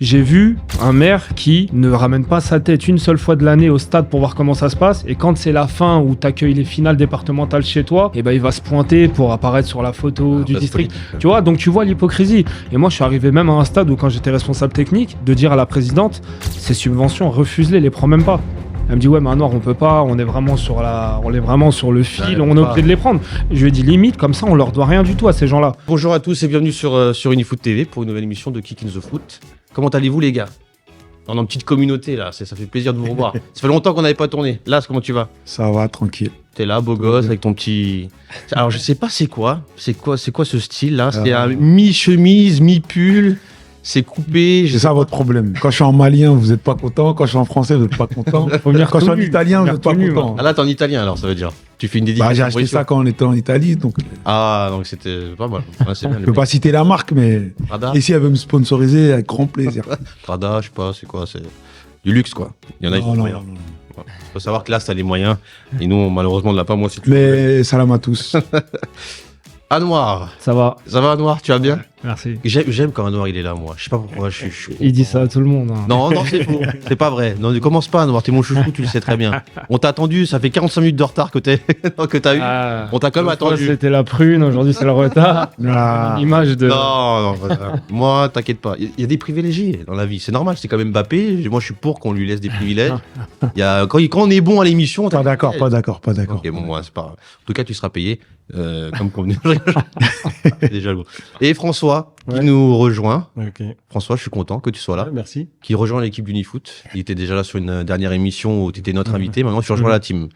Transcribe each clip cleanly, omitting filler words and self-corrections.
J'ai vu un maire qui ne ramène pas sa tête une seule fois de l'année au stade pour voir comment ça se passe. Et quand c'est la fin où tu accueilles les finales départementales chez toi, et ben il va se pointer pour apparaître sur la photo du district. Tu vois, donc tu vois l'hypocrisie. Et moi, je suis arrivé même à un stade où, quand j'étais responsable technique, de dire à la présidente, ces subventions, refuse-les, les prends même pas. Elle me dit ouais mais Anouar on peut pas, on est vraiment sur le fil, on est obligé de les prendre. Je lui ai dit limite comme ça on leur doit rien du tout à ces gens-là. Bonjour à tous et bienvenue sur Unifoot TV pour une nouvelle émission de Kick in the Foot. Comment allez-vous les gars? Dans notre petite communauté là, ça fait plaisir de vous revoir. Ça fait longtemps qu'on n'avait pas tourné. Là, comment tu vas? Ça va, tranquille. T'es là, beau gosse, avec ton petit... Alors je sais pas c'est quoi ce style là? C'est un mi-chemise, mi-pull. C'est coupé. C'est ça votre problème. Quand je suis en malien, vous n'êtes pas content. Quand je suis en français, vous n'êtes pas content. Quand je suis en italien, vous n'êtes pas content. Ah là, t'es en italien alors, ça veut dire. Tu fais une dédicace. J'ai acheté ça quand on était en Italie. Donc... Ah, donc c'était pas mal. Ouais, je ne peux pas citer la marque, mais Prada. Et si elle veut me sponsoriser, avec grand plaisir. Prada, je sais pas, c'est quoi? C'est du luxe quoi. Il y en a qui ont les moyens. Il faut savoir que là, ça a les moyens. Et nous, malheureusement, on ne l'a pas. Moi, c'est tout. Mais salam à tous. Anouar. Ça va Anouar, tu vas bien? Merci. J'aime quand Anouar il est là, moi. Je sais pas pourquoi. Il dit ça à tout le monde. Hein. Non, c'est faux. C'est pas vrai. Non, ne commence pas, Anouar. T'es mon chouchou, tu le sais très bien. On t'a attendu, ça fait 45 minutes de retard que t'as eu. On t'a quand même attendu. C'était la prune, aujourd'hui c'est le retard. Image de. Non, moi, t'inquiète pas. Il y a des privilégiés dans la vie. C'est normal, c'est quand même Mbappé. Moi, je suis pour qu'on lui laisse des privilèges. Quand on est bon à l'émission. Pas d'accord. Ok, bon, moi, c'est pas. En tout cas, tu seras payé. Comme convenu. Déjà le Et François qui nous rejoint. Okay. François, je suis content que tu sois là. Ouais, merci. Qui rejoint l'équipe d'Unifoot. Il était déjà là sur une dernière émission où tu étais notre invité. Maintenant, tu rejoins la team.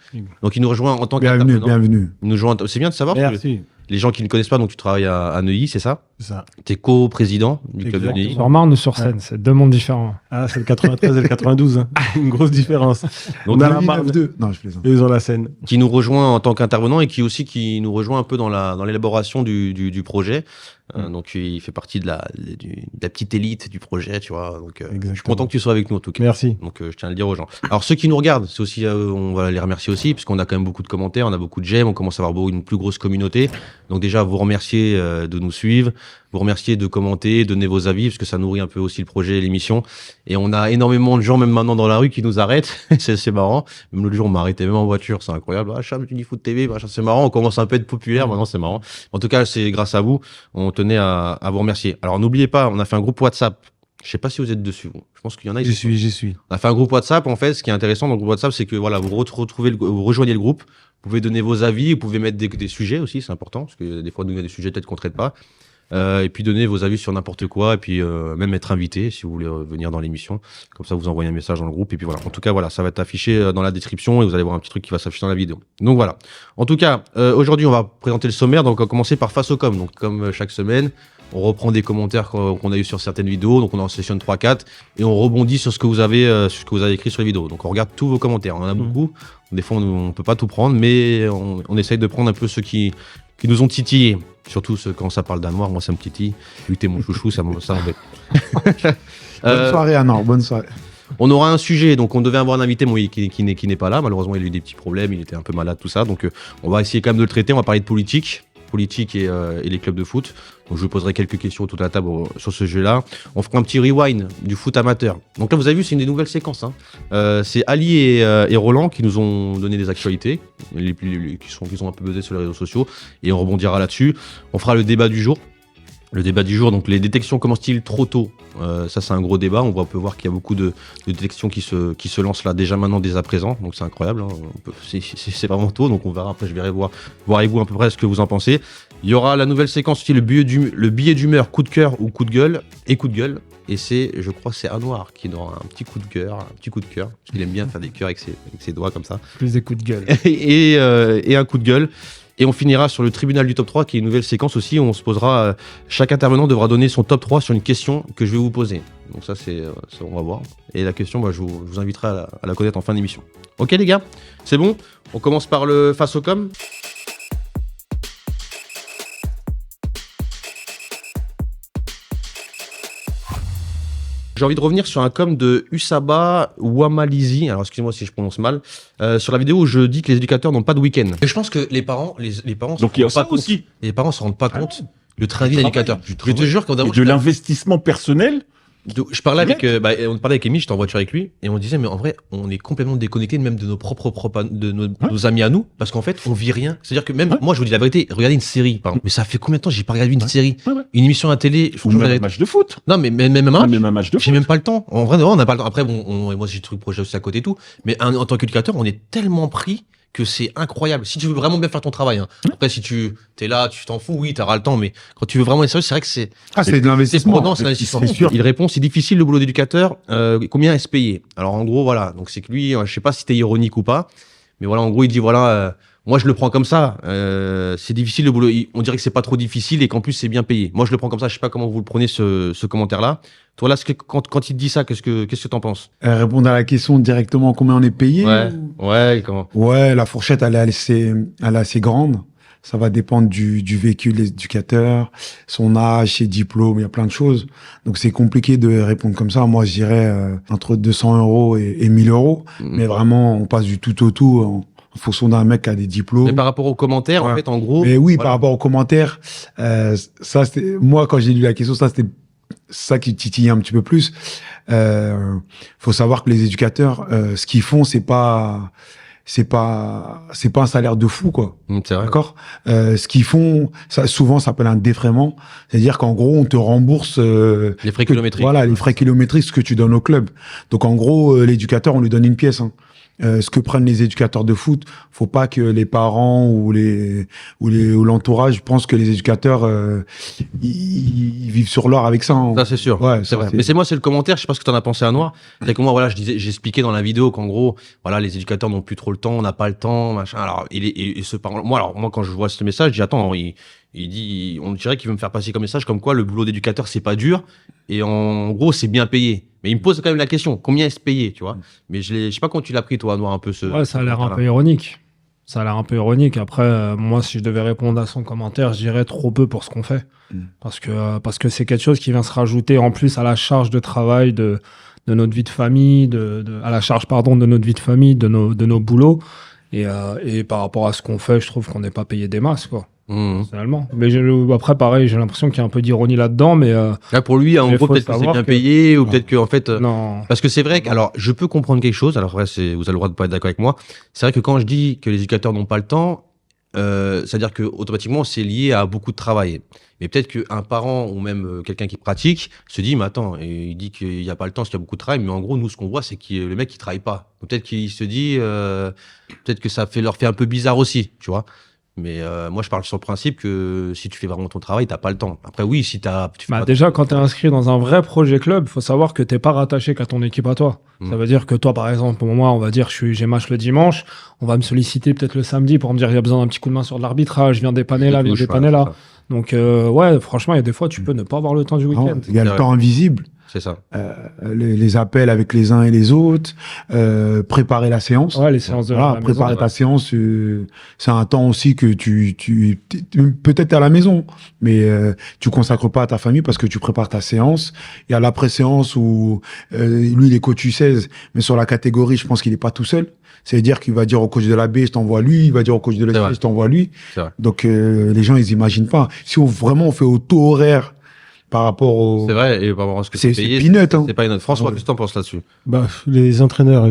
Donc, il nous rejoint en tant qu'intervenant. Bienvenue. C'est bien de savoir. Merci. Les gens qui ne connaissent pas, donc tu travailles à Neuilly, c'est ça? C'est ça. Tu es co-président du club de Neuilly. Sur Marne ou sur Seine, c'est deux mondes différents. Ah, c'est le 93 et le 92. Hein. Une grosse différence. Donc, on a la Marne 2. Non, je plaisante. Et ils ont la Seine. Qui nous rejoint en tant qu'intervenant et qui nous rejoint un peu dans l'élaboration du projet. Donc il fait partie de la petite élite du projet, tu vois. Donc je suis content que tu sois avec nous en tout cas. Merci. Donc je tiens à le dire aux gens. Alors ceux qui nous regardent, c'est aussi on va les remercier aussi puisqu'on a quand même beaucoup de commentaires, on a beaucoup de j'aime, on commence à avoir une plus grosse communauté. Donc déjà vous remercier de nous suivre, vous remercier de commenter, donner vos avis parce que ça nourrit un peu aussi le projet et l'émission. Et on a énormément de gens même maintenant dans la rue qui nous arrêtent. c'est marrant. Même l'autre jour on m'a arrêté même en voiture, c'est incroyable. Ah Cham, tu dis Foot TV, c'est marrant. On commence un peu à être populaire maintenant, c'est marrant. En tout cas c'est grâce à vous. On tenait à vous remercier. Alors n'oubliez pas, on a fait un groupe WhatsApp. Je sais pas si vous êtes dessus. Je pense qu'il y en a. J'y suis. On a fait un groupe WhatsApp. En fait, ce qui est intéressant dans le groupe WhatsApp, c'est que voilà, vous rejoignez le groupe. Vous pouvez donner vos avis. Vous pouvez mettre des sujets aussi, c'est important parce que des fois, nous il y a des sujets peut-être qu'on traite pas. Et puis donner vos avis sur n'importe quoi. Et puis même être invité si vous voulez venir dans l'émission. Comme ça, vous envoyez un message dans le groupe. Et puis voilà. En tout cas, voilà, ça va être affiché dans la description et vous allez voir un petit truc qui va s'afficher dans la vidéo. Donc voilà. En tout cas, aujourd'hui, on va présenter le sommaire. Donc on va commencer par Face au Com. Donc comme chaque semaine. On reprend des commentaires qu'on a eu sur certaines vidéos, donc on en sélectionne 3-4 et on rebondit sur ce que vous avez écrit sur les vidéos. Donc on regarde tous vos commentaires, on en a beaucoup. Des fois on peut pas tout prendre, mais on essaye de prendre un peu ceux qui nous ont titillés. Surtout quand ça parle d'Anouar, moi ça me titille. Lui t'es mon chouchou, ça m'embête. Bonne soirée Anouar, bonne soirée. On aura un sujet, donc on devait avoir un invité qui n'est pas là. Malheureusement il a eu des petits problèmes, il était un peu malade, tout ça. Donc on va essayer quand même de le traiter, on va parler de politique et les clubs de foot. Donc je vous poserai quelques questions autour de la table sur ce jeu-là. On fera un petit rewind du foot amateur. Donc là, vous avez vu, c'est une des nouvelles séquences. Hein. C'est Ali et Roland qui nous ont donné des actualités, qui sont un peu buzzées sur les réseaux sociaux, et on rebondira là-dessus. On fera le débat du jour. Le débat du jour, donc les détections commencent-ils trop tôt? Ça c'est un gros débat, on peut voir qu'il y a beaucoup de détections qui se lancent là déjà maintenant, dès à présent, donc c'est incroyable, hein. C'est vraiment tôt, donc on verra, après je verrai voir avec vous à peu près ce que vous en pensez. Il y aura la nouvelle séquence aussi, le billet d'humeur, coup de cœur ou coup de gueule, et je crois c'est Anouar qui aura un petit coup de cœur, parce qu'il aime bien faire des cœurs avec ses doigts comme ça. Plus des coups de gueule. et un coup de gueule. Et on finira sur le tribunal du top 3, qui est une nouvelle séquence aussi, où on se posera, chaque intervenant devra donner son top 3 sur une question que je vais vous poser. Donc ça, on va voir. Et la question, je vous inviterai à la connaître en fin d'émission. Ok les gars, c'est bon? On commence par le Face au Com. J'ai envie de revenir sur un com de Usaba Ouamalizi, alors excusez-moi si je prononce mal, sur la vidéo où je dis que les éducateurs n'ont pas de week-end. Et je pense que les parents donc il y a ça aussi. Les parents ne se rendent pas compte le train de vie d'éducateur. Je te jure qu'on de l'investissement personnel Je parlais on parlait avec Amy, j'étais en voiture avec lui, et on disait, mais en vrai, on est complètement déconnecté même de nos nos amis à nous, parce qu'en fait, on vit rien. C'est-à-dire que même, moi, je vous dis la vérité, regardez une série, par exemple, mais ça fait combien de temps j'ai pas regardé une série, une émission à la télé, Ou même un match de foot. non, mais même Même un match de foot. j'ai même pas le temps. En vrai, on n'a pas le temps. Après, moi, j'ai des trucs projets aussi à côté et tout, mais en tant qu'éducateur, on est tellement pris que c'est incroyable. Si tu veux vraiment bien faire ton travail, hein. Après, si tu t'es là, tu t'en fous, oui, t'auras le temps, mais quand tu veux vraiment être sérieux, c'est vrai que c'est de l'investissement. prenant, c'est l'investissement. C'est sûr. Il répond, c'est difficile le boulot d'éducateur. Combien est-ce payé? Alors en gros, voilà. Donc c'est que lui, je sais pas si t'es ironique ou pas, mais voilà, en gros, il dit voilà, moi je le prends comme ça. C'est difficile le boulot. On dirait que c'est pas trop difficile et qu'en plus c'est bien payé. Moi je le prends comme ça. Je sais pas comment vous le prenez ce commentaire-là. Toi là, quand il te dit ça, qu'est-ce que t'en penses? Répondre à la question directement combien on est payé. Ouais, comment? Ouais, la fourchette, elle est assez grande. Ça va dépendre du véhicule de l'éducateur, son âge, ses diplômes, il y a plein de choses. Donc c'est compliqué de répondre comme ça. Moi, je dirais entre 200 euros et 1000 euros. Mais vraiment, on passe du tout au tout en fonction d'un mec qui a des diplômes. Mais par rapport aux commentaires, en fait, en gros. Mais oui, par rapport aux commentaires, ça, c'était, moi, quand j'ai lu la question, c'était ça qui titillait un petit peu plus. Faut savoir que les éducateurs, ce qu'ils font, c'est pas un salaire de fou, quoi. C'est vrai. D'accord. Ce qu'ils font, ça souvent ça s'appelle un défraiement, c'est-à-dire qu'en gros on te rembourse les frais kilométriques. Voilà, les frais kilométriques, ce que tu donnes au club. Donc en gros, l'éducateur, on lui donne une pièce. Hein. Ce que prennent les éducateurs de foot, faut pas que les parents ou l'entourage pensent que les éducateurs ils vivent sur l'or avec ça. Hein. Ça c'est sûr. Ouais, c'est vrai. Mais c'est le commentaire. Je sais pas ce que t'en as pensé à Noir. C'est que moi voilà, j'expliquais dans la vidéo qu'en gros voilà, les éducateurs n'ont plus trop le temps, on n'a pas le temps, machin. Alors ce parent, moi quand je vois ce message, je dis attends, il dit, on dirait qu'il veut me faire passer comme message comme quoi le boulot d'éducateur c'est pas dur et en gros c'est bien payé. Mais il me pose quand même la question, combien est-ce payé, tu vois? Mais je sais pas quand tu l'as pris toi, Noir, un peu ce. Ouais, ça a l'air un peu ironique. Ça a l'air un peu ironique. Après, moi, si je devais répondre à son commentaire, je dirais trop peu pour ce qu'on fait. Parce que c'est quelque chose qui vient se rajouter en plus à la charge de travail de notre vie de famille, à la charge, pardon, de notre vie de famille, de nos boulots. Et par rapport à ce qu'on fait, je trouve qu'on n'est pas payé des masses, quoi. Personnellement. Mais après, pareil, j'ai l'impression qu'il y a un peu d'ironie là-dedans, mais là, pour lui, en gros, peut-être que c'est bien payé, ou peut-être que, en fait, non. Parce que c'est vrai que, alors, je peux comprendre quelque chose, alors, après, vous avez le droit de pas être d'accord avec moi. C'est vrai que quand je dis que les éducateurs n'ont pas le temps, c'est-à-dire que, automatiquement, c'est lié à beaucoup de travail. Mais peut-être qu'un parent, ou même quelqu'un qui pratique, se dit, mais attends, et il dit qu'il n'y a pas le temps parce qu'il y a beaucoup de travail, mais en gros, nous, ce qu'on voit, c'est que le mec, il travaille pas. Donc, peut-être qu'il se dit, peut-être que ça leur fait un peu bizarre aussi, tu vois. Mais moi, je parle sur le principe que si tu fais vraiment ton travail, t'as pas le temps. Après, oui, si déjà, quand t'es inscrit dans un vrai projet club, faut savoir que t'es pas rattaché qu'à ton équipe à toi. Ça veut dire que toi, par exemple, moi, on va dire, j'ai match le dimanche, on va me solliciter peut-être le samedi pour me dire, il y a besoin d'un petit coup de main sur de l'arbitrage, viens dépanner là, viens dépanner là. Donc, ouais, franchement, il y a des fois, tu peux ne pas avoir le temps du week-end. Il y a le temps invisible. C'est ça. Les appels avec les uns et les autres, préparer la séance. Ouais, les séances de la préparer maison, ta séance, c'est un temps aussi que tu peut-être t'es à la maison, mais tu consacres pas à ta famille parce que tu prépares ta séance. Il y a l'après-séance où lui il est coach U16, mais sur la catégorie, je pense qu'il est pas tout seul. C'est-à-dire qu'il va dire au coach de la B, je t'envoie lui, il va dire au coach de la C, je t'envoie lui. Donc les gens ils imaginent pas. Si on fait au taux horaire par rapport au... C'est vrai, et par rapport à ce que c'est payé, c'est pas une note. François, qu'est-ce que t'en penses là-dessus? Les entraîneurs,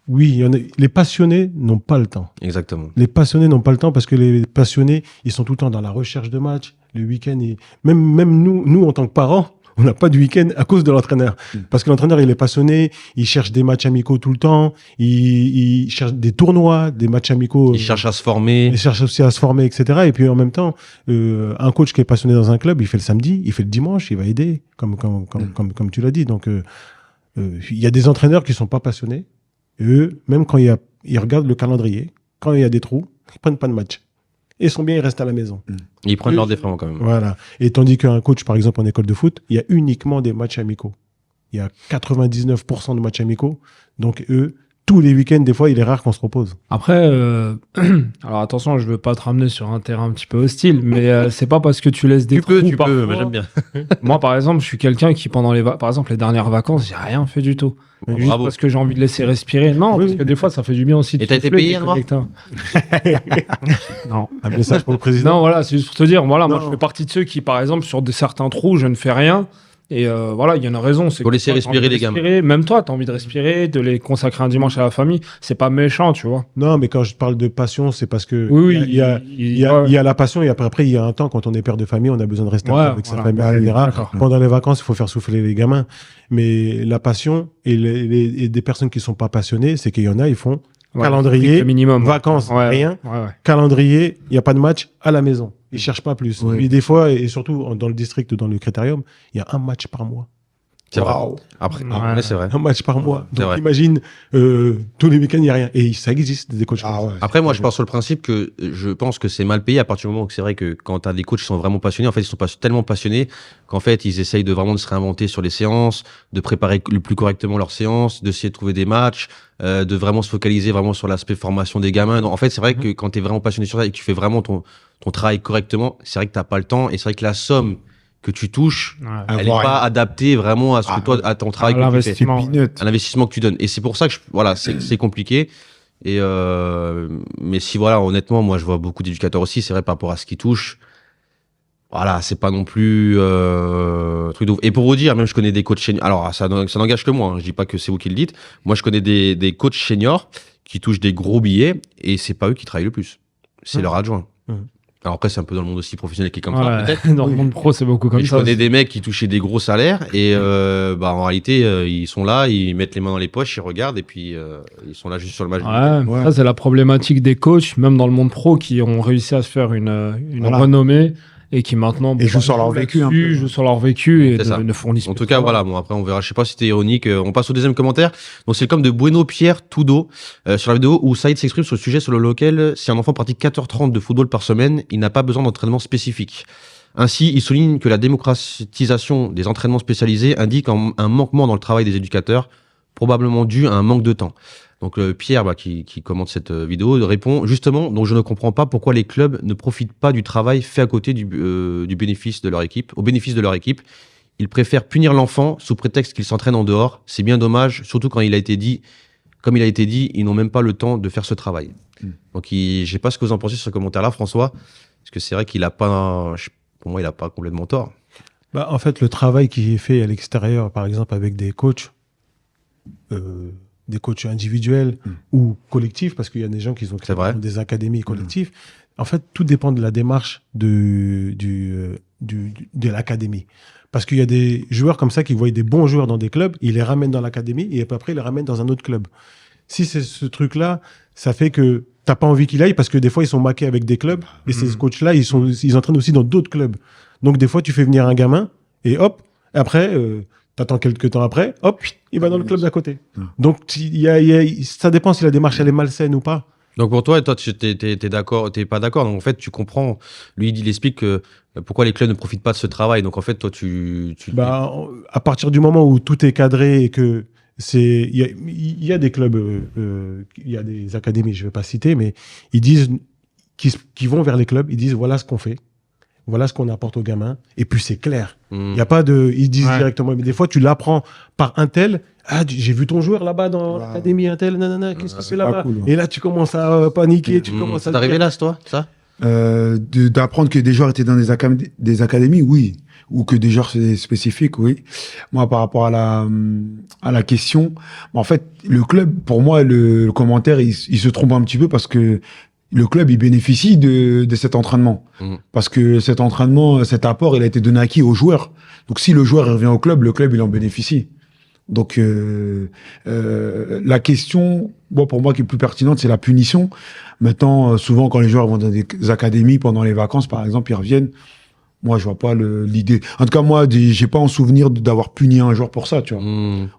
oui, il y en a, les passionnés n'ont pas le temps. Exactement. Les passionnés n'ont pas le temps parce que les passionnés, ils sont tout le temps dans la recherche de matchs, le week-end, même nous, en tant que parents, on n'a pas de week-end à cause de l'entraîneur. Parce que l'entraîneur, il est passionné, il cherche des matchs amicaux tout le temps, il cherche des tournois, des matchs amicaux. Il cherche à se former. Il cherche aussi à se former, etc. Et puis en même temps, un coach qui est passionné dans un club, il fait le samedi, il fait le dimanche, il va aider, comme tu l'as dit. Donc, il y a des entraîneurs qui sont pas passionnés. Et eux, même quand ils regardent le calendrier, quand il y a des trous, ils prennent pas de match. Et sont bien, ils restent à la maison. Ils prennent leur défraiement quand même. Voilà. Et tandis qu'un coach, par exemple, en école de foot, il y a uniquement des matchs amicaux. Il y a 99% de matchs amicaux. Donc, eux, tous les week-ends, des fois, il est rare qu'on se repose. Après, alors attention, je veux pas te ramener sur un terrain un petit peu hostile, mais c'est pas parce que tu laisses des trous tu parfois. peux, mais j'aime bien. Moi, par exemple, je suis quelqu'un qui, pendant par exemple, les dernières vacances, j'ai rien fait du tout. Juste Bravo. parce que j'ai envie de laisser respirer. Non, parce que des fois, ça fait du bien aussi de Et t'as été souffler, payé, Noir ? Non. Un message pour le président. Non, voilà, c'est juste pour te dire, voilà, moi, Non. je fais partie de ceux qui, par exemple, sur certains trous, je ne fais rien. Et voilà, il y en a raison. C'est Faut que laisser toi, t'as respirer envie de les gamins. respirer. Même toi, tu as envie de respirer, de les consacrer un dimanche à la famille. C'est pas méchant, tu vois. Non, mais quand je parle de passion, c'est parce que Oui, il y a, ouais. il y a la passion et après, il y a un temps, quand on est père de famille, on a besoin de rester un Ouais, peu avec sa voilà. famille, etc. D'accord. Pendant les vacances, il faut faire souffler les gamins. Mais la passion et des personnes qui sont pas passionnées, c'est qu'il y en a, ils font Ouais, calendrier, le minimum. vacances, Ouais, rien. Ouais. Calendrier, il n'y a pas de match à la maison. Ils cherchent pas plus. Ouais. Et des fois, et surtout dans le district, dans le critérium, il y a un match par mois. C'est vrai. Waouh. Après, Ouais. c'est vrai. Un match par mois. C'est Donc vrai. imagine, tous les week-ends, il n'y a rien. Et ça existe, des coachs. Ah comme ouais. ça. Après, moi, je pars sur le principe que je pense que c'est mal payé à partir du moment où c'est vrai que quand tu as des coachs qui sont vraiment passionnés, en fait, ils sont pas tellement passionnés qu'en fait, ils essayent de vraiment de se réinventer sur les séances, de préparer le plus correctement leurs séances, d'essayer de trouver des matchs, de vraiment se focaliser vraiment sur l'aspect formation des gamins. Donc, en fait, c'est vrai que quand tu es vraiment passionné sur ça et que tu fais vraiment ton travail correctement, c'est vrai que t'as pas le temps et c'est vrai que la somme que tu touches, Ouais. Ah, elle n'est voir pas adaptée vraiment à ce que Ah, toi, à ton travail à que tu fais, l'investissement. Peanut. à l'investissement que tu donnes. Et c'est pour ça que voilà, c'est compliqué. Et mais si voilà, honnêtement, moi je vois beaucoup d'éducateurs aussi, c'est vrai par rapport à ce qu'ils touchent. Voilà, c'est pas non plus truc de ouf. Et pour vous dire, même je connais des coachs seniors. Alors ça n'engage que moi. Hein, je dis pas que c'est vous qui le dites. Moi je connais des coachs seniors qui touchent des gros billets et c'est pas eux qui travaillent le plus. C'est leur adjoint. Alors après, c'est un peu dans le monde aussi professionnel qui est comme ça, Ouais. peut-être. Dans le monde pro, c'est beaucoup comme Mais je ça. connais aussi. des mecs qui touchaient des gros salaires et en réalité, ils sont là, ils mettent les mains dans les poches, ils regardent et puis ils sont là juste sur le match. Ouais, Ouais. ça c'est la problématique des coachs, même dans le monde pro, qui ont réussi à se faire une Voilà. renommée et qui maintenant Et jouent sur leur vécu un peu. jouent sur leur vécu et C'est ça. ne fournissent En plus tout de cas, travail. voilà, bon, après, on verra. Je sais pas si c'était ironique. On passe au deuxième commentaire. Donc, c'est le com de Bueno Pierre Toudo sur la vidéo où Saïd s'exprime sur le sujet selon lequel, si un enfant pratique 4h30 de football par semaine, il n'a pas besoin d'entraînement spécifique. Ainsi, il souligne que la démocratisation des entraînements spécialisés indique un manquement dans le travail des éducateurs, probablement dû à un manque de temps. Donc Pierre, qui commente cette vidéo, répond justement, donc je ne comprends pas pourquoi les clubs ne profitent pas du travail fait à côté du bénéfice de leur équipe, au bénéfice de leur équipe. Ils préfèrent punir l'enfant sous prétexte qu'il s'entraîne en dehors. C'est bien dommage, surtout quand comme il a été dit, ils n'ont même pas le temps de faire ce travail. Donc je sais pas ce que vous en pensez sur ce commentaire-là, François, parce que c'est vrai qu'il a pas, pour moi, il a pas complètement tort. Bah, en fait, le travail qui est fait à l'extérieur, par exemple avec des coachs individuels ou collectifs, parce qu'il y a des gens qui ont C'est vrai. des académies collectives. En fait, tout dépend de la démarche de l'académie. Parce qu'il y a des joueurs comme ça qui voient des bons joueurs dans des clubs, ils les ramènent dans l'académie et après ils les ramènent dans un autre club. Si c'est ce truc-là, ça fait que t'as pas envie qu'il aille parce que des fois ils sont maqués avec des clubs et ces coachs-là, ils entraînent aussi dans d'autres clubs. Donc des fois tu fais venir un gamin et hop, après t'attends quelques temps après, hop, il va dans le club d'à côté. Donc ça dépend si la démarche elle est malsaine ou pas. Donc pour toi, t'es d'accord, t'es pas d'accord. Donc en fait, tu comprends. Lui, il explique que pourquoi les clubs ne profitent pas de ce travail. Donc en fait, toi, Bah, à partir du moment où tout est cadré et que il y a des clubs, il y a des académies, je vais pas citer, mais ils disent qu'ils vont vers les clubs, ils disent voilà ce qu'on fait, voilà ce qu'on apporte aux gamins, et puis c'est clair. Il y a pas de, ils disent directement, mais des fois tu l'apprends par un tel. Ah, j'ai vu ton joueur là-bas dans l'académie, un tel, nanana, qu'est-ce que c'est là-bas? cool. Et là, tu commences à paniquer, tu commences à. C'est arrivé là, c'est toi, ça? D'apprendre que des joueurs étaient dans des académies, oui. Ou que des joueurs spécifiques, oui. Moi, par rapport à la question, en fait, le club, pour moi, le commentaire, il se trompe un petit peu parce que le club, il bénéficie de cet entraînement. Parce que cet entraînement, cet apport, il a été donné à qui? Aux joueurs. Donc, si le joueur revient au club, le club, il en bénéficie. Donc, la question, bon, pour moi, qui est plus pertinente, c'est la punition. Maintenant, souvent, quand les joueurs vont dans des académies pendant les vacances, par exemple, ils reviennent. Moi, je vois pas l'idée. En tout cas, moi, j'ai pas en souvenir d'avoir puni un joueur pour ça, tu vois.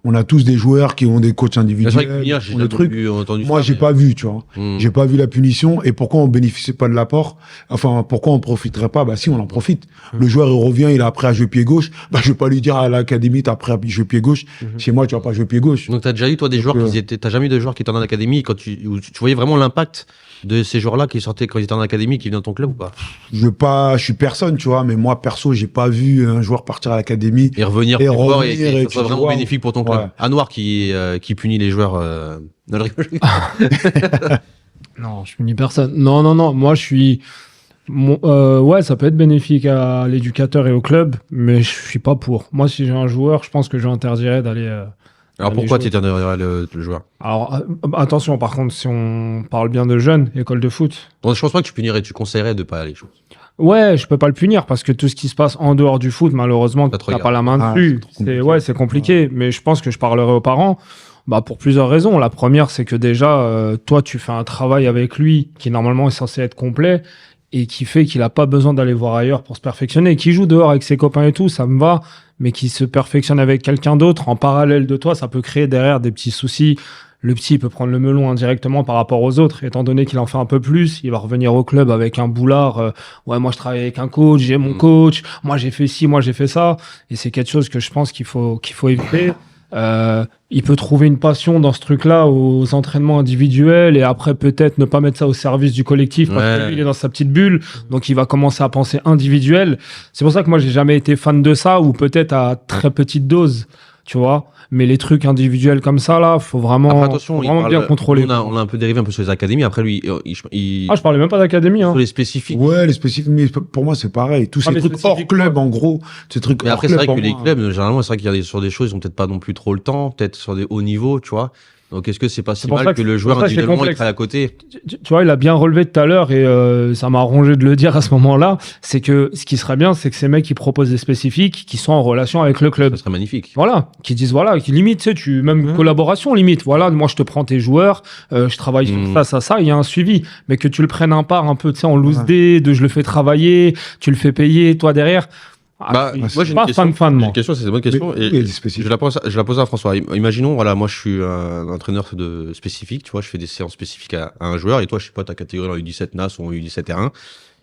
On a tous des joueurs qui ont des coachs C'est vrai que individuels, punir, j'ai ont des jamais trucs. entendu Moi, ça, j'ai mais- pas vu, tu vois. Mm. J'ai pas vu la punition. Et pourquoi on bénéficie pas de l'apport? Enfin, pourquoi on profiterait pas? Bah, si, on en profite. Le joueur, il revient, il a appris à jouer pied gauche. Bah, je vais pas lui dire à l'académie, t'as appris à jouer pied gauche. Chez moi, tu vas pas jouer pied gauche. Donc t'as déjà eu toi des joueurs t'as jamais eu de joueurs qui étaient en académie quand où tu voyais vraiment l'impact de ces joueurs-là qui sortaient quand ils étaient en académie, qui venaient dans ton club ou pas? Je suis personne, tu vois, mais moi, perso, j'ai pas vu un joueur partir à l'académie. Et revenir Et plus fort et revenir, que et ça soit tu vraiment vois, bénéfique pour ton club. ouais. Anouar qui punit les joueurs. Non, je rigole. Non, je punis personne. Non. Moi, je suis. Ouais, ça peut être bénéfique à l'éducateur et au club, mais je suis pas pour. Moi, si j'ai un joueur, je pense que je l'interdirais d'aller. Alors pourquoi tu éterniserais le joueur? Alors attention, par contre, si on parle bien de jeunes, école de foot. Donc, je pense pas que tu conseillerais de pas aller. Ouais, je peux pas le punir parce que tout ce qui se passe en dehors du foot, malheureusement, t'as pas la main dessus. C'est compliqué. Mais je pense que je parlerai aux parents. Pour plusieurs raisons. La première, c'est que déjà, toi, tu fais un travail avec lui qui normalement est censé être complet et qui fait qu'il a pas besoin d'aller voir ailleurs pour se perfectionner. Qui joue dehors avec ses copains et tout, ça me va, mais qui se perfectionne avec quelqu'un d'autre en parallèle de toi, ça peut créer derrière des petits soucis. Le petit peut prendre le melon indirectement par rapport aux autres, étant donné qu'il en fait un peu plus, il va revenir au club avec un boulard. Ouais, moi je travaille avec un coach, j'ai mon coach, moi j'ai fait ci, moi j'ai fait ça, et c'est quelque chose que je pense qu'il faut éviter. Il peut trouver une passion dans ce truc-là aux entraînements individuels et après peut-être ne pas mettre ça au service du collectif parce que lui il est dans sa petite bulle, donc il va commencer à penser individuel. C'est pour ça que moi j'ai jamais été fan de ça, ou peut-être à très petite dose, tu vois. Mais les trucs individuels comme ça, là, faut vraiment, bien contrôler. On a un peu dérivé un peu sur les académies. Après, lui, je parlais même pas d'académie. Sur les spécifiques. Ouais, les spécifiques, mais pour moi, c'est pareil. Tous ces trucs hors club, en gros. Ces trucs mais après, c'est vrai que les clubs, généralement, c'est vrai qu'il y a sur des choses, ils ont peut-être pas non plus trop le temps, peut-être sur des hauts niveaux, tu vois. Donc, est-ce que c'est pas si mal que le joueur individuellement il travaille à côté? Tu vois, il a bien relevé tout à l'heure et ça m'a arrangé de le dire à ce moment-là. C'est que ce qui serait bien, c'est que ces mecs qui proposent des spécifiques qui sont en relation avec le club. Ça serait magnifique. Voilà, qui disent qui limite, même collaboration limite. Voilà, moi je te prends tes joueurs, je travaille sur ça. Il y a un suivi, mais que tu le prennes un par un peu, tu sais, en loose day, je le fais travailler, tu le fais payer, toi derrière. Moi j'ai une question. J'ai une question, c'est une bonne question. Et je la pose à François. Imaginons, voilà, moi je suis un entraîneur spécifique, tu vois, je fais des séances spécifiques à un joueur, et toi, je sais pas, ta catégorie en U17 NAS ou en U17 R1.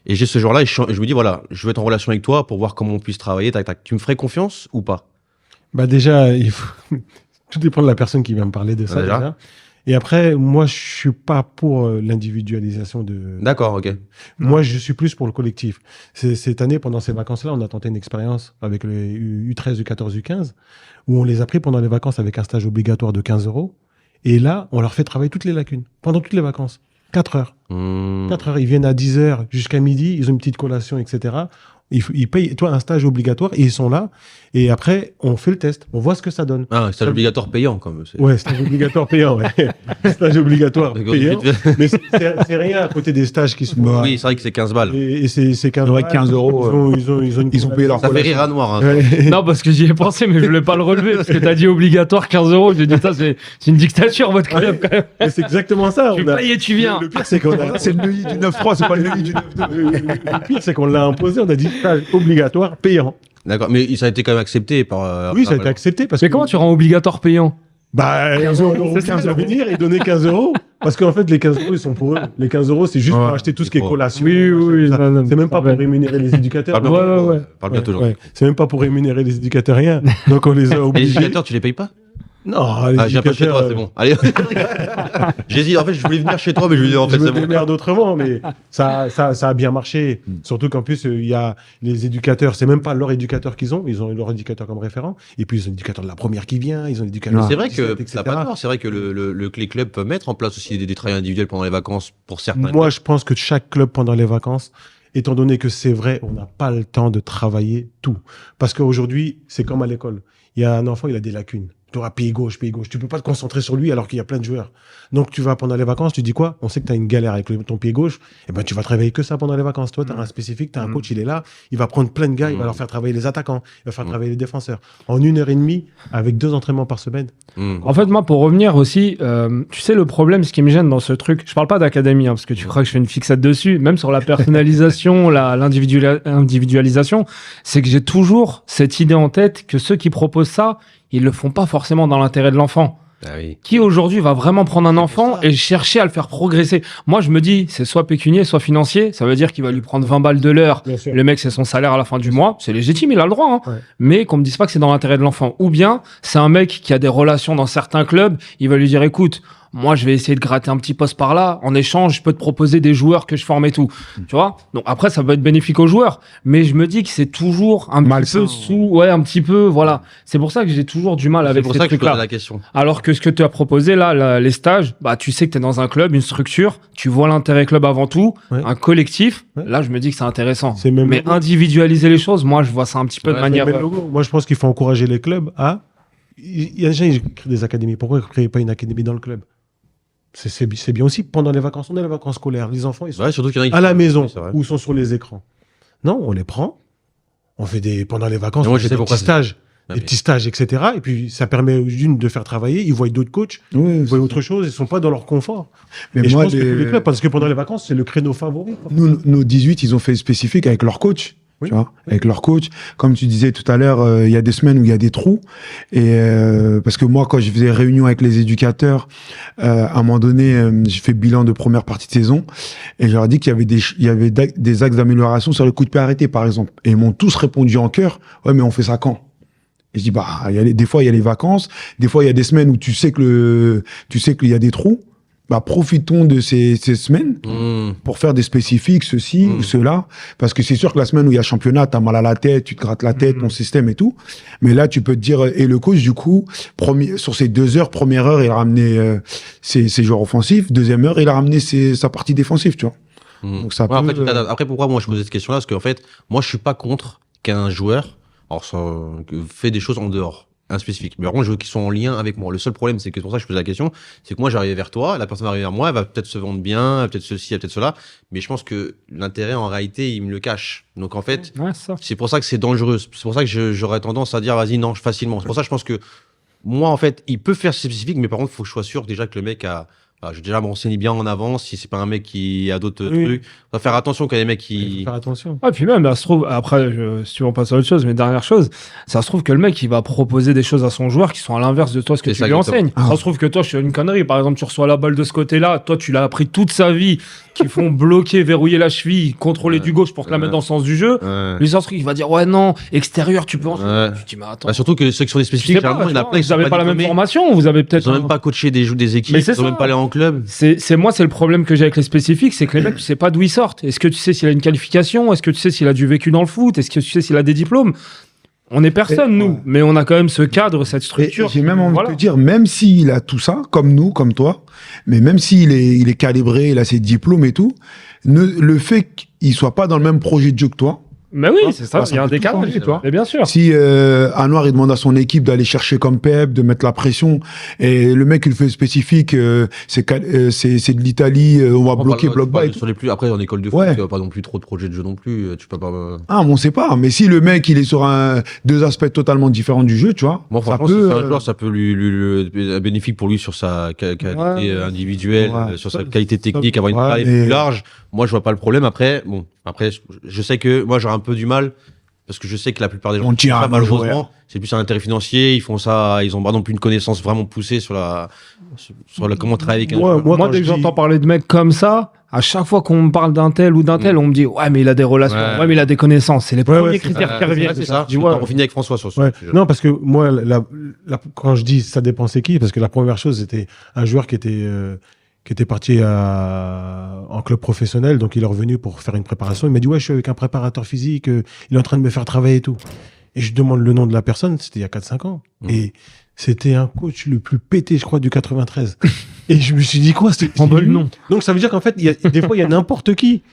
Et j'ai ce joueur-là, et je me dis, voilà, je veux être en relation avec toi pour voir comment on puisse travailler, tac. Tu me ferais confiance ou pas? Déjà, tout dépend de la personne qui vient me parler de ça, déjà. Et après, moi, je suis pas pour l'individualisation de... D'accord, ok. Moi, je suis plus pour le collectif. Cette année, pendant ces vacances-là, on a tenté une expérience avec les U13, U14, U15, où on les a pris pendant les vacances avec un stage obligatoire de 15 €. Et là, on leur fait travailler toutes les lacunes, pendant toutes les vacances. 4 heures. 4 heures. Ils viennent à 10 heures jusqu'à midi, ils ont une petite collation, etc. Ils payent, toi, un stage obligatoire, et ils sont là. Et après, on fait le test. On voit ce que ça donne. Un stage obligatoire payant, comme. Ouais, stage obligatoire payant, ouais. Stage obligatoire payant. Mais c'est rien à côté des stages qui sont. Oui, c'est vrai que c'est 15 balles. Et c'est 15 €. Ils ont payé leur Ça fait rire à noir, hein. Non, parce que j'y ai pensé, mais je voulais pas le relever, parce que t'as dit obligatoire 15 €. J'ai dit, ça, c'est une dictature, votre club, quand même. C'est exactement ça. Tu payes et tu viens. Le pire, c'est qu'on a. C'est le neuilly du 9-3, c'est pas le neuilly du 9-2. Le pire, c'est qu'on l'a imposé, on a dit stage obligatoire payant. D'accord, mais ça a été quand même accepté par. Oui, ça a été accepté. Mais comment tu rends obligatoire payant? 15 €. 15 € à venir et donner 15 €. Parce qu'en fait, les 15 €, ils sont pour eux. Les 15 €, c'est juste pour acheter tout ce qui est collation. Oui. C'est même pas pour rémunérer les éducateurs. Parle bien toujours. C'est même pas pour rémunérer les éducateurs, rien. Donc on les a obligés. Et les éducateurs, tu les payes pas? Non, les éducateurs. J'ai pas chez toi, c'est bon. Allez. J'hésite. En fait, je voulais venir chez toi, mais je lui dis en fait, c'est bon. Je autrement, mais ça a bien marché. Surtout qu'en plus, il y a les éducateurs, c'est même pas leur éducateur qu'ils ont leur éducateur comme référent. Et puis, ils ont l'éducateur de la première qui vient, ils ont l'éducateur. C'est vrai que t'as pas tort. C'est vrai que les clubs peuvent mettre en place aussi des travails individuels pendant les vacances pour certains. Moi, je pense que chaque club pendant les vacances, étant donné que c'est vrai, on n'a pas le temps de travailler tout. Parce qu'aujourd'hui, c'est comme à l'école. Il y a un enfant, il a des lacunes. Tu auras pied gauche. Tu peux pas te concentrer sur lui alors qu'il y a plein de joueurs. Donc, tu vas pendant les vacances, tu dis quoi? On sait que tu as une galère avec ton pied gauche. Eh ben, tu vas travailler que ça pendant les vacances. Toi, tu as un spécifique, tu as un coach, il est là. Il va prendre plein de gars, il va leur faire travailler les attaquants, il va faire travailler les défenseurs. En 1h30, avec 2 entraînements par semaine. En fait, moi, pour revenir aussi, tu sais, le problème, ce qui me gêne dans ce truc, je parle pas d'académie, parce que tu crois que je fais une fixette dessus, même sur la personnalisation, l'individualisation, c'est que j'ai toujours cette idée en tête que ceux qui proposent ça, ils le font pas forcément dans l'intérêt de l'enfant. Ah oui. Qui aujourd'hui va vraiment prendre un enfant et chercher à le faire progresser? Moi, je me dis, c'est soit pécunier, soit financier. Ça veut dire qu'il va lui prendre 20 balles de l'heure. Le mec, c'est son salaire à la fin du mois. C'est légitime, il a le droit. Hein. Ouais. Mais qu'on me dise pas que c'est dans l'intérêt de l'enfant. Ou bien, c'est un mec qui a des relations dans certains clubs. Il va lui dire, écoute, moi, je vais essayer de gratter un petit poste par là. En échange, je peux te proposer des joueurs que je forme et tout. Tu vois? Donc après, ça peut être bénéfique aux joueurs. Mais je me dis que c'est toujours un petit peu un petit peu, voilà. C'est pour ça que j'ai toujours du mal avec ces trucs-là. C'est pour ça que je pose la question. Alors que ce que tu as proposé là, les stages, bah, tu sais que tu es dans un club, une structure, tu vois l'intérêt club avant tout, un collectif. Là, je me dis que c'est intéressant. Mais individualiser les choses, moi, je vois ça un petit peu de manière. Moi, je pense qu'il faut encourager les clubs à. Il y a des gens qui créent des académies. Pourquoi ils ne créent pas une académie dans le club? C'est bien aussi. Pendant les vacances, on a les vacances scolaires. Les enfants, ils sont à la maison ou sont sur les écrans. Non, on les prend. On fait pendant les vacances, on fait des petits stages. Des petits stages, etc. Et puis, ça permet de faire travailler. Ils voient d'autres coachs, ils voient autre chose. Ils ne sont pas dans leur confort. Mais moi, je pense que tous les clubs, parce que pendant les vacances, c'est le créneau favori. Nos 18, ils ont fait spécifique avec leur coach. Tu vois, avec leur coach. Comme tu disais tout à l'heure, il y a des semaines où il y a des trous. Et parce que moi, quand je faisais réunion avec les éducateurs, à un moment donné, j'ai fait bilan de première partie de saison et je leur ai dit qu'il y avait des axes d'amélioration sur le coup de pied arrêté, par exemple. Et ils m'ont tous répondu en chœur, ouais, mais on fait ça quand? Et je dis, des fois, il y a les vacances. Des fois, il y a des semaines où tu sais qu'il y a des trous. Bah, profitons de ces semaines pour faire des spécifiques, ceci ou cela. Parce que c'est sûr que la semaine où il y a championnat, t'as mal à la tête, tu te grattes la tête, ton système et tout. Mais là, tu peux te dire, et le coach, du coup, sur ces 2 heures, première heure, il a ramené ses joueurs offensifs. Deuxième heure, il a ramené sa partie défensive, tu vois. Donc ça après, pourquoi moi je posais cette question-là? Parce qu'en fait, moi, je suis pas contre qu'un joueur fait des choses en dehors. Spécifique. Mais par contre, je veux qu'ils soient en lien avec moi. Le seul problème, c'est que c'est pour ça que je pose la question, c'est que moi, j'arrive vers toi, la personne va arriver vers moi, elle va peut-être se vendre bien, peut-être ceci, peut-être cela, mais je pense que l'intérêt, en réalité, il me le cache. Donc, en fait, c'est pour ça que c'est dangereux. C'est pour ça que j'aurais tendance à dire, vas-y, non, facilement. C'est pour ça que je pense que moi, en fait, il peut faire spécifique, mais par contre, il faut que je sois sûr déjà que le mec a... je vais déjà me renseigner bien en avance si c'est pas un mec qui a d'autres trucs. On va faire attention quand les mecs qui. Faire attention. Ah, puis même, ça se trouve, après, si tu veux, on passe à autre chose, mais dernière chose, ça se trouve que le mec, il va proposer des choses à son joueur qui sont à l'inverse de toi, ce que tu lui enseignes. Ça se trouve que toi, je fais une connerie. Par exemple, tu reçois la balle de ce côté-là, toi, tu l'as appris toute sa vie, qui font bloquer, verrouiller la cheville, contrôler du gauche pour te la mettre dans le sens du jeu. Lui, ça se trouve, il va dire, ouais, non, extérieur, tu peux enseigner. Tu dis, mais attends. Surtout que ceux qui sont des spécifiques, généralement, il y en a plein qui vous avez pas la même formation, vous avez peut-être. Ils ont même pas coaché des équipes, ils ont même pas allé en club. C'est le problème que j'ai avec les spécifiques, c'est que les mecs, tu sais pas d'où ils sortent. Est-ce que tu sais s'il a une qualification? Est-ce que tu sais s'il a du vécu dans le foot? Est-ce que tu sais s'il a des diplômes? On est personne, nous, mais on a quand même ce cadre, cette structure. J'ai même envie de te dire, même s'il a tout ça, comme nous, comme toi, mais même s'il est calibré, il a ses diplômes et tout, le fait qu'il soit pas dans le même projet de jeu que toi. Mais oui, c'est ça, il y a un décalage, toi. Mais bien sûr. Si Anouar, il demande à son équipe d'aller chercher comme Pep, de mettre la pression, et le mec, il fait spécifique, c'est de l'Italie, on va bloquer, bloc bas. Après, en école de foot, il n'y a pas non plus trop de projets de jeu non plus. Tu peux pas. Ah, mais on sait pas. Mais si le mec, il est sur deux aspects totalement différents du jeu, tu vois. Moi, franchement, si c'est un joueur, ça peut lui bénéfique pour lui sur sa qualité individuelle, sur sa qualité technique, avoir une taille plus large. Moi, je vois pas le problème. Après, je sais que moi, j'aurais un peu du mal parce que je sais que la plupart des gens, malheureusement, c'est plus un intérêt financier. Ils font ça, ils ont pas non plus une connaissance vraiment poussée sur comment travailler avec un joueur. Moi, dès que j'entends parler de mecs comme ça, à chaque fois qu'on me parle d'un tel ou d'un tel, on me dit ouais, mais il a des relations, ouais, mais il a des connaissances. C'est les premiers critères qui reviennent. C'est ça. On finit avec François sur ça. Non, parce que moi, quand je dis ça dépend c'est qui, parce que la première chose c'était un joueur qui était parti en club professionnel, donc il est revenu pour faire une préparation. Il m'a dit ouais, je suis avec un préparateur physique, il est en train de me faire travailler et tout. Et je demande le nom de la personne, c'était il y a 4-5 ans. Et c'était un coach le plus pété, je crois, du 93. Et je me suis dit quoi, c'était le nom. Donc ça veut dire qu'en fait, des fois, il y a n'importe qui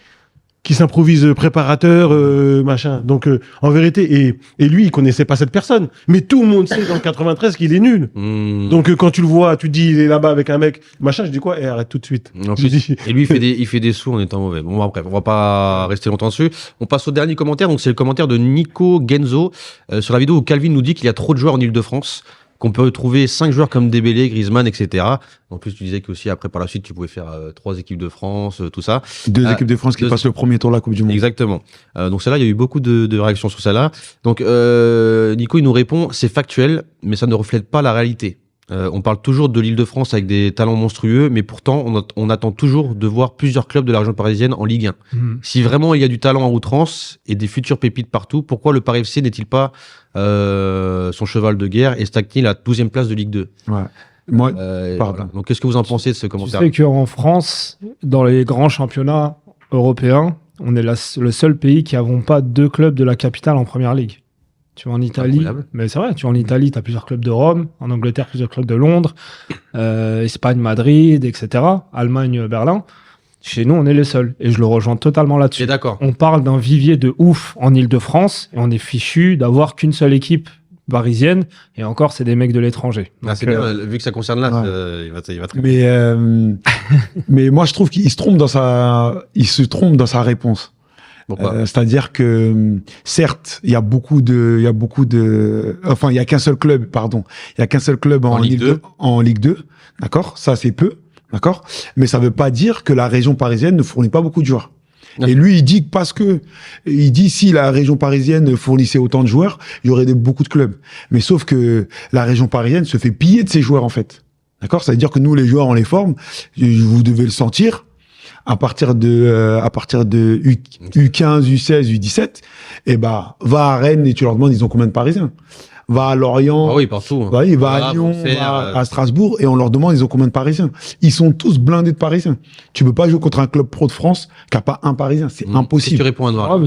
s'improvise préparateur, machin. Donc, en vérité, et lui, il connaissait pas cette personne. Mais tout le monde sait dans le 93 qu'il est nul. Donc, quand tu le vois, tu dis, il est là-bas avec un mec, machin, je dis quoi? Arrête tout de suite. Et lui, il fait des sous en étant mauvais. Bon, après, on va pas rester longtemps dessus. On passe au dernier commentaire. Donc, c'est le commentaire de Nico Genzo, sur la vidéo où Calvin nous dit qu'il y a trop de joueurs en Ile-de-France, qu'on peut trouver 5 joueurs comme Dembélé, Griezmann, etc. En plus, tu disais qu'aussi, après, par la suite, tu pouvais faire 3 équipes de France, tout ça. 2 équipes de France qui passent le premier tour de la Coupe du Monde. Exactement. Donc celle-là, il y a eu beaucoup de réactions sur celle-là. Donc Nico, il nous répond, c'est factuel, mais ça ne reflète pas la réalité. On parle toujours de l'Île-de-France avec des talents monstrueux, mais pourtant, on attend toujours de voir plusieurs clubs de la région parisienne en Ligue 1. Si vraiment il y a du talent en outrance et des futures pépites partout, pourquoi le Paris FC n'est-il pas son cheval de guerre et stagne-t-il à la 12e place de Ligue 2 ? Moi, pardon. Donc, qu'est-ce que vous en pensez de ce Tu commentaire? sais qu'en France, dans les grands championnats européens, on est le seul pays qui n'avons pas 2 clubs de la capitale en première ligue. Tu vois, en Italie, Incroyable. mais c'est vrai, tu vois, en Italie, tu as plusieurs clubs de Rome, en Angleterre, plusieurs clubs de Londres, Espagne, Madrid, etc., Allemagne, Berlin. Chez nous, on est les seuls. Et je le rejoins totalement Tu là-dessus. es d'accord? On parle d'un vivier de ouf en Île-de-France et on est fichu d'avoir qu'une seule équipe parisienne. Et encore, c'est des mecs de l'étranger. Ah, Donc, c'est bien, vu que ça concerne là, ouais. il va très bien. Mais moi, je trouve qu'il se trompe dans sa réponse. Pourquoi? C'est-à-dire que, certes, il y a qu'un seul club, pardon. Il y a qu'un seul club en Ligue 2. D'accord? Ça, c'est peu. D'accord? Mais ça veut pas dire que la région parisienne ne fournit pas beaucoup de joueurs. Et lui, il dit si la région parisienne fournissait autant de joueurs, il y aurait beaucoup de clubs. Mais sauf que la région parisienne se fait piller de ses joueurs, en fait. D'accord? Ça veut dire que nous, les joueurs, on les forme. Vous devez le sentir. À partir de U15, U16, U17, va à Rennes et tu leur demandes ils ont combien de Parisiens. Va à Lorient. Ah oui, partout. Va à Lyon, va à Strasbourg et on leur demande ils ont combien de Parisiens. Ils sont tous blindés de Parisiens. Tu peux pas jouer contre un club pro de France qui a pas un Parisien, c'est impossible. Tu réponds à Noir. Ouais, mais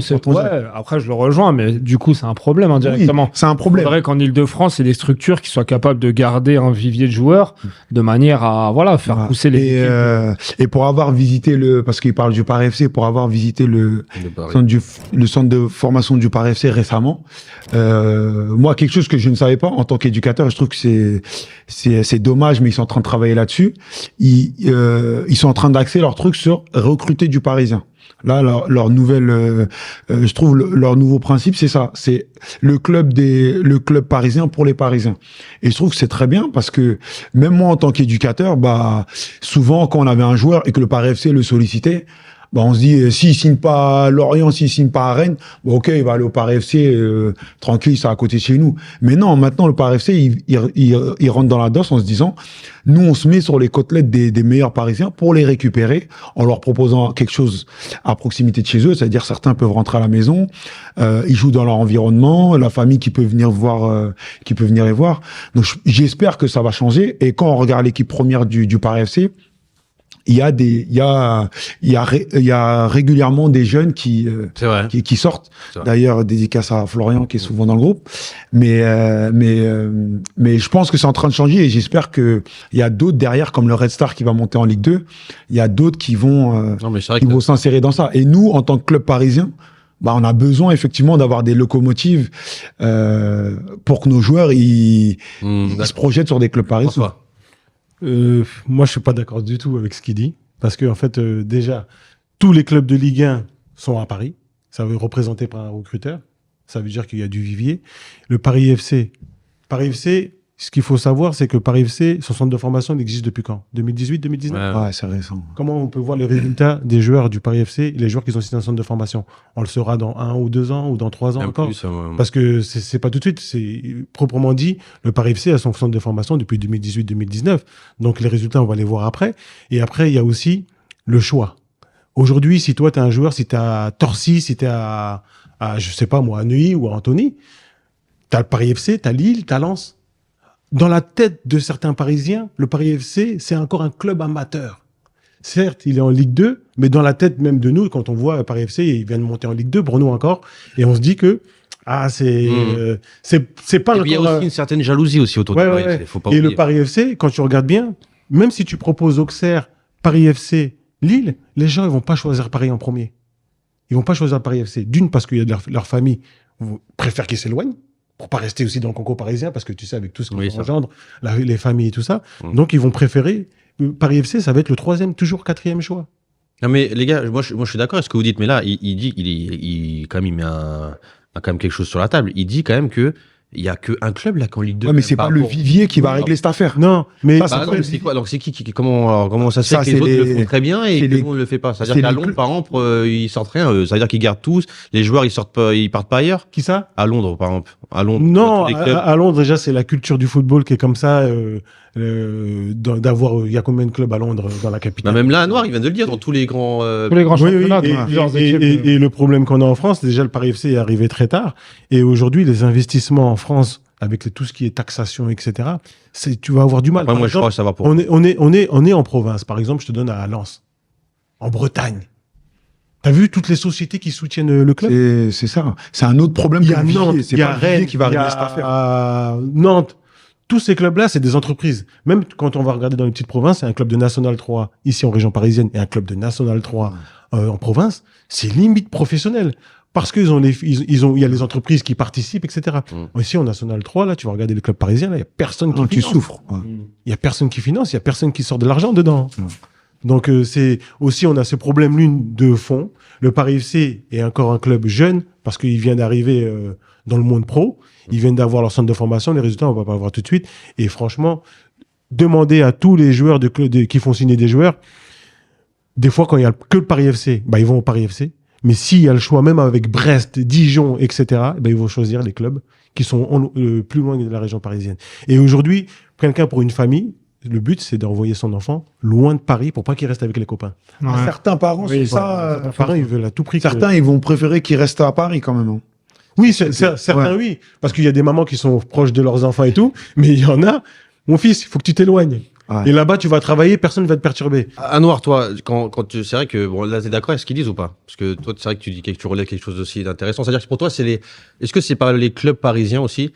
après, je le rejoins, mais du coup, c'est un problème indirectement. Oui, c'est un problème. Il faudrait qu'en Ile-de-France, il y ait des structures qui soient capables de garder un vivier de joueurs de manière à faire pousser les équipes. Et pour avoir visité parce qu'il parle du Paris FC, pour avoir visité le centre de formation du Paris FC récemment, moi, quelque chose que je ne savais pas en tant qu'éducateur, je trouve que c'est dommage, mais ils sont en train de travailler là-dessus. Ils sont en train d'axer leur truc sur recruter du Parisien. Là, leur nouvelle, je trouve leur nouveau principe, c'est ça, c'est le club parisien pour les Parisiens. Et je trouve que c'est très bien parce que même moi en tant qu'éducateur, souvent quand on avait un joueur et que le Paris FC le sollicitait, on se dit s'il signe pas à Lorient, s'il signe pas à Rennes, ok, il va aller au Paris FC tranquille, c'est à côté de chez nous. Mais non, maintenant le Paris FC, il rentre dans la DOS en se disant, nous on se met sur les côtelettes des meilleurs Parisiens pour les récupérer en leur proposant quelque chose à proximité de chez eux, c'est-à-dire certains peuvent rentrer à la maison, ils jouent dans leur environnement, la famille qui peut venir les voir. Donc j'espère que ça va changer. Et quand on regarde l'équipe première du Paris FC, il y a régulièrement des jeunes qui sortent. D'ailleurs, dédicace à Florian qui est souvent dans le groupe. Mais je pense que c'est en train de changer et j'espère que il y a d'autres derrière, comme le Red Star qui va monter en Ligue 2. Il y a d'autres qui vont s'insérer dans ça. Et nous, en tant que club parisien, on a besoin effectivement d'avoir des locomotives pour que nos joueurs ils se projettent sur des clubs parisiens. Moi, je suis pas d'accord du tout avec ce qu'il dit. Parce que, en fait, déjà, tous les clubs de Ligue 1 sont à Paris. Ça veut représenté par un recruteur. Ça veut dire qu'il y a du vivier. Le Paris FC, ce qu'il faut savoir, c'est que Paris FC, son centre de formation, il existe depuis quand? 2018, 2019? Ouais, c'est récent. Comment on peut voir les résultats des joueurs du Paris FC, les joueurs qui sont signés dans le centre de formation? On le saura dans 1 ou 2 ans ou dans 3 ans encore. Parce que c'est pas tout de suite. C'est proprement dit, le Paris FC a son centre de formation depuis 2018-2019. Donc les résultats, on va les voir après. Et après, il y a aussi le choix. Aujourd'hui, si toi, tu es un joueur, si tu es à Torcy, si tu es à, je sais pas moi, à Neuilly ou à Antony, tu as le Paris FC, tu as Lille, tu as Lens. Dans la tête de certains Parisiens, le Paris FC, c'est encore un club amateur. Certes, il est en Ligue 2, mais dans la tête même de nous, quand on voit Paris FC, il vient de monter en Ligue 2, pour nous encore, et on se dit que c'est pas. Il y a aussi une certaine jalousie aussi autour de Paris FC. Faut pas oublier. Le Paris FC, quand tu regardes bien, même si tu proposes Auxerre, Paris FC, Lille, les gens ils vont pas choisir Paris en premier. Ils vont pas choisir Paris FC. D'une parce qu'il y a leur famille préfère qu'ils s'éloignent. Pour pas rester aussi dans le concours parisien, parce que tu sais, avec tout ce qu'on engendre, les familles et tout ça. Donc, ils vont préférer. Paris FC, ça va être le 3e, toujours 4e choix. Non, mais les gars, moi, je suis d'accord avec ce que vous dites, mais là, il dit, il met quand même quelque chose sur la table. Il dit quand même que il y a qu'un club là qu'en Ligue 2. Ouais, mais c'est pas le vivier qui va régler cette affaire. Non, mais c'est quoi? Donc c'est comment ça se fait que les autres le font très bien et que nous on le fait pas? C'est-à-dire qu'à Londres, par exemple, ils sortent rien. Ça veut dire qu'ils gardent tous. Les joueurs, ils partent pas ailleurs. Qui ça? À Londres, par exemple. À Londres. Non, à Londres déjà c'est la culture du football qui est comme ça. D'avoir, il y a combien de clubs à Londres dans la capitale? Même là, à Noir, il vient de le dire dans tous les grands championnats. Et le problème qu'on a en France, déjà le Paris FC est arrivé très tard. Et aujourd'hui, les investissements en France avec tout ce qui est taxation, etc., tu vas avoir du mal. Après, moi, je crois savoir pourquoi. On est en province. Par exemple, je te donne à Lens, en Bretagne. T'as vu toutes les sociétés qui soutiennent le club? C'est ça. C'est un autre problème. Il y a Nantes, c'est il y a pas Vivier Rennes, qui va il y régler cette affaire. a Nantes. Tous ces clubs-là, c'est des entreprises. Même quand on va regarder dans les petites provinces, il y a un club de National 3 ici en région parisienne et un club de National 3 en province, c'est limite professionnel. Parce qu'il y a les entreprises qui participent, etc. Ici, en National 3, là, tu vas regarder le club parisien, là, il n'y a personne qui Tu finance. souffres. Ouais. Il n'y a personne qui finance, il n'y a personne qui sort de l'argent dedans. Donc, c'est aussi, on a ce problème, l'une, de fond. Le Paris FC est encore un club jeune parce qu'il vient d'arriver dans le monde pro. Ils viennent d'avoir leur centre de formation. Les résultats, on va pas voir tout de suite. Et franchement, demander à tous les joueurs qui font signer des joueurs, des fois, quand il y a que le Paris FC, bah, ils vont au Paris FC. Mais s'il y a le choix, même avec Brest, Dijon, etc., bah, ils vont choisir les clubs qui sont plus loin de la région parisienne. Et aujourd'hui, quelqu'un pour une famille, le but, c'est d'envoyer son enfant loin de Paris pour pas qu'il reste avec les copains. Ouais. Certains parents, Oui, c'est ça. Les parents, ils veulent à tout prix. Certains, ils vont préférer qu'ils restent à Paris quand même. Hein. Oui, certains, oui. Parce qu'il y a des mamans qui sont proches de leurs enfants et tout. Mais il y en a, mon fils, il faut que tu t'éloignes. Ouais. Et là-bas, tu vas travailler, personne ne va te perturber. Anouar, toi, c'est vrai que, bon, là, t'es d'accord avec ce qu'ils disent ou pas? Parce que toi, c'est vrai que tu relèves quelque chose aussi d'intéressant. C'est-à-dire que pour toi, est-ce que c'est pas les clubs parisiens aussi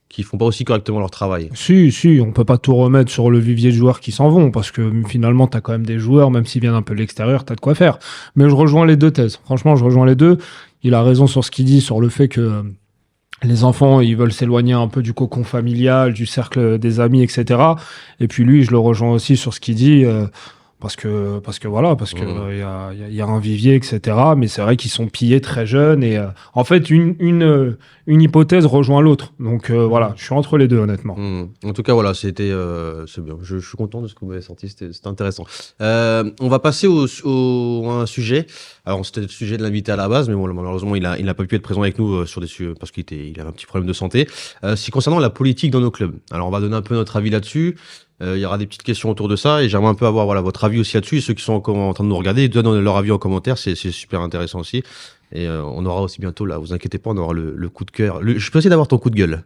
qui font pas aussi correctement leur travail? Si, on peut pas tout remettre sur le vivier de joueurs qui s'en vont, parce que finalement, t'as quand même des joueurs, même s'ils viennent un peu de l'extérieur, t'as de quoi faire. Mais je rejoins les deux thèses. Franchement, je rejoins les deux. Il a raison sur ce qu'il dit, sur le fait que les enfants, ils veulent s'éloigner un peu du cocon familial, du cercle des amis, etc. Et puis lui, je le rejoins aussi sur ce qu'il dit, parce que il y a un vivier, etc. Mais c'est vrai qu'ils sont pillés très jeunes. Et en fait, une hypothèse rejoint l'autre. Donc voilà, je suis entre les deux, honnêtement. En tout cas, voilà, c'est bien. Je suis content de ce que vous m'avez sorti, c'était intéressant. On va passer à un sujet. Alors, c'était le sujet de l'invité à la base, mais bon, malheureusement, il n'a pas pu être présent avec nous sur des sujets parce qu'il avait un petit problème de santé. C'est concernant la politique dans nos clubs. Alors, on va donner un peu notre avis là-dessus. Il y aura des petites questions autour de ça et j'aimerais un peu avoir votre avis aussi là-dessus. Et ceux qui sont encore en train de nous regarder, donnent leur avis en commentaire, c'est super intéressant aussi. Et on aura aussi bientôt, là, vous inquiétez pas, on aura le coup de cœur. Je peux essayer d'avoir ton coup de gueule.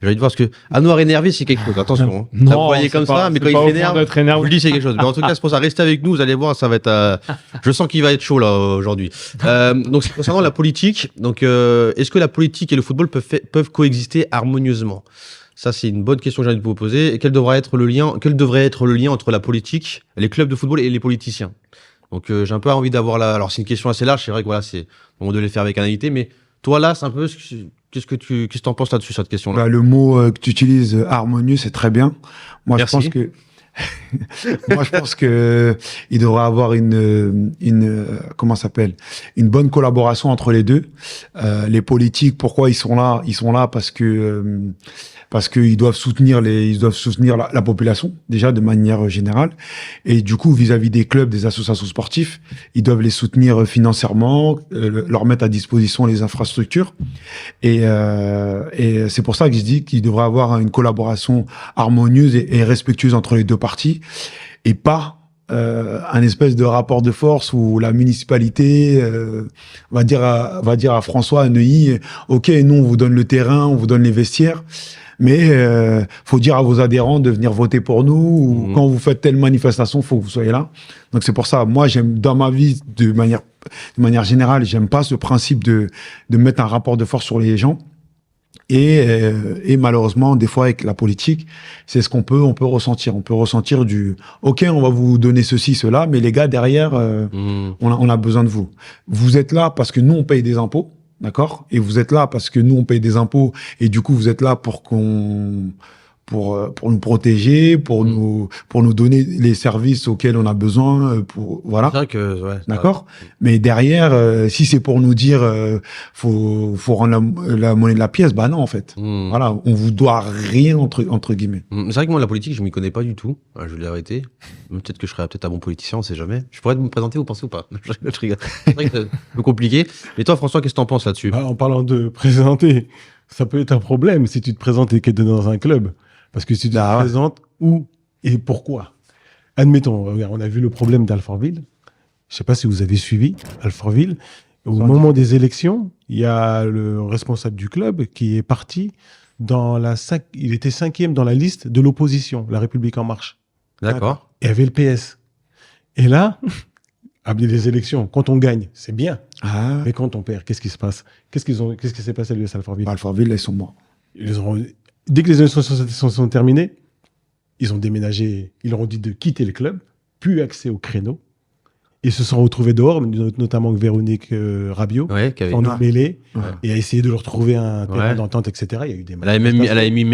J'ai envie de voir ce que Anouar énervé, c'est quelque chose. Attention. Hein. Non, vous voyez comme ça, mais quand il s'énerve, je vous le dis, c'est quelque chose. Mais en tout cas, c'est pour ça, restez avec nous, vous allez voir, ça va être. Je sens qu'il va être chaud là aujourd'hui. Donc, c'est concernant la politique. Donc, est-ce que la politique et le football peuvent coexister harmonieusement? Ça, c'est une bonne question que j'ai envie de vous poser. Et quel devrait être le lien entre la politique, les clubs de football et les politiciens? Donc, j'ai un peu envie d'avoir là. Alors, c'est une question assez large. C'est vrai que voilà, c'est on devait le faire avec un invité, mais toi là, c'est un peu. Qu'est-ce que t'en penses là-dessus, cette question-là? Bah, le mot que tu utilises, harmonieux, c'est très bien. Moi, Merci. Je pense que il devrait avoir une bonne collaboration entre les deux. Les politiques, pourquoi ils sont là? Ils sont là parce qu'ils doivent soutenir la population déjà de manière générale, et du coup vis-à-vis des clubs, des associations sportives, ils doivent les soutenir financièrement, leur mettre à disposition les infrastructures, et c'est pour ça que je dis qu'il devrait avoir une collaboration harmonieuse et respectueuse entre les deux parties, et pas un espèce de rapport de force où la municipalité va dire à François, à Neuilly, ok, nous on vous donne le terrain, on vous donne les vestiaires, mais faut dire à vos adhérents de venir voter pour nous, ou quand vous faites telle manifestation, faut que vous soyez là. Donc c'est pour ça, moi j'aime, dans ma vie, de manière générale, j'aime pas ce principe de mettre un rapport de force sur les gens. Et malheureusement, des fois, avec la politique, c'est ce on peut ressentir. On peut ressentir ok, on va vous donner ceci, cela, mais les gars, derrière, on a besoin de vous. Vous êtes là parce que nous, on paye des impôts, d'accord? Et vous êtes là parce que nous, on paye des impôts, et du coup, vous êtes là pour nous protéger, pour nous donner les services auxquels on a besoin, voilà. C'est vrai que, ouais. D'accord. Mais derrière, si c'est pour nous dire, faut rendre la monnaie de la pièce, bah non, en fait. Voilà, on vous doit rien, entre guillemets. C'est vrai que moi, la politique, je m'y connais pas du tout. Je l'ai arrêté. Peut-être que je serais un bon politicien, on sait jamais. Je pourrais me présenter, vous pensez ou pas? Je rigole. C'est vrai que c'est un peu compliqué. Et toi, François, qu'est-ce que t'en penses là-dessus? En parlant de présenter, ça peut être un problème si tu te présentes et que tu es dans un club. Parce que si tu te présentes, où et pourquoi? Admettons, regarde, on a vu le problème d'Alfortville. Je sais pas si vous avez suivi Alfortville. Au moment des élections, il y a le responsable du club qui est parti il était 5e dans la liste de l'opposition, La République En Marche. D'accord. Et il y avait le PS. Et là, après les élections, quand on gagne, c'est bien. Ah, Mais quand on perd, qu'est-ce qui se passe? Qu'est-ce qui s'est passé à l'US Alfortville? Alfortville, ils sont morts. Dès que les élections sont terminées, ils ont déménagé, ils leur ont dit de quitter le club, plus accès au créneau. Ils se sont retrouvés dehors, notamment avec Véronique Rabiot, Ouais, qui avait- en mêlée, Ouais. et a essayé de leur trouver un terrain Ouais. d'entente, etc. Il y a eu des Elle avait même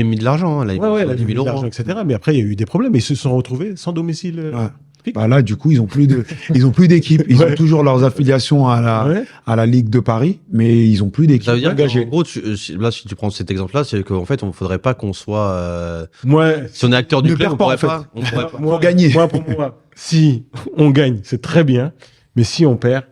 mis de l'argent. Elle avait Ouais, elle a 10 mis 000 de euros. l'argent, etc. Mais après, il y a eu des problèmes. Ils se sont retrouvés sans domicile. Ouais. Bah là, du coup, ils ont plus d'équipe. Ils Ouais. ont toujours leurs affiliations Ouais. à la Ligue de Paris, mais ils ont plus d'équipe. Ça veut dire engagée. qu'en gros, là, si tu prends cet exemple-là, c'est qu'en fait, on ne faudrait pas qu'on soit. Moi, Si on est acteur du Ne club, perds on pas, pourrait en fait. pas. On pourrait pas. Faut gagner. Pour moi, si on gagne, c'est très bien. Mais si on perd,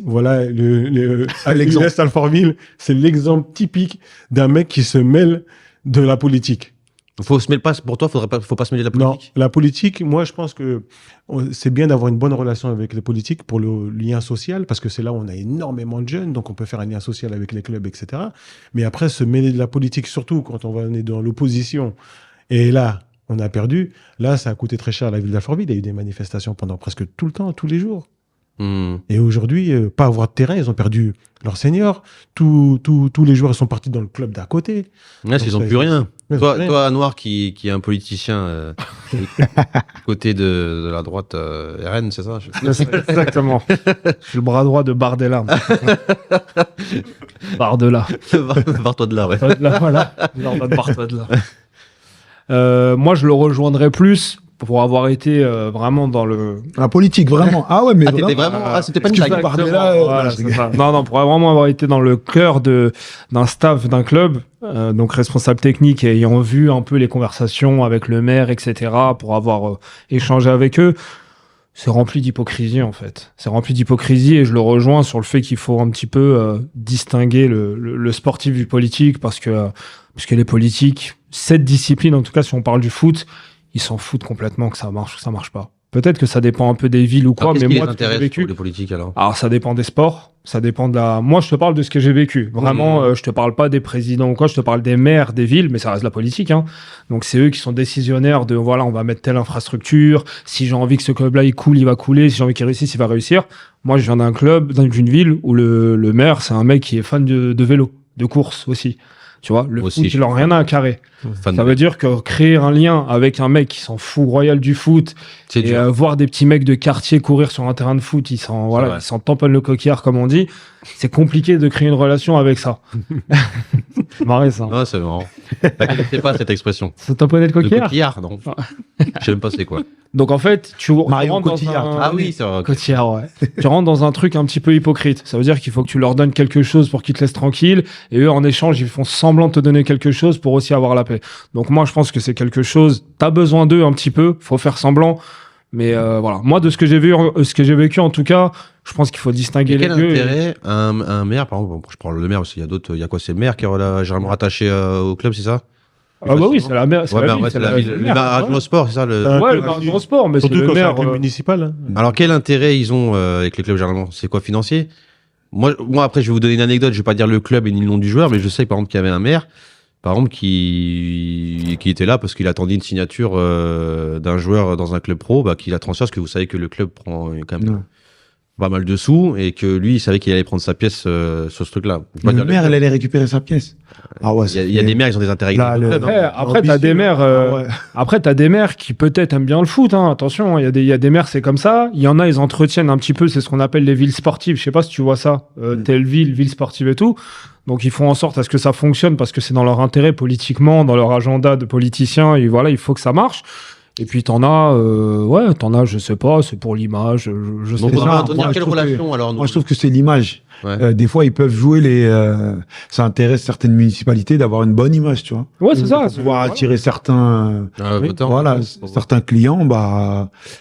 voilà, L'exemple. l'US Alfortville, c'est l'exemple typique d'un mec qui se mêle de la politique. Faut se mêler pas. Pour toi, faut pas se mêler de la Non, politique. la politique, moi, je pense que c'est bien d'avoir une bonne relation avec les politiques pour le lien social, parce que c'est là où on a énormément de jeunes, donc on peut faire un lien social avec les clubs, etc. Mais après, se mêler de la politique, surtout quand on est dans l'opposition, et là, on a perdu, là, ça a coûté très cher à la ville d'Alfortville. Il y a eu des manifestations pendant presque tout le temps, tous les jours. Et aujourd'hui, pas avoir de terrain, ils ont perdu leurs seniors. Tous les joueurs sont partis dans le club d'à côté. Là, ils Donc, ont plus rien. Ouais, Toi, rien. toi, Noir, qui est un politicien côté de la droite RN, c'est ça? Exactement. Je suis le bras droit de Bardella. Bardella. Barre-toi de là, ouais. Là, voilà. Jordan Bardella. Moi, je le rejoindrais plus pour avoir été vraiment dans le. La politique, vraiment. Ah ouais, mais Ah, t'étais vraiment. Ah, c'était pas une tu blague. peux Bardella, Voilà, c'est ça. Non, pour vraiment avoir été dans le cœur d'un staff d'un club, donc responsable technique et ayant vu un peu les conversations avec le maire, etc., pour avoir échangé avec eux, c'est rempli d'hypocrisie en fait. C'est rempli d'hypocrisie et je le rejoins sur le fait qu'il faut un petit peu distinguer le sportif du politique parce que les politiques, cette discipline, en tout cas si on parle du foot, ils s'en foutent complètement que ça marche ou que ça marche pas. Peut-être que ça dépend un peu des villes ou quoi, Alors, qu'est-ce mais qui moi, les de ce que j'ai intéresse vécu, pour les politiques alors? alors ça dépend des sports, ça dépend de la. Moi, je te parle de ce que j'ai vécu. Vraiment, je te parle pas des présidents ou quoi, je te parle des maires des villes, mais ça reste la politique. Hein. Donc c'est eux qui sont décisionnaires de voilà, on va mettre telle infrastructure. Si j'ai envie que ce club-là il coule, il va couler. Si j'ai envie qu'il réussisse, il va réussir. Moi, je viens d'un club, d'une ville où le maire, c'est un mec qui est fan de vélo, de course aussi. Tu vois, le Aussi. foot, il en a rien à carrer. Fan Ça de- veut dire que créer un lien avec un mec qui s'en fout royal du foot C'est et dur. voir des petits mecs de quartier courir sur un terrain de foot, ils s'en vrai. tamponnent le coquillard comme on dit. C'est compliqué de créer une relation avec ça. C'est marrant ça. Non, c'est marrant. Je connaissais pas cette expression. Ça tamponner le Le coquillard. coquillard, non. Je sais même pas c'est quoi. Donc en fait, tu Marion rentres dans Cotillard. un... Ah oui, c'est vrai. Cotillard, ouais. Tu rentres dans un truc un petit peu hypocrite. Ça veut dire qu'il faut que tu leur donnes quelque chose pour qu'ils te laissent tranquille. Et eux, en échange, ils font semblant de te donner quelque chose pour aussi avoir la paix. Donc moi, je pense que c'est quelque chose... T'as besoin d'eux un petit peu. Faut faire semblant. Mais voilà. Moi, de ce que j'ai vu, ce que j'ai vécu, en tout cas, je pense qu'il faut distinguer Et les quel deux. intérêt un maire, par exemple, bon, je prends le maire parce qu'il y a d'autres, il y a quoi, c'est le maire qui est généralement rattaché au club, c'est ça? Ah bah oui, c'est la mère. Ouais, ben, ouais, c'est la ville. Le maire adjoint au sport, c'est ça le... Ouais, le maire du sport, mais c'est Surtout le quand c'est un maire. club municipal. Hein. Alors quel intérêt ils ont avec les clubs généralement? C'est quoi, financier? Moi après je vais vous donner une anecdote, je vais pas dire le club et ni le nom du joueur, mais je sais par exemple qu'il y avait un maire, par exemple qui était là parce qu'il attendait une signature d'un joueur dans un club pro, qu'il la transfère parce que vous savez que le club prend quand même Ouais. pas mal de sous et que lui il savait qu'il allait prendre sa pièce sur ce truc-là. Je vais pas Le dire maire, elle allait récupérer sa pièce. Ah ouais, il y a des maires, ils ont des intérêts Là, avec le club. hein. Après, t'as des maires. Ah ouais. Après, t'as des maires qui peut-être aiment bien le foot. Hein. Attention, il y a des maires, c'est comme ça. Il y en a, ils entretiennent un petit peu. C'est ce qu'on appelle les villes sportives. Je sais pas si tu vois ça. Telle ville sportive et tout. Donc, ils font en sorte à ce que ça fonctionne parce que c'est dans leur intérêt politiquement, dans leur agenda de politiciens. Et voilà, il faut que ça marche. Et puis, t'en as, je sais pas, c'est pour l'image. Je sais Donc C'est on ça, va entretenir moi, quelle je trouve que- relation alors Moi, je trouve que c'est l'image. Ouais. Des fois, ils peuvent jouer ça intéresse certaines municipalités d'avoir une bonne image, tu vois. Ouais, c'est ça. Pour pouvoir attirer certains, Oui. voilà, certains clients.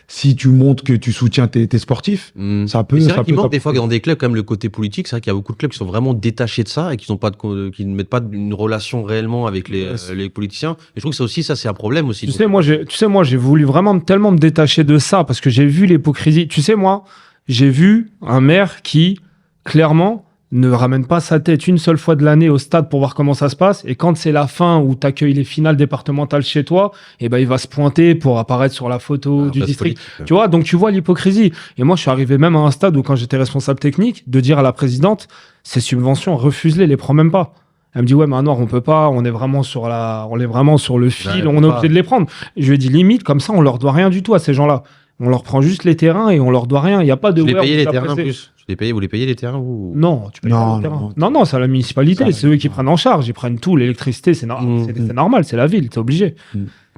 Si tu montres que tu soutiens tes sportifs, ça peut. Mais c'est ça vrai qu'il peut manque des fois dans des clubs quand même le côté politique. C'est vrai qu'il y a beaucoup de clubs qui sont vraiment détachés de ça et qui ne mettent pas une relation réellement avec les politiciens. Et je trouve que ça aussi, ça c'est un problème aussi. Tu sais, moi, j'ai voulu vraiment tellement me détacher de ça parce que j'ai vu l'hypocrisie. Tu sais, moi, j'ai vu un maire qui, clairement, ne ramène pas sa tête une seule fois de l'année au stade pour voir comment ça se passe. Et quand c'est la fin où tu accueilles les finales départementales chez toi, il va se pointer pour apparaître sur la photo du district. Tu vois, donc tu vois l'hypocrisie. Et moi, je suis arrivé même à un stade où, quand j'étais responsable technique, de dire à la présidente, ces subventions, refuse-les, les prends même pas. Elle me dit, ouais, mais Anouar, on peut pas, on est vraiment sur le fil, on est obligé de les prendre. Et je lui ai dit, limite, comme ça, on leur doit rien du tout à ces gens-là. On leur prend juste les terrains et on leur doit rien. Il n'y a pas de... Vous les payez les terrains en plus. Vous les payez les terrains ou... Non, tu payes pas les terrains. Non, c'est à la municipalité. C'est eux qui prennent en charge. Ils prennent tout. L'électricité, c'est normal, c'est la ville, t'es obligé.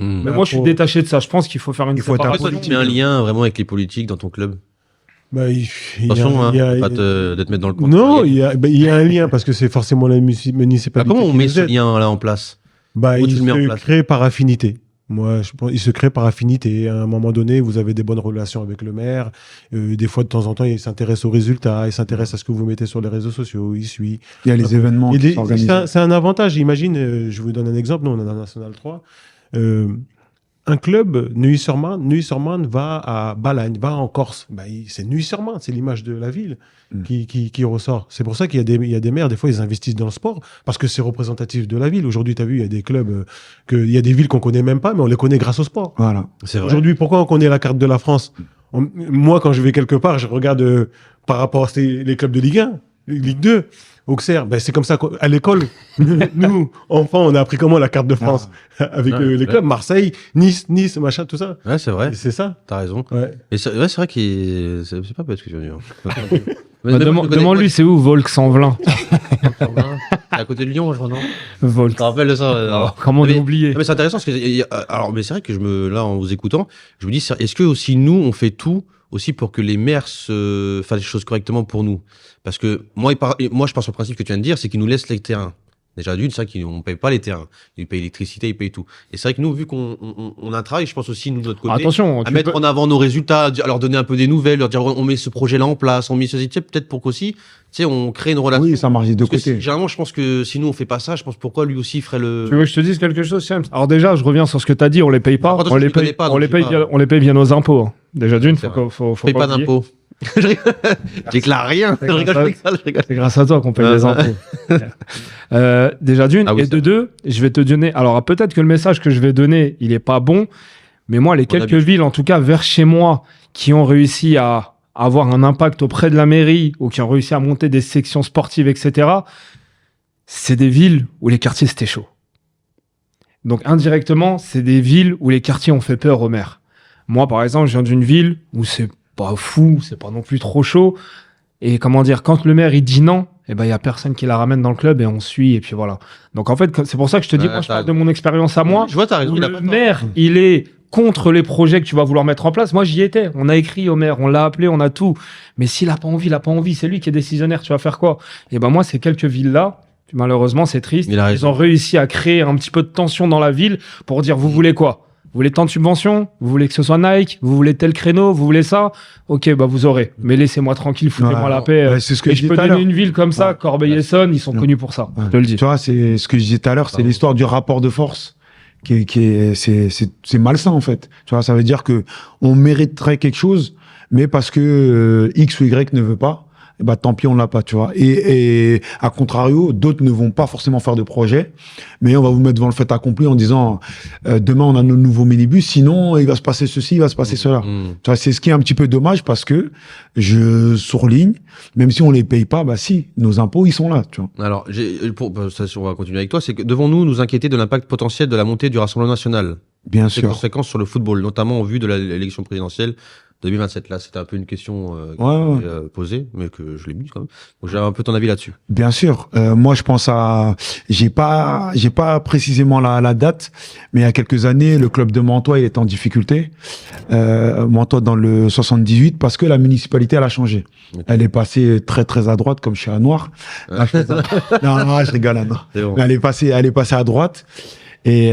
Mais moi, je suis détaché de ça. Je pense qu'il faut faire une séparation. Tu mets un lien vraiment avec les politiques dans ton club? Attention, pas de te mettre dans le coin. Non, il y a un lien parce que c'est forcément la municipalité. Comment on met ce lien-là en place? Il se crée par affinité. Moi, je pense, il se crée par affinité. À un moment donné, vous avez des bonnes relations avec le maire. Des fois, de temps en temps, il s'intéresse aux résultats, il s'intéresse à ce que vous mettez sur les réseaux sociaux, il suit. Il y a les événements qui s'organisent. C'est un avantage. Imagine, je vous donne un exemple. Nous, on est dans National 3. Un club, Neuilly-sur-Marne va à Balagne, va en Corse. C'est Neuilly-sur-Marne, c'est l'image de la ville qui ressort. C'est pour ça qu'il y a des maires, des fois, ils investissent dans le sport parce que c'est représentatif de la ville. Aujourd'hui, tu as vu, il y a des clubs, il y a des villes qu'on connaît même pas, mais on les connaît grâce au sport. Voilà. C'est vrai. Aujourd'hui, pourquoi on connaît la carte de la France? Moi, quand je vais quelque part, je regarde par rapport à les clubs de Ligue 1, Ligue 2. Auxerre, c'est comme ça qu'à l'école, nous, enfants, on a appris comment la carte de France avec les clubs, Marseille, Nice, machin, tout ça. Ouais, c'est vrai. C'est ça. T'as raison. Ouais. Et c'est vrai qu'il c'est pas bête ce que tu veux dire. Demande-lui, c'est où Volx-en-Velin? À côté de Lyon, je crois, non? Volx. Tu te rappelles de ça? Comment oublier? Mais c'est intéressant parce que, mais c'est vrai que là, en vous écoutant, je me dis, est-ce que aussi nous, on fait tout aussi pour que les maires fassent les choses correctement pour nous? Parce que moi, je pense au principe que tu viens de dire, c'est qu'ils nous laissent les terrains. Déjà d'une, c'est vrai qu'on ne paye pas les terrains. Ils payent l'électricité, ils payent tout. Et c'est vrai que nous, vu qu'on a un travail, je pense aussi, nous, de notre côté, attention, à mettre en avant nos résultats, à leur donner un peu des nouvelles, leur dire on met ce projet-là en place, on met ceci, peut-être pour qu'aussi, on crée une relation. Oui, ça marche des deux côtés. Généralement, je pense que si nous, on fait pas ça, je pense pourquoi lui aussi ferait le... Tu veux que je te dise quelque chose, James? Alors déjà, je reviens sur ce que tu as dit, on les paye pas. Contre, on les paye via nos impôts. Hein. Déjà d'une, faut paye pas d'impôts. Je déclare rien. Je rigole. C'est grâce à toi qu'on paye les impôts. Déjà d'une, et de deux, je vais te donner... Alors peut-être que le message que je vais donner, il est pas bon, mais moi, les quelques villes, en tout cas vers chez moi, qui ont réussi à avoir un impact auprès de la mairie ou qui ont réussi à monter des sections sportives, etc., c'est des villes où les quartiers, c'était chaud. Donc indirectement, c'est des villes où les quartiers ont fait peur aux maires. Moi, par exemple, je viens d'une ville où c'est pas fou, c'est pas non plus trop chaud. Et comment dire, quand le maire il dit non, il y a personne qui la ramène dans le club et on suit et puis voilà. Donc en fait, c'est pour ça que je te dis, moi je parle de mon expérience à moi. Je vois, t'as raison. Le maire, il est contre les projets que tu vas vouloir mettre en place. Moi, j'y étais. On a écrit au maire, on l'a appelé, on a tout. Mais s'il a pas envie, c'est lui qui est décisionnaire. Tu vas faire quoi? Et moi, ces quelques villes-là, malheureusement, c'est triste. Ils ont réussi à créer un petit peu de tension dans la ville pour dire, vous voulez quoi? Vous voulez tant de subventions? Vous voulez que ce soit Nike? Vous voulez tel créneau? Vous voulez ça? Ok, vous aurez. Mais laissez-moi tranquille, foutez-moi la paix. C'est ce que je peux donner une ville comme ça, Corbeil-Essonnes, ils sont connus pour ça. Je te le dis. Tu vois, c'est ce que je disais tout à l'heure, c'est l'histoire du rapport de force c'est malsain en fait. Tu vois, ça veut dire que on mériterait quelque chose, mais parce que X ou Y ne veut pas, tant pis, on l'a pas, tu vois. Et à contrario, d'autres ne vont pas forcément faire de projet, mais on va vous mettre devant le fait accompli en disant demain on a nos nouveaux minibus, sinon il va se passer ceci, il va se passer cela. Tu vois, c'est ce qui est un petit peu dommage parce que je souligne, même si on les paye pas, si, nos impôts ils sont là, tu vois. Alors, on va continuer avec toi, c'est que devons-nous nous inquiéter de l'impact potentiel de la montée du Rassemblement national? Bien sûr. Ses conséquences sur le football, notamment en vue de l'élection présidentielle 2027, là, c'était un peu une question posée, mais que je l'ai mise quand même. Donc, j'ai un peu ton avis là-dessus. Bien sûr. Moi, je pense j'ai pas précisément la date, mais il y a quelques années, le club de Mantois, il est en difficulté. Mantois dans le 78, parce que la municipalité, elle a changé. Okay. Elle est passée très, très à droite, comme chez Anouar. Non, je rigole, Anouar. Bon. Elle est passée à droite. Et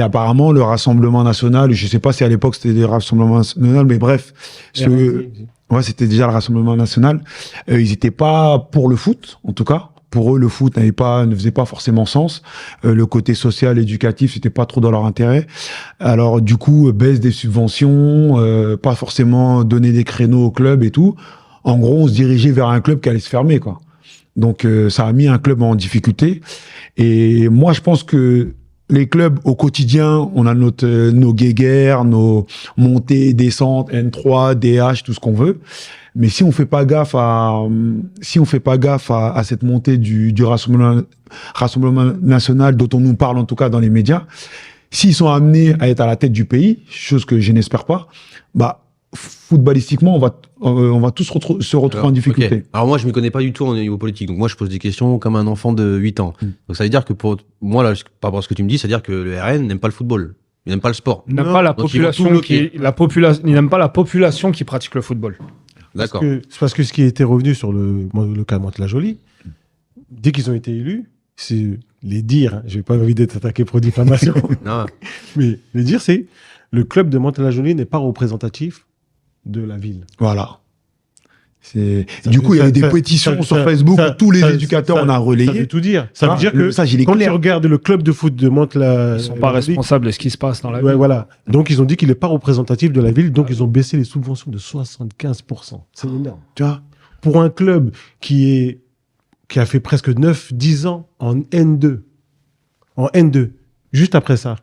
apparemment, le Rassemblement national, je sais pas si à l'époque c'était le Rassemblement national, mais bref, c'était déjà le Rassemblement national. Ils étaient pas pour le foot, en tout cas. Pour eux, le foot ne faisait pas forcément sens. Le côté social, éducatif, c'était pas trop dans leur intérêt. Alors, du coup, baisse des subventions, pas forcément donner des créneaux au club et tout. En gros, on se dirigeait vers un club qui allait se fermer, quoi. Donc ça a mis un club en difficulté. Et moi, je pense que les clubs au quotidien, on a nos guéguerres, nos montées, descentes, N3, DH, tout ce qu'on veut. Mais si on fait pas gaffe à cette montée du Rassemblement national dont on nous parle en tout cas dans les médias, s'ils sont amenés à être à la tête du pays, chose que je n'espère pas, bah footballistiquement, on va tous se retrouver en difficulté. Ok. Alors moi, je m'y connais pas du tout au niveau politique. Donc moi, je pose des questions comme un enfant de 8 ans. Donc ça veut dire que pour moi, là, par rapport à ce que tu me dis, ça veut dire que le RN n'aime pas le football. Il n'aime pas le sport. Il n'aime pas la Donc, ils vont tout population bloquer. il n'aime pas la population qui pratique le football. D'accord. C'est parce que ce qui était revenu sur le cas Mantes-la-Jolie, dès qu'ils ont été élus, c'est les dires, hein, j'ai pas envie d'être attaqué pour diffamation, Non. mais les dires, c'est le club de Mantes-la-Jolie n'est pas représentatif de la ville. Voilà. Du Ça coup, il y a eu des pétitions sur Facebook où tous les éducateurs on a Ça veut relayé. tout dire. Ça veut dire que ça, il est quand tu clair. regardes le club de foot de Mantes-la-Jolie, Ils sont pas responsables de ce qui se passe dans la Ouais, ville. voilà. Donc ils ont dit qu'il n'est pas représentatif de la ville, donc ils ont baissé les subventions de 75%. C'est énorme. Tu vois? Pour un club qui a fait presque 9-10 ans en N2, juste après ça,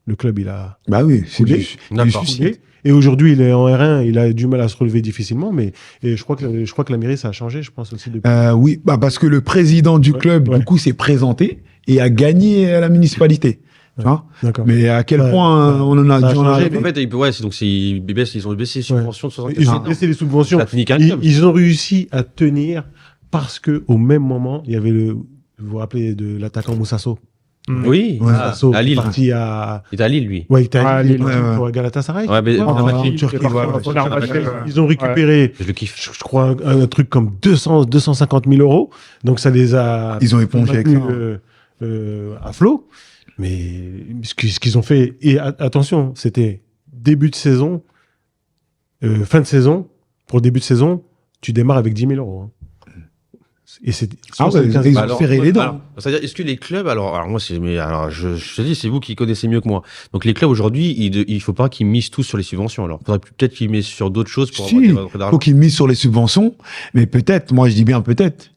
le club il a Bah oui, c'est Coulé. du D'accord. suicide. coulé. Et aujourd'hui il est en R1, il a du mal à se relever difficilement, mais et je crois que la mairie ça a changé, je pense aussi depuis. Oui, bah parce que le président du club, ouais. du coup, s'est présenté et a gagné la municipalité. Tu vois? D'accord. Mais à quel Ouais. point on en a Ça a dû en changé, arriver. En fait, ils ont baissé les subventions de 75%. Ils ont baissé les subventions. Ça finit qu'un club. Ils ont réussi à tenir parce que au même moment il y avait vous vous rappelez de l'attaquant Moussasso. Oui, Ouais. Moussasso à qui est Lille. parti à Il était à Lille, lui. Ouais, il était Ah, à Lille, Lille, ouais. pour Galatasaray. Ouais, mais en Turquie, Turquie, voilà. Ils ont récupéré, Je le kiffe. je crois, un truc comme 250 000 euros. Donc ça les a Ils ont épongé avec maintenus, ça. à flot. Mais ce qu'ils ont fait, et attention, c'était début de saison, fin de saison. Pour le début de saison, tu démarres avec 10 000 euros. hein. Et c'est Ah ouais, 75 ils 000. ont serré les dents. alors, c'est-à-dire, est-ce que les clubs, alors moi, je te dis, c'est vous qui connaissez mieux que moi. Donc les clubs aujourd'hui, il faut pas qu'ils misent tous sur les subventions. Alors, faudrait peut-être qu'ils misent sur d'autres choses pour avoir Si, des rentrées d'argent. faut qu'ils misent sur les subventions, mais peut-être, moi je dis bien peut-être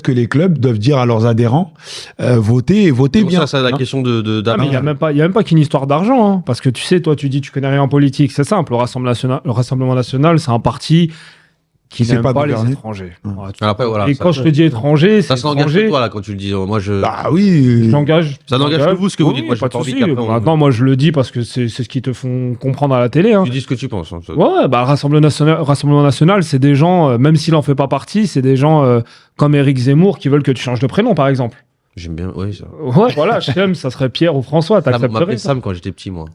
que les clubs doivent dire à leurs adhérents, votez Donc bien. ça, c'est la Hein. question de Ah, mais il y a même pas qu'une histoire d'argent, hein, parce que tu sais, toi, tu dis tu connais rien en politique, c'est simple. Le Rassemblement national, c'est un parti qui Qui sait n'aime pas pas les gouverner. étrangers. Ouais. Voilà, Alors après, voilà. et ça, quand je te dis étranger, c'est ça s'engage étranger. que toi, là, quand tu le dis. Moi, Bah oui. J'engage. Ça n'engage que vous, ce que vous Oui, dites. Moi, j'ai pas de pas envie souci. qu'après, on- Maintenant, moi, je le dis parce que c'est ce qu'ils te font comprendre à la télé. Hein. tu dis ce que tu penses. Hein, ça. Ouais, bah, le Rassemblement national, c'est des gens, même s'il en fait pas partie, c'est des gens comme Éric Zemmour qui veulent que tu changes de prénom, par exemple. J'aime bien, oui, ça. Ouais, voilà, j'aime, ça serait Pierre ou François, Sam, on t'accepterais m'appelait ça. Sam quand j'étais petit, moi.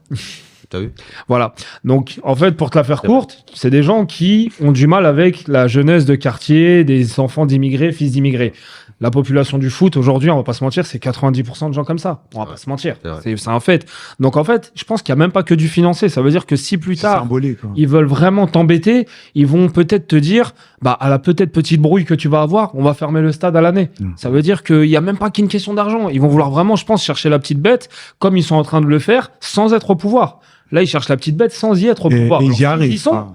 T'as vu? Voilà. Donc, en fait, pour te la faire courte, c'est des gens qui ont du mal avec la jeunesse de quartier, des enfants d'immigrés, fils d'immigrés. La population du foot, aujourd'hui, on va pas se mentir, c'est 90% de gens comme ça. On va pas se mentir. C'est vrai. C'est un fait. Donc, en fait, je pense qu'il y a même pas que du financier. Ça veut dire que si plus C'est tard, symbolique. Quoi. ils veulent vraiment t'embêter, ils vont peut-être te dire, bah, à la peut-être petite brouille que tu vas avoir, on va fermer le stade à l'année. Ça veut dire qu'il y a même pas qu'une question d'argent. Ils vont vouloir vraiment, je pense, chercher la petite bête, comme ils sont en train de le faire, sans être au pouvoir. Là, ils cherchent la petite bête sans y être au Et pouvoir. ils y Alors, arrivent. ils y sont. Ah.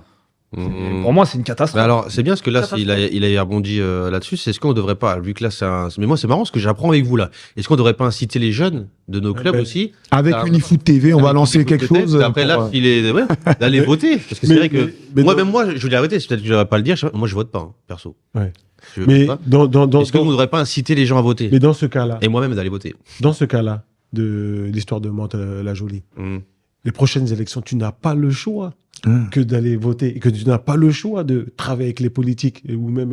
Pour moi, c'est une catastrophe. Mais alors, c'est bien parce que là, Catastrophe. il a rebondi là-dessus. C'est ce qu'on ne devrait pas, vu que là, mais moi, c'est marrant ce que j'apprends avec vous là. Est-ce qu'on ne devrait pas inciter les jeunes de nos clubs ben, aussi Avec Ah, Unifoot TV, on va avec lancer Unifoot quelque peut-être, chose. Après, pour, là, d'aller voter. Parce que c'est Mais- vrai que mais moi, dans- même moi, je voulais arrêter. C'est peut-être que je ne devrais pas le dire. Moi, je vote pas, hein, perso. Ouais. Je Mais vote pas. dans Est-ce qu'on ne devrait pas inciter les gens à voter mais dans ce cas-là, et moi-même d'aller voter? dans ce cas-là de l'histoire de Mantes-la-Jolie, Mmh. les prochaines élections, tu n'as pas le choix Hum. que d'aller voter et que tu n'as pas le choix de travailler avec les politiques ou même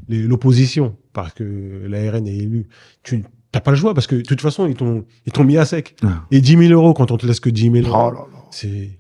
l'opposition parce que la RN est élue. Tu n'as pas le choix parce que de toute façon, ils t'ont mis à sec. Ah. Et 10 000 euros, quand on te laisse que 10 000 euros, Oh là là. c'est...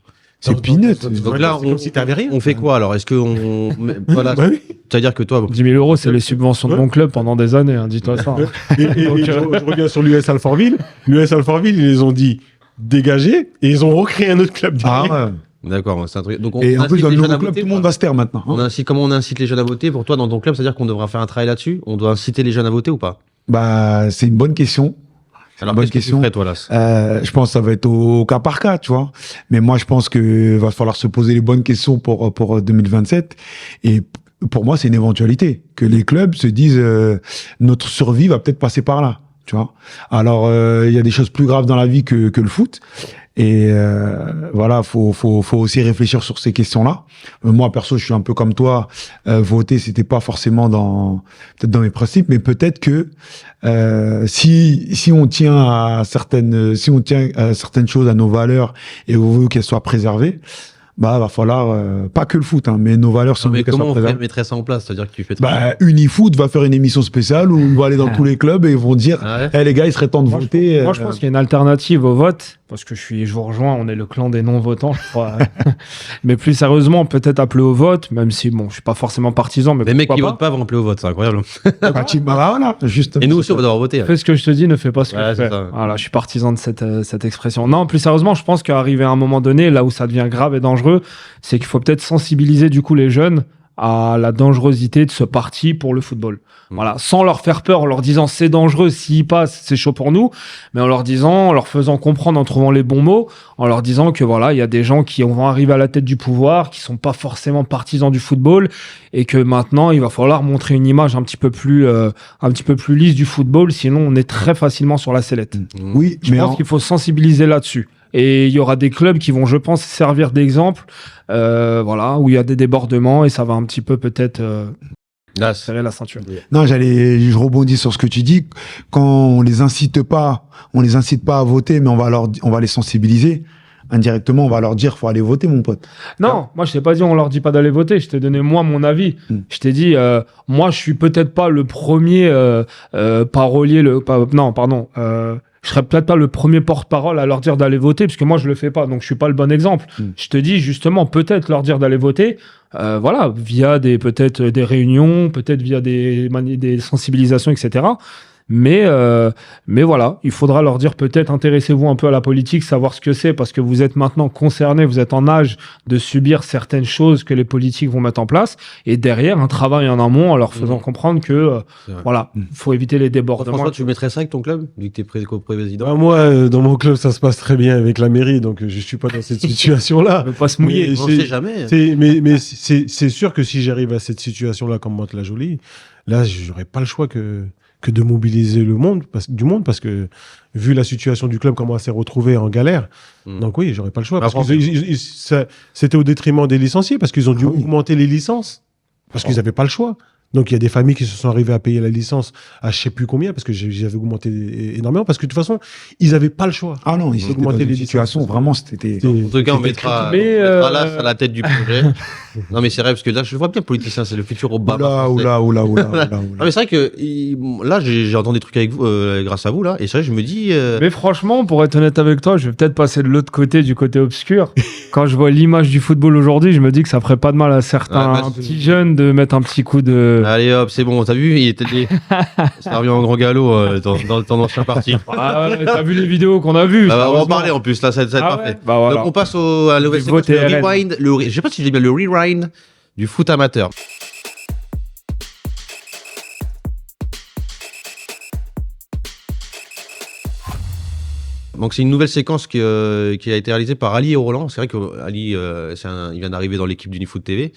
C'est peanut. Donc là, c'est comme si t'avais rien. On fait quoi alors? Est-ce qu'on. Voilà. Bah oui. C'est-à-dire que toi. 10 000 euros, c'est les subventions de mon club pendant des années, hein, dis-toi ça. Et Donc, je reviens sur l'US Alfortville. L'US Alfortville, ils les ont dit dégager et ils ont recréé un autre club derrière. Ah, ouais. D'accord, c'est un truc. Donc, on Et en plus, incite dans le les jeunes nouveau à club, voter, tout le monde quoi. va se taire maintenant. hein. Comment on incite les jeunes à voter? Pour toi, dans ton club, c'est-à-dire qu'on devra faire un travail là-dessus? On doit inciter les jeunes à voter ou pas? Bah, c'est une bonne question. Alors, Bonne qu'est-ce que tu question. ferais, toi, là? Je pense que ça va être au cas par cas, tu vois. Mais moi, je pense que va falloir se poser les bonnes questions pour 2027. Et pour moi, c'est une éventualité. Que les clubs se disent, notre survie va peut-être passer par là. Tu vois. Alors, il y a des choses plus graves dans la vie que le foot. Et voilà, faut aussi réfléchir sur ces questions-là. Moi, perso, je suis un peu comme toi. Voter, c'était pas forcément peut-être dans mes principes, mais peut-être que si on tient à certaines choses, à nos valeurs, et on veut qu'elles soient préservées, bah va falloir pas que le foot, hein, mais nos valeurs sont. Mais comment on mettrait ça en place? C'est-à-dire que tu fais. Unifoot va faire une émission spéciale où on va aller dans tous les clubs et ils vont dire, les gars, il serait temps de voter. Moi, je pense qu'il y a une alternative au vote, parce que je vous rejoins, on est le clan des non-votants, je crois. Mais plus sérieusement, peut-être appeler au vote, même si bon, je suis pas forcément partisan, mais les mecs qui votent pas vont appeler au vote, c'est incroyable. Voilà, justement. Et nous aussi, on va devoir voter. Fais ce que je te dis, ne fais pas ce que je fais. Voilà, je suis partisan de cette expression. Non, plus sérieusement, je pense qu'arriver à un moment donné, là où ça devient grave et dangereux, c'est qu'il faut peut-être sensibiliser du coup les jeunes à la dangerosité de ce parti pour le football. Voilà, sans leur faire peur, en leur disant c'est dangereux, s'ils passent, c'est chaud pour nous, mais en leur faisant comprendre, en trouvant les bons mots, en leur disant que voilà, il y a des gens qui vont arriver à la tête du pouvoir, qui sont pas forcément partisans du football, et que maintenant il va falloir montrer une image un petit peu plus lisse du football, sinon on est très facilement sur la sellette. Oui, je pense qu'il faut sensibiliser là-dessus. Et il y aura des clubs qui vont, je pense, servir d'exemple, voilà, où il y a des débordements et ça va un petit peu peut-être serrer la ceinture. Non, je rebondis sur ce que tu dis. Quand on les incite pas à voter, mais on va les sensibiliser. Indirectement, on va leur dire, faut aller voter, mon pote. Non, moi je t'ai pas dit, on leur dit pas d'aller voter. Je t'ai donné moi mon avis. Je t'ai dit, moi je suis peut-être pas le premier parolier, je serais peut-être pas le premier porte-parole à leur dire d'aller voter, parce que moi je le fais pas, donc je suis pas le bon exemple. Je te dis justement, peut-être leur dire d'aller voter, voilà, via peut-être des réunions, peut-être via des sensibilisations, etc. Mais voilà, il faudra leur dire peut-être intéressez-vous un peu à la politique, savoir ce que c'est, parce que vous êtes maintenant concernés, vous êtes en âge de subir certaines choses que les politiques vont mettre en place, et derrière un travail en amont en leur faisant comprendre que voilà, faut éviter les débordements. François, tu mettrais ça avec ton club, vu que tu es co-président? Moi, dans mon club, ça se passe très bien avec la mairie, donc je suis pas dans cette situation-là. On ne veut pas se mouiller. On ne sait jamais. Mais c'est sûr que si j'arrive à cette situation-là comme Mantes-la-Jolie, là, j'aurais pas le choix que de mobiliser du monde, parce que vu la situation du club, comment elle s'est retrouvée en galère, donc oui, j'aurais pas le choix. Parce que c'était au détriment des licenciés, parce qu'ils ont dû augmenter les licences, parce qu'ils n'avaient pas le choix. Donc il y a des familles qui se sont arrivées à payer la licence à je sais plus combien, parce que j'avais augmenté énormément, parce que de toute façon, ils n'avaient pas le choix. Ah non, ils augmentaient les situations, vraiment, c'était... En tout cas, on mettra là à la tête du projet. Non mais c'est vrai, parce que là, je vois bien politicien, c'est le futur Obama. Oula. Mais c'est vrai que là, j'ai entendu des trucs avec vous, grâce à vous, là, et c'est vrai, je me dis... Mais franchement, pour être honnête avec toi, je vais peut-être passer de l'autre côté, du côté obscur. Quand je vois l'image du football aujourd'hui, je me dis que ça ferait pas de mal à certains petits jeunes de mettre un petit coup de... Allez hop, c'est bon, t'as vu, il était ça revient en grand galop dans ton ancien parti. Ah ouais, t'as vu les vidéos qu'on a vues. On va en parler en plus, là, ça va être parfait. Bah voilà. Donc on passe à la nouvelle séquence, le rewind, je sais pas si je dis bien le rewind du foot amateur. Donc c'est une nouvelle séquence qui a été réalisée par Ali et Roland. C'est vrai que Ali, il vient d'arriver dans l'équipe d'Unifoot TV,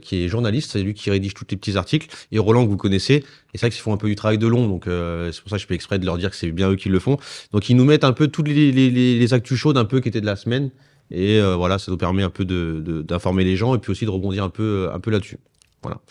qui est journaliste. C'est lui qui rédige tous les petits articles. Et Roland, que vous connaissez, et c'est vrai qu'ils font un peu du travail de long. Donc c'est pour ça que je fais exprès de leur dire que c'est bien eux qui le font. Donc ils nous mettent un peu toutes les actus chaudes un peu qui étaient de la semaine. Et voilà, ça nous permet un peu d'informer les gens et puis aussi de rebondir un peu là-dessus. Voilà.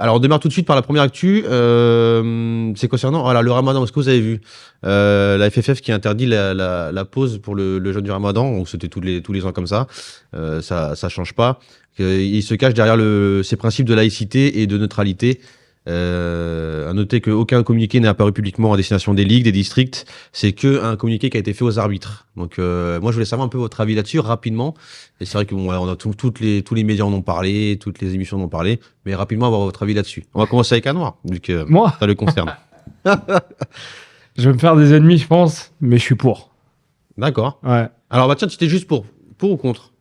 Alors on démarre tout de suite par la première actu. C'est concernant le Ramadan. Est-ce que vous avez vu la FFF qui interdit la pause pour le jeûne du Ramadan? Donc c'était tous les ans comme ça. Ça change pas. Il se cache derrière ces principes de laïcité et de neutralité. À noter qu'aucun communiqué n'est apparu publiquement à destination des ligues, des districts. C'est un communiqué qui a été fait aux arbitres. Donc moi je voulais savoir un peu votre avis là-dessus rapidement. Et c'est vrai que on a tous les médias en ont parlé, toutes les émissions en ont parlé, mais rapidement avoir votre avis là-dessus. On va commencer avec Anouar, vu que moi, ça le concerne. Je vais me faire des ennemis, je pense, mais je suis pour. D'accord. Ouais. Alors tiens, tu étais juste pour ou contre?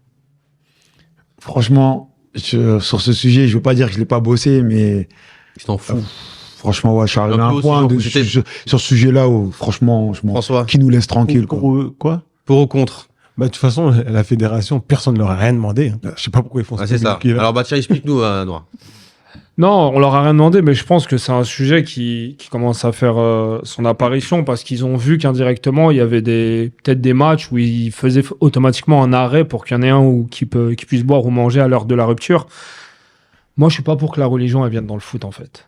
Franchement, sur ce sujet, je veux pas dire que je l'ai pas bossé, mais je t'en fous. Franchement, ouais, je suis arrivé à un point sur ce sujet-là où, franchement, François, qui nous laisse tranquille. Quoi? Pour ou contre? De toute façon, la fédération, personne ne leur a rien demandé. Je sais pas pourquoi ils font ça. C'est ça. Alors tiens, explique-nous, Noir. Non, on leur a rien demandé, mais je pense que c'est un sujet qui commence à faire son apparition parce qu'ils ont vu qu'indirectement, il y avait peut-être des matchs où ils faisaient automatiquement un arrêt pour qu'il y en ait un qui puisse boire ou manger à l'heure de la rupture. Moi, je suis pas pour que la religion elle vienne dans le foot, en fait.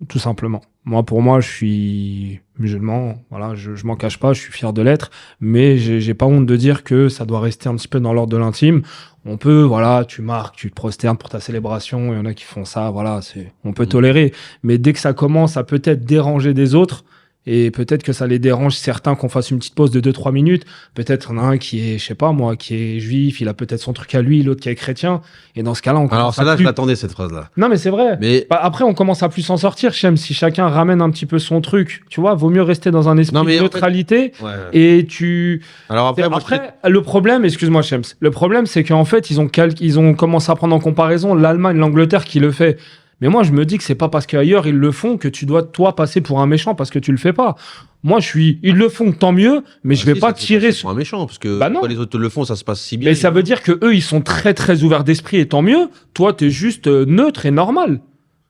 Tout simplement. Pour moi, je suis musulman, voilà, je m'en cache pas, je suis fier de l'être, mais j'ai pas honte de dire que ça doit rester un petit peu dans l'ordre de l'intime. On peut, voilà, tu marques, tu te prosternes pour ta célébration, il y en a qui font ça, voilà, on peut tolérer. Mais dès que ça commence à peut-être déranger des autres, et peut-être que ça les dérange certains qu'on fasse une petite pause de 2-3 minutes, peut-être il y en a un qui est, je sais pas moi, qui est juif, il a peut-être son truc à lui, l'autre qui est chrétien, et dans ce cas-là, on commence Alors, celle-là, je l'attendais, cette phrase-là. Non, mais c'est vrai. Mais Après, on commence à plus s'en sortir, Chem, si chacun ramène un petit peu son truc, tu vois, vaut mieux rester dans un esprit de neutralité, ouais. et tu... Alors après, le problème, excuse-moi, Chems, le problème, c'est qu'en fait, ils ont commencé à prendre en comparaison l'Allemagne, l'Angleterre qui le fait. Mais moi, je me dis que c'est pas parce qu'ailleurs ils le font que tu dois, toi, passer pour un méchant parce que tu le fais pas. Moi, ils le font, tant mieux, mais je vais pas tirer sur un méchant parce que non. quand les autres le font, ça se passe si bien. Mais ça veut dire que eux, ils sont très, très ouverts d'esprit et tant mieux. Toi, t'es juste neutre et normal.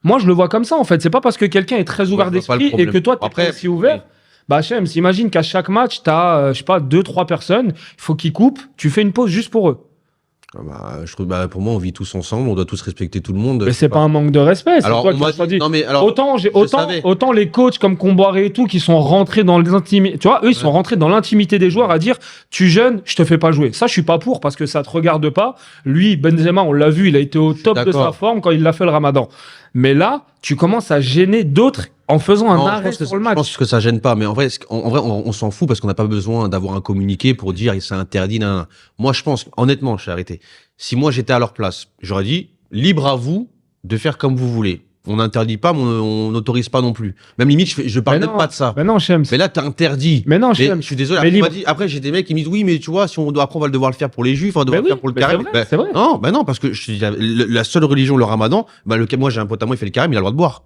Moi, je le vois comme ça, en fait. C'est pas parce que quelqu'un est très ouvert d'esprit et que toi, t'es pas aussi ouvert. Oui. Bah, Chems, imagine qu'à chaque match, t'as, je sais pas, 2-3 personnes, il faut qu'ils coupent, tu fais une pause juste pour eux. Je trouve, pour moi, on vit tous ensemble, on doit tous respecter tout le monde. Mais c'est pas un manque de respect. Alors, toi qui dit. Non, mais alors, autant les coachs comme Comboiré et tout qui sont rentrés dans l'intimité. Tu vois, eux, ils sont rentrés dans l'intimité des joueurs à dire, tu jeune, je te fais pas jouer. Ça, je suis pas pour parce que ça te regarde pas. Lui, Benzema, on l'a vu, il a été au top de sa forme quand il l'a fait le Ramadan. Mais là, tu commences à gêner d'autres en faisant un arrêt sur le match. Je pense que ça gêne pas, mais en vrai, on s'en fout parce qu'on n'a pas besoin d'avoir un communiqué pour dire c'est interdit. Non. Moi, je pense, honnêtement, je suis arrêté. Si moi j'étais à leur place, j'aurais dit libre à vous de faire comme vous voulez. On n'interdit pas, mais on n'autorise pas non plus. Même limite, je parle même pas de ça. Mais non, Chems. Mais là, t'es interdit. Mais non, Chems. Je suis désolé. Après, j'ai des mecs qui me disent oui, mais tu vois, si on doit après, on va devoir le faire pour les juifs, on va devoir le faire pour le carême. C'est vrai. Non, parce que la seule religion, le Ramadan, moi j'ai un pote à moi, il fait le carême, il a le droit de boire.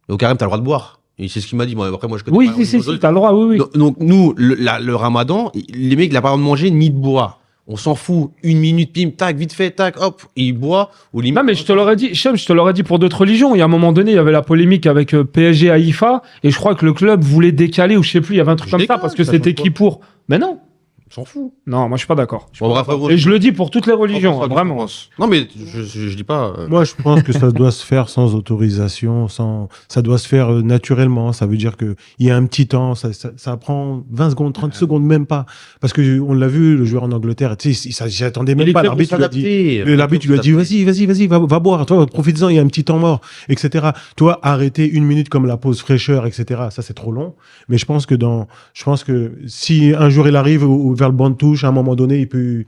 Au carême, t'as le droit de boire. Et c'est ce qu'il m'a dit. Après, moi, je connais pas. Oui, si, t'as le droit, oui. Donc, nous, le Ramadan, les mecs, il n'a pas le droit de manger ni de boire. On s'en fout. 1 minute, pim, tac, vite fait, tac, hop, il boit. Non, mais je te l'aurais dit, Chem, je te l'aurais dit pour d'autres religions. Il y a un moment donné, il y avait la polémique avec PSG à IFA, et je crois que le club voulait décaler, ou je sais plus, il y avait un truc comme ça, parce que c'était qui pour. Mais non. On s'en fout. Non, moi je suis pas d'accord. Et je le dis pour toutes les religions, vraiment. Non, mais je dis pas. Moi, je pense que ça doit se faire sans autorisation, ça doit se faire naturellement. Ça veut dire que il y a un petit temps, ça prend 20 secondes, 30 secondes, même pas. Parce que on l'a vu, le joueur en Angleterre, tu sais, il s'attendait même pas. L'arbitre lui a dit, vas-y, va boire. Toi, profites-en, il y a un petit temps mort, etc. Toi, arrêter 1 minute comme la pause fraîcheur, etc. Ça, c'est trop long. Mais je pense que si un jour il arrive vers le banc de touche, à un moment donné, il peut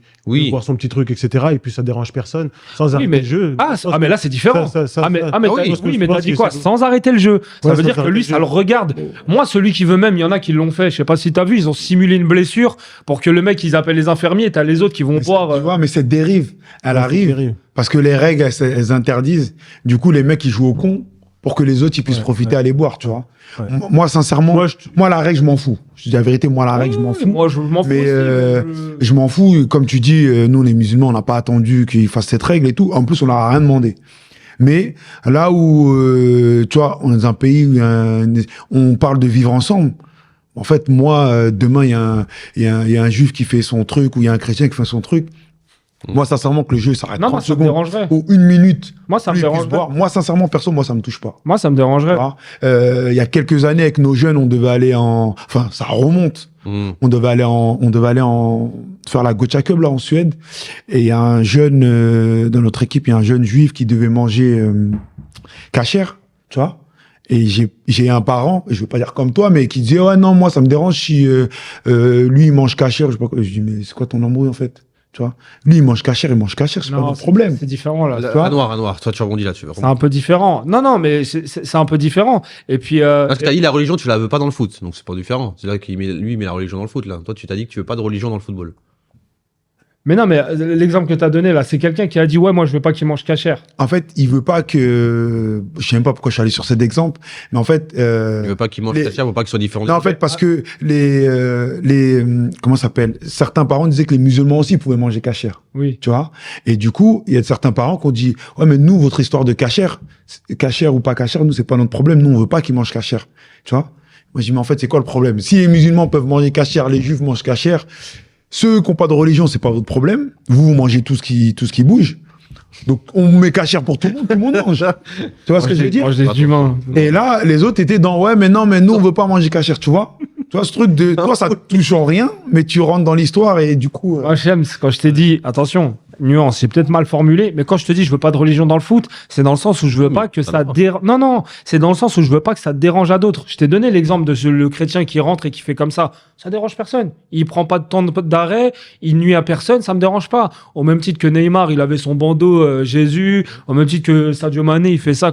voir son petit truc, etc. Et puis ça dérange personne, sans arrêter le jeu. Mais là c'est différent. Mais t'as dit quoi? Sans arrêter le jeu. Ça veut dire que lui, ça le regarde. Moi, celui qui veut même, il y en a qui l'ont fait. Je sais pas si t'as vu, ils ont simulé une blessure pour que le mec, ils appellent les infirmiers. Et t'as les autres qui vont boire. Tu vois, mais cette dérive, elle arrive parce que les règles, elles interdisent. Du coup, les mecs, ils jouent au con pour que les autres, ils puissent profiter à aller boire, tu vois. Ouais. Moi, sincèrement, moi, la règle, je m'en fous. Je dis la vérité, moi, la règle, je m'en fous. Moi, je m'en fous. Mais je m'en fous. Comme tu dis, nous, les musulmans, on n'a pas attendu qu'ils fassent cette règle et tout. En plus, on leur a rien demandé. Mais là où, tu vois, on est dans un pays où on parle de vivre ensemble. En fait, moi, demain, il y a un juif qui fait son truc ou il y a un chrétien qui fait son truc. Moi, sincèrement, que le jeu s'arrête 30 secondes ou 1 minute. Moi, ça me dérangerait. Moi, sincèrement, perso, moi, ça me touche pas. Moi, ça me dérangerait. Il y a quelques années, avec nos jeunes, on devait aller enfin, ça remonte. On devait aller faire la Gocha Cup, là, en Suède. Et il y a un jeune, dans notre équipe, il y a un jeune juif qui devait manger, kasher, tu vois. Et j'ai un parent, je veux pas dire comme toi, mais qui disait, ouais, non, moi, ça me dérange si, lui, il mange kasher, je sais pas quoi. Je dis, mais c'est quoi ton embrouille, en fait? Tu vois, lui il mange kasher, c'est pas mon problème. C'est différent là. À noir, toi tu rebondis là-dessus. C'est un peu différent. Non, mais c'est un peu différent. Et puis. Parce que t'as dit la religion, tu la veux pas dans le foot, donc c'est pas différent. C'est là qu'il met la religion dans le foot là. Toi, tu t'as dit que tu veux pas de religion dans le football. Mais non, mais l'exemple que tu as donné là, c'est quelqu'un qui a dit ouais, moi je veux pas qu'il mange cachère. En fait, il veut pas que. Je sais même pas pourquoi je suis allé sur cet exemple, mais en fait. Il veut pas qu'ils mangent cachère, il veut pas qu'ils soient différents. Non, en fait, parce que comment ça s'appelle? Certains parents disaient que les musulmans aussi pouvaient manger cachère. Oui. Tu vois? Et du coup, il y a certains parents qui ont dit, ouais, mais nous, votre histoire de cachère ou pas cachère, nous, c'est pas notre problème. Nous, on veut pas qu'ils mangent cachère. Tu vois? Moi, je dis, mais en fait, c'est quoi le problème? Si les musulmans peuvent manger cachère, les juifs mangent cachère, ceux qui n'ont pas de religion, c'est pas votre problème. Vous mangez tout ce qui bouge. Donc, on met cachère pour tout le monde mange. Tu vois ce que je veux dire? Mange des humains. Et là, les autres étaient dans, ouais, mais non, mais nous, on veut pas manger cachère, tu vois? Tu vois, ce truc de, toi, ça te touche en rien, mais tu rentres dans l'histoire et du coup. Moi, Shems, quand je t'ai dit, attention, nuance, c'est peut-être mal formulé, mais quand je te dis je veux pas de religion dans le foot, c'est dans le sens où je veux pas que ça dérange. Non, c'est dans le sens où je veux pas que ça dérange à d'autres. Je t'ai donné l'exemple de le chrétien qui rentre et qui fait comme ça. Ça dérange personne. Il prend pas de temps d'arrêt, il nuit à personne, ça me dérange pas. Au même titre que Neymar, il avait son bandeau Jésus, au même titre que Sadio Mané, il fait ça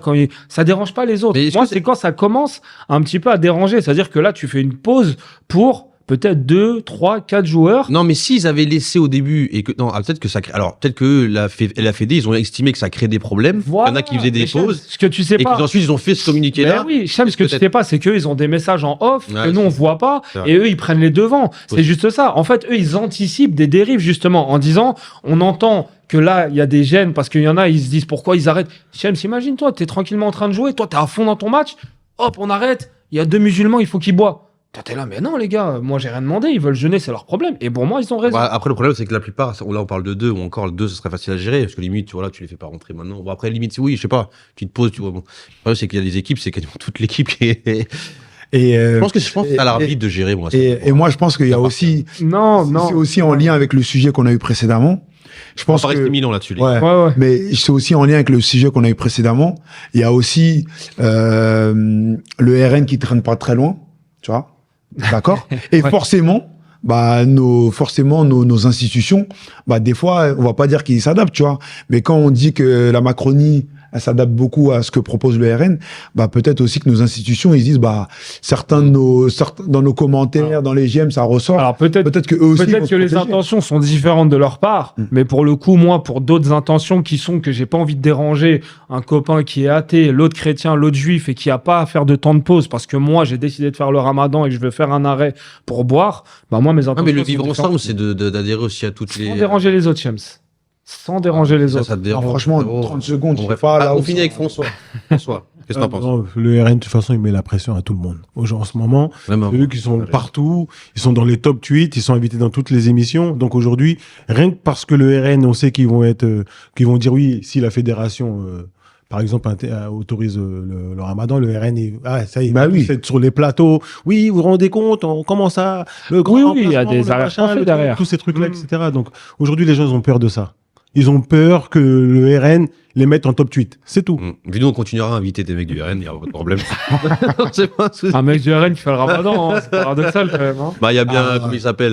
ça dérange pas les autres. Moi, c'est quand ça commence un petit peu à déranger. C'est-à-dire que là, tu fais une pause pour peut-être 2, 3, 4 joueurs. Non, mais s'ils avaient laissé au début et que non, peut-être que ça crée. Alors peut-être que la Fédé, ils ont estimé que ça crée des problèmes. Voilà. Il y en a qui faisaient des pauses. Ce que tu sais et pas. puis ensuite ils ont fait ce communiqué-là. Oui, Cham, ce que tu sais pas, c'est qu'eux, ils ont des messages en off que nous on voit pas, et eux ils prennent les devants. C'est juste ça. En fait, eux ils anticipent des dérives justement en disant, on entend que là il y a des gènes parce qu'il y en a, ils se disent pourquoi ils arrêtent. Cham, imagine-toi, t'es tranquillement en train de jouer, toi t'es à fond dans ton match, hop on arrête. Il y a 2 musulmans, il faut qu'ils boivent. T'es là, mais non les gars, moi j'ai rien demandé, ils veulent jeûner, c'est leur problème. Et pour moi, ils ont raison. Bah, après, le problème, c'est que la plupart, là on parle de 2 ou encore le 2, ce serait facile à gérer, parce que limite, tu vois, là, tu les fais pas rentrer maintenant. Bon, après, limite, oui, je sais pas, tu te poses, tu vois. Bon. Le problème, c'est qu'il y a des équipes, c'est quasiment toute l'équipe qui est. Je pense que c'est à l'arbitre de gérer, moi. Et moi, je pense qu'il y a aussi. Non. C'est aussi en lien avec le sujet qu'on a eu précédemment. Je pense on va rester Milan là-dessus. Ouais. Mais c'est aussi en lien avec le sujet qu'on a eu précédemment. Il y a aussi le RN qui traîne pas très loin, tu vois. D'accord? Et forcément, nos institutions, des fois, on va pas dire qu'ils s'adaptent, tu vois. Mais quand on dit que la Macronie, elle s'adapte beaucoup à ce que propose le RN, peut-être aussi que nos institutions, ils disent, certains dans nos commentaires, dans les GM, ça ressort. Alors peut-être que eux aussi. Peut-être que les intentions sont différentes de leur part, mais pour le coup, moi, pour d'autres intentions qui sont que j'ai pas envie de déranger un copain qui est athée, l'autre chrétien, l'autre juif et qui a pas à faire de temps de pause parce que moi, j'ai décidé de faire le ramadan et que je veux faire un arrêt pour boire, moi, mes intentions. Mais le vivre ensemble, c'est d'adhérer aussi à toutes les. Sans déranger les autres, Shems. Sans déranger les autres. Ça te dérange. Franchement, 30 secondes, je sais pas. Là, on finit avec François. François, qu'est-ce que t'en penses? Non, le RN, de toute façon, il met la pression à tout le monde. En ce moment, eux qui sont partout, ils sont dans les top tweets, ils sont invités dans toutes les émissions. Donc aujourd'hui, rien que parce que le RN, on sait qu'ils vont dire oui, si la fédération, par exemple, autorise le ramadan, le RN, ça y est, oui. Sur les plateaux. Oui, vous vous rendez compte, on commence à... Oui, il y a des arrière-pensées derrière. Tous ces trucs-là, etc. Donc aujourd'hui, les gens, ils ont peur de ça. Ils ont peur que le RN les mette en top tweet. C'est tout. Puis nous, on continuera à inviter des mecs du RN, il n'y a pas de problème. Un mec du RN qui fait le ramadan, c'est paradoxal quand même. Il y a bien, comment il s'appelle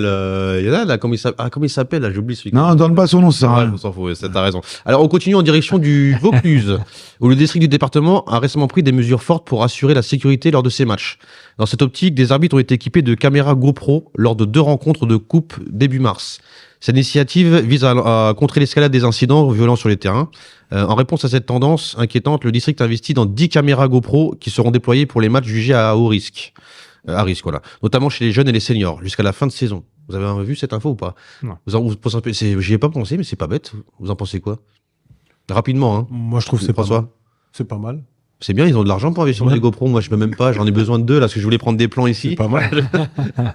il y en a là, comment il s'appelle là, j'oublie celui-là. Non, donne pas son nom, ça. On s'en fout, t'as raison. Alors, on continue en direction du Vaucluse, où le district du département a récemment pris des mesures fortes pour assurer la sécurité lors de ses matchs. Dans cette optique, des arbitres ont été équipés de caméras GoPro lors de 2 rencontres de coupe début mars. Cette initiative vise à contrer l'escalade des incidents violents sur les terrains. En réponse à cette tendance inquiétante, le district investit dans 10 caméras GoPro qui seront déployées pour les matchs jugés à haut risque. Voilà. Notamment chez les jeunes et les seniors, jusqu'à la fin de saison. Vous avez vu cette info ou pas? Non. J'y ai pas pensé, mais c'est pas bête. Vous en pensez quoi? Rapidement, hein. Moi, je trouve que c'est pas mal. C'est pas mal. C'est bien, ils ont de l'argent pour investir dans des GoPro. Moi, je peux même pas. J'en ai besoin de 2 là, parce que je voulais prendre des plans ici. C'est pas mal.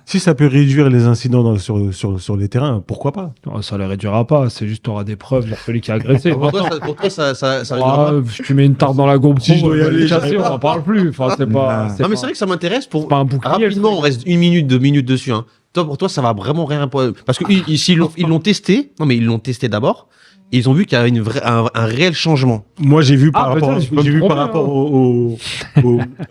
Si ça peut réduire les incidents sur les terrains, pourquoi pas? Ça les réduira pas. C'est juste, tu auras des preuves de celui qui a agressé. Pour toi, ça réduira pas. Tu mets une tarte dans la GoPro, Si je dois y aller, on n'en parle plus. Enfin, c'est pas. Non, mais c'est vrai que ça m'intéresse pour. pas un bouclier. Rapidement, on reste 1 minute, 2 minutes dessus. Hein. Pour toi, ça va vraiment rien. Parce que ils l'ont testé. Non, mais ils l'ont testé d'abord. Et ils ont vu qu'il y avait un réel changement. Moi, j'ai vu par rapport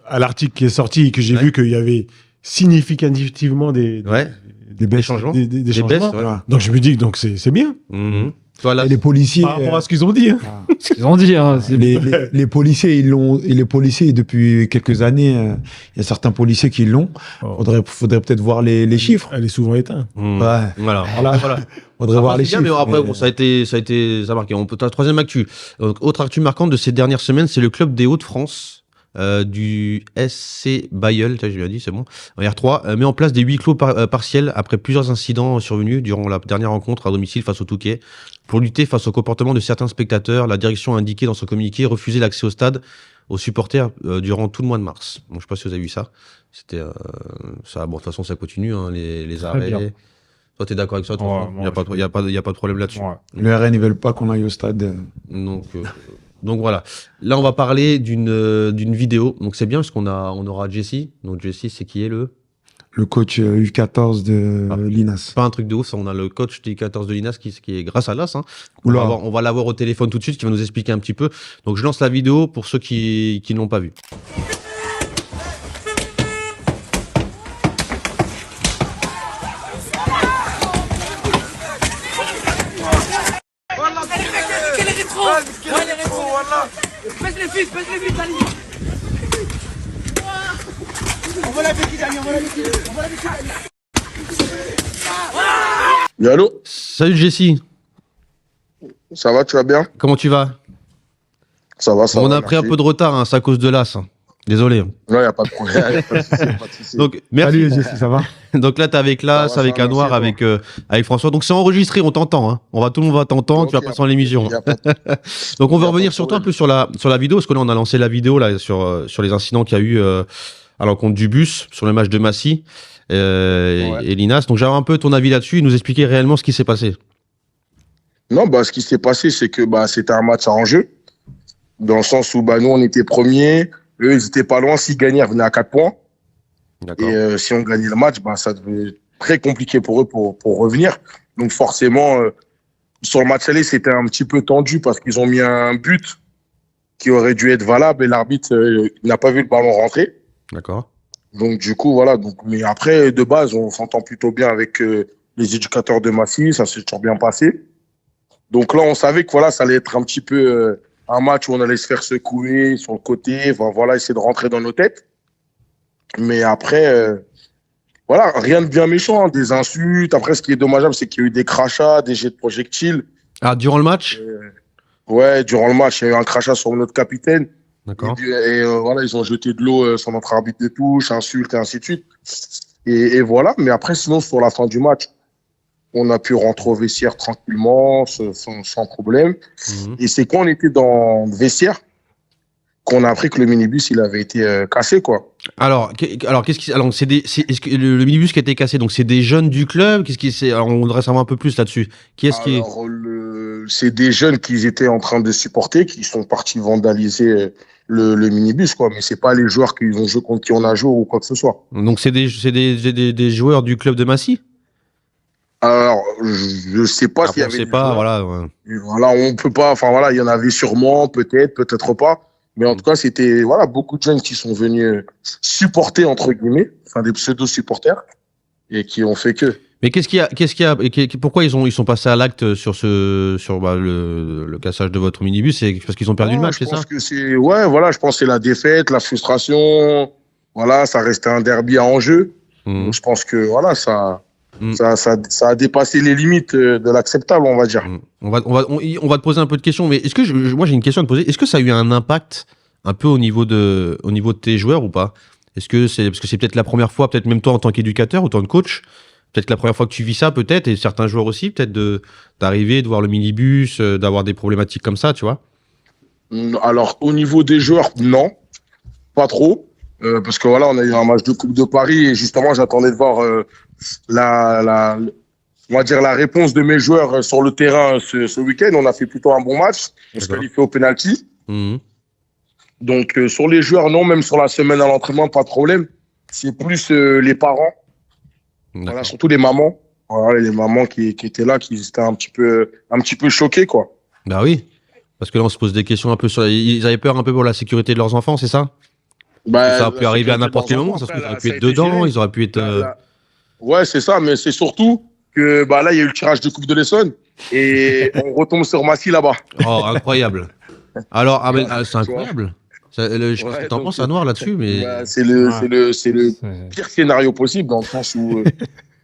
à l'article qui est sorti, que j'ai vu qu'il y avait significativement des belles changements. Des changements. Baisses, ouais. Donc, je me dis que c'est bien. Toi, là, Et les policiers, Par rapport à ce qu'ils ont dit. Hein. Ce qu'ils ont dit, hein. C'est- les policiers, ils l'ont. Et les policiers, depuis quelques années, il y a certains policiers qui l'ont. Oh. Faudrait peut-être voir les chiffres. Elle est souvent éteinte. Ouais. Voilà. Voilà. Faudrait voir les bien, chiffres. mais après, mais- bon, ça a marqué. On peut, la troisième actu. Autre actu marquante de ces dernières semaines, c'est le club des Hauts-de-France. Du SC Bayeul, j'ai bien dit, c'est bon, en R3, met en place des huis clos partiels après plusieurs incidents survenus durant la dernière rencontre à domicile face au Touquet. Pour lutter face au comportement de certains spectateurs, la direction a indiqué dans son communiqué refuser l'accès au stade aux supporters durant tout le mois de mars. Bon, je sais pas si vous avez vu ça. C'était ça. Bon, de toute façon, ça continue, hein, les arrêts. bien. Toi, t'es d'accord avec ça? Ouais, Il n'y a, pas de problème là-dessus. Ouais. Le RN, ils veulent pas qu'on aille au stade. Donc voilà. Là, on va parler d'une vidéo. Donc c'est bien parce on aura Jesse. Donc Jesse, c'est qui est le Le coach U14 de l'INAS. Pas un truc de ouf. Ça, on a le coach du 14 de l'INAS qui est grâce à l'AS. Hein. Oula. On va l'avoir au téléphone tout de suite qui va nous expliquer un petit peu. Donc je lance la vidéo pour ceux qui ne l'ont pas vue. Oui, allô? Salut Jesse. Ça va, tu vas bien? Comment tu vas? Ça va, ça va. On a pris un merci. peu de retard. Hein, c'est à cause de l'AS. Hein. Désolé. Non, il n'y a pas de problème. Y a pas de souci, pas de souci. Donc merci. Salut, Jesse, ça va? Donc là, t'es avec l'AS, Ça va, avec ça va, Anouar, merci, avec François. Donc c'est enregistré, on t'entend. Hein. Tout le monde va t'entendre, Ok, tu vas passer en l'émission. Y a pas de- Donc on y va a revenir pas de surtout un problème. peu sur la vidéo, parce que là on a lancé la vidéo là, sur les incidents qu'il y a eu à l'encontre du bus, sur le match de Massy Ouais. et l'INAS. Donc j'avais un peu ton avis là-dessus et nous expliquer réellement ce qui s'est passé. Non, ce qui s'est passé, c'est que c'était un match à enjeu. Dans le sens où nous, on était premiers. Eux, ils étaient pas loin. S'ils gagnaient, ils venaient à 4 points. D'accord. Et si on gagnait le match, ça devenait très compliqué pour eux pour revenir. Donc forcément, sur le match aller, c'était un petit peu tendu parce qu'ils ont mis un but qui aurait dû être valable et l'arbitre il n'a pas vu le ballon rentrer. D'accord. Donc du coup, voilà. Mais après, de base, on s'entend plutôt bien avec les éducateurs de Massy. Ça s'est toujours bien passé. Donc là, on savait que ça allait être un petit peu un match où on allait se faire secouer sur le côté, essayer de rentrer dans nos têtes. Mais après, rien de bien méchant, hein, des insultes. Après, ce qui est dommageable, c'est qu'il y a eu des crachats, des jets de projectiles. Ah, durant le match? Ouais, durant le match, il y a eu un crachat sur notre capitaine. D'accord. Et ils ont jeté de l'eau sur notre arbitre de touche, insultes et ainsi de suite. Et voilà. Mais après, sinon, sur la fin du match, on a pu rentrer au vestiaire tranquillement, sans problème. Mhm. Et c'est quand on était dans le vestiaire qu'on a appris que le minibus, il avait été cassé, quoi. Alors, qu'est-ce qui, alors, est-ce que le minibus qui a été cassé, donc c'est des jeunes du club? Alors, on voudrait savoir un peu plus là-dessus. Qui est-ce qui est? Alors, c'est des jeunes qui étaient en train de supporter, qui sont partis vandaliser le minibus, quoi. Mais c'est pas les joueurs qui ont joué contre qui on a joué ou quoi que ce soit. Donc c'est des joueurs du club de Massy? Alors, je sais pas s'il y Après, on avait sait des pas, joueurs. voilà. Ouais. Et voilà, on peut pas. Il y en avait sûrement, peut-être pas. Mais en tout cas, c'était beaucoup de jeunes qui sont venus supporter entre guillemets, des pseudo-supporters, et qui ont fait que. Mais pourquoi ils sont passés à l'acte sur le cassage de votre minibus? C'est parce qu'ils ont perdu le match, c'est ça? Je pense que je pense que c'est la défaite, la frustration. Voilà, ça restait un derby à enjeu. Donc, je pense que ça a dépassé les limites de l'acceptable, on va dire. On va te poser un peu de questions, mais est-ce que moi j'ai une question à te poser. Est-ce que ça a eu un impact un peu au niveau de tes joueurs ou pas? Est-ce que parce que c'est peut-être la première fois, peut-être même toi en tant qu'éducateur, en tant que coach, peut-être que la première fois que tu vis ça, peut-être, et certains joueurs aussi, peut-être d'arriver, de voir le minibus, d'avoir des problématiques comme ça, tu vois? Alors, au niveau des joueurs, non, pas trop. Parce que on a eu un match de Coupe de Paris et justement, j'attendais de voir on va dire la réponse de mes joueurs sur le terrain ce week-end. On a fait plutôt un bon match. On se qualifie au penalty. Mhm. Donc, sur les joueurs, non, même sur la semaine à l'entraînement, pas de problème. C'est plus les parents, D'accord. surtout les mamans. Voilà, les mamans qui étaient là, qui étaient un petit peu choquées, quoi. Bah oui, parce que là on se pose des questions un peu ils avaient peur un peu pour la sécurité de leurs enfants, c'est ça? Ça a pu arriver à n'importe quel moment, ça se trouve, ils auraient pu être dedans, ils auraient pu être... Ouais, c'est ça, mais c'est surtout que là, il y a eu le tirage de Coupe de l'Essonne. Et on retombe sur Massy là-bas. Oh, incroyable. Alors, c'est incroyable. Je sais pas ce que t'en penses, Anouar, là-dessus, mais. Bah, c'est le pire scénario possible dans le sens où.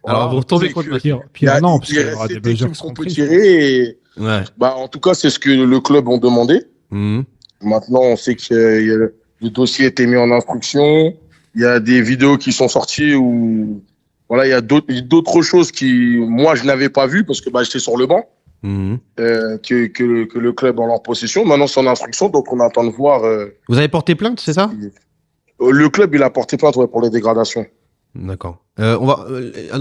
Alors, vous retombez contre Massy. Pire, non, parce il qu'il y aura des mesures qu'on peut prises. tirer. Et, Ouais. bah, en tout cas, c'est ce que le club ont demandé. Maintenant, on sait que le dossier a été mis en instruction. Il y a des vidéos qui sont sorties où, voilà, il y a d'autres choses qui, moi, je n'avais pas vues parce que bah, j'étais sur le banc, que le club est en leur possession. Maintenant, c'est en instruction, donc on attend de voir. Vous avez porté plainte, c'est ça? Le club, il a porté plainte pour les dégradations. D'accord. Anouar,